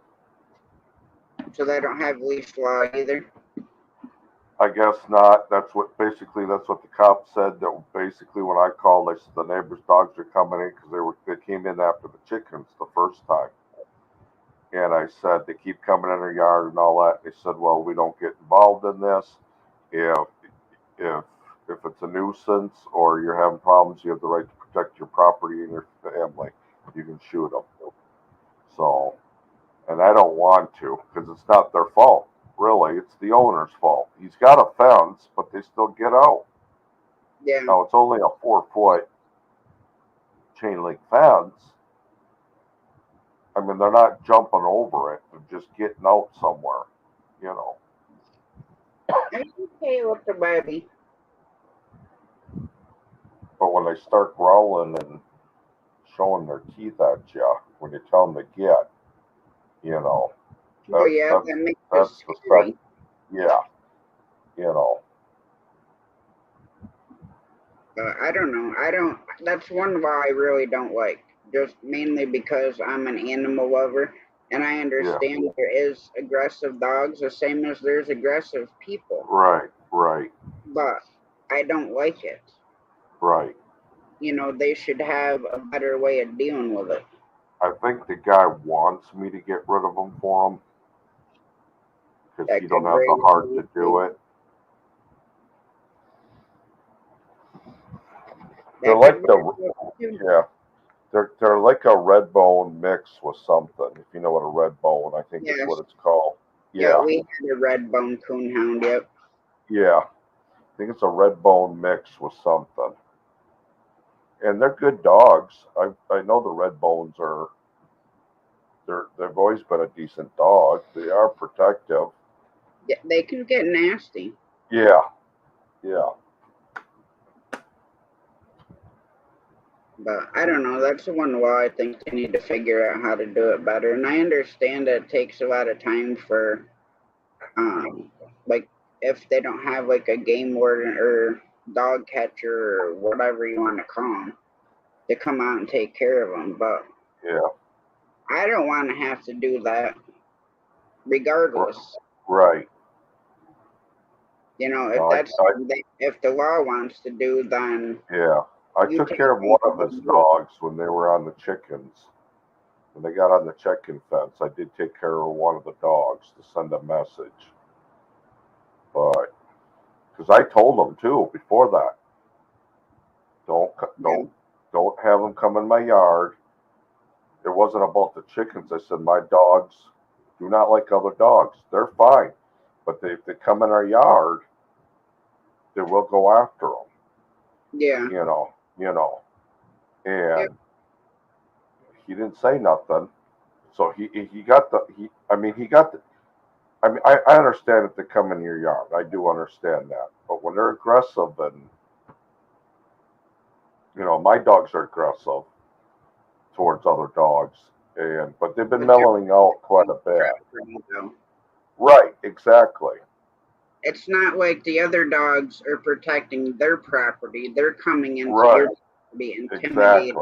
So they don't have leash law either? I guess not. That's what the cops said. That basically when I called, they said the neighbor's dogs are coming in because they came in after the chickens the first time. And I said they keep coming in our yard and all that. They said, well, we don't get involved in this. If it's a nuisance or you're having problems, you have the right to protect your property and your family. You can shoot them. So And I don't want to because it's not their fault. Really, it's the owner's fault. He's got a fence, but they still get out. Yeah. Now, it's only a 4-foot chain link fence. I mean, they're not jumping over it. They're just getting out somewhere, you know. I'm okay with the baby. But when they start growling and showing their teeth at you, when you tell them to get, you know, Oh yeah, that makes that's it the scary. yeah, you know. I don't know. That's one why I really don't like. Just mainly because I'm an animal lover, and I understand there is aggressive dogs, the same as there's aggressive people. Right, right, But I don't like it. right. You know, they should have a better way of dealing with it. I think the guy wants me to get rid of them for him because he don't have the heart to do it. They're like they're like a red bone mix with something. If you know what a red bone, I think is what it's called. Yeah, we had a red bone coonhound. Yep. Yeah, I think it's a red bone mix with something. And they're good dogs. I know the red bones are. They've always been a decent dog. They are protective. Yeah, they can get nasty. Yeah, yeah. But I don't know. That's the one why I think they need to figure out how to do it better. And I understand that it takes a lot of time for, like if they don't have like a game warden or dog catcher or whatever you want to call them, to come out and take care of them. But yeah, I don't want to have to do that, regardless. Right. You know, if if the law wants to do, then yeah. I took care of one of his dogs when they were on the chickens. When they got on the chicken fence, I did take care of one of the dogs to send a message. But because I told them too before that, don't have them come in my yard. It wasn't about the chickens. I said my dogs do not like other dogs. They're fine, but if they come in our yard, they will go after them. Yeah. You know, and he didn't say nothing. So he got the I understand if they come in your yard. I do understand that. But when they're aggressive and my dogs are aggressive towards other dogs, but they've been mellowing out quite a bit. Right, exactly. It's not like the other dogs are protecting their property. They're coming into your property, intimidating,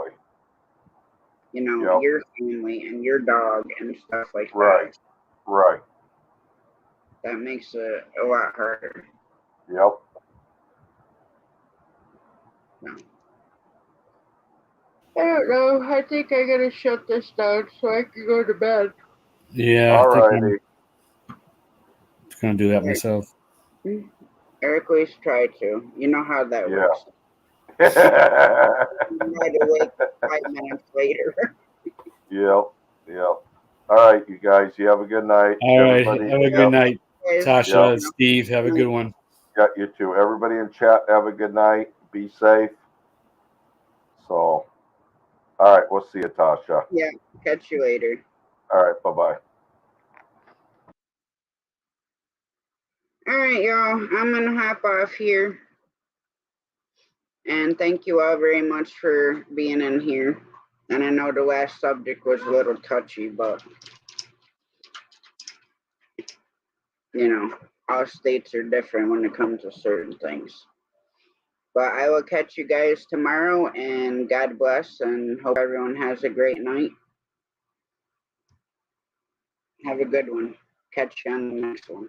your family and your dog and stuff like that. Right. That makes it a lot harder. Yep. No. I don't know. I think I gotta shut this down so I can go to bed. Yeah, I think I'm gonna do that myself. Eric, we tried to. You know how that works. You had to wait 5 minutes later. Yep. All right, you guys. You have a good night. All right. Have a good night, Tasha, Steve. Have a good one. Yeah, you too. Everybody in chat, have a good night. Be safe. So, all right. We'll see you, Tasha. Yeah. Catch you later. All right. Bye-bye. All right, y'all. I'm going to hop off here. And thank you all very much for being in here. And I know the last subject was a little touchy, but, all states are different when it comes to certain things. But I will catch you guys tomorrow, and God bless, and hope everyone has a great night. Have a good one. Catch you on the next one.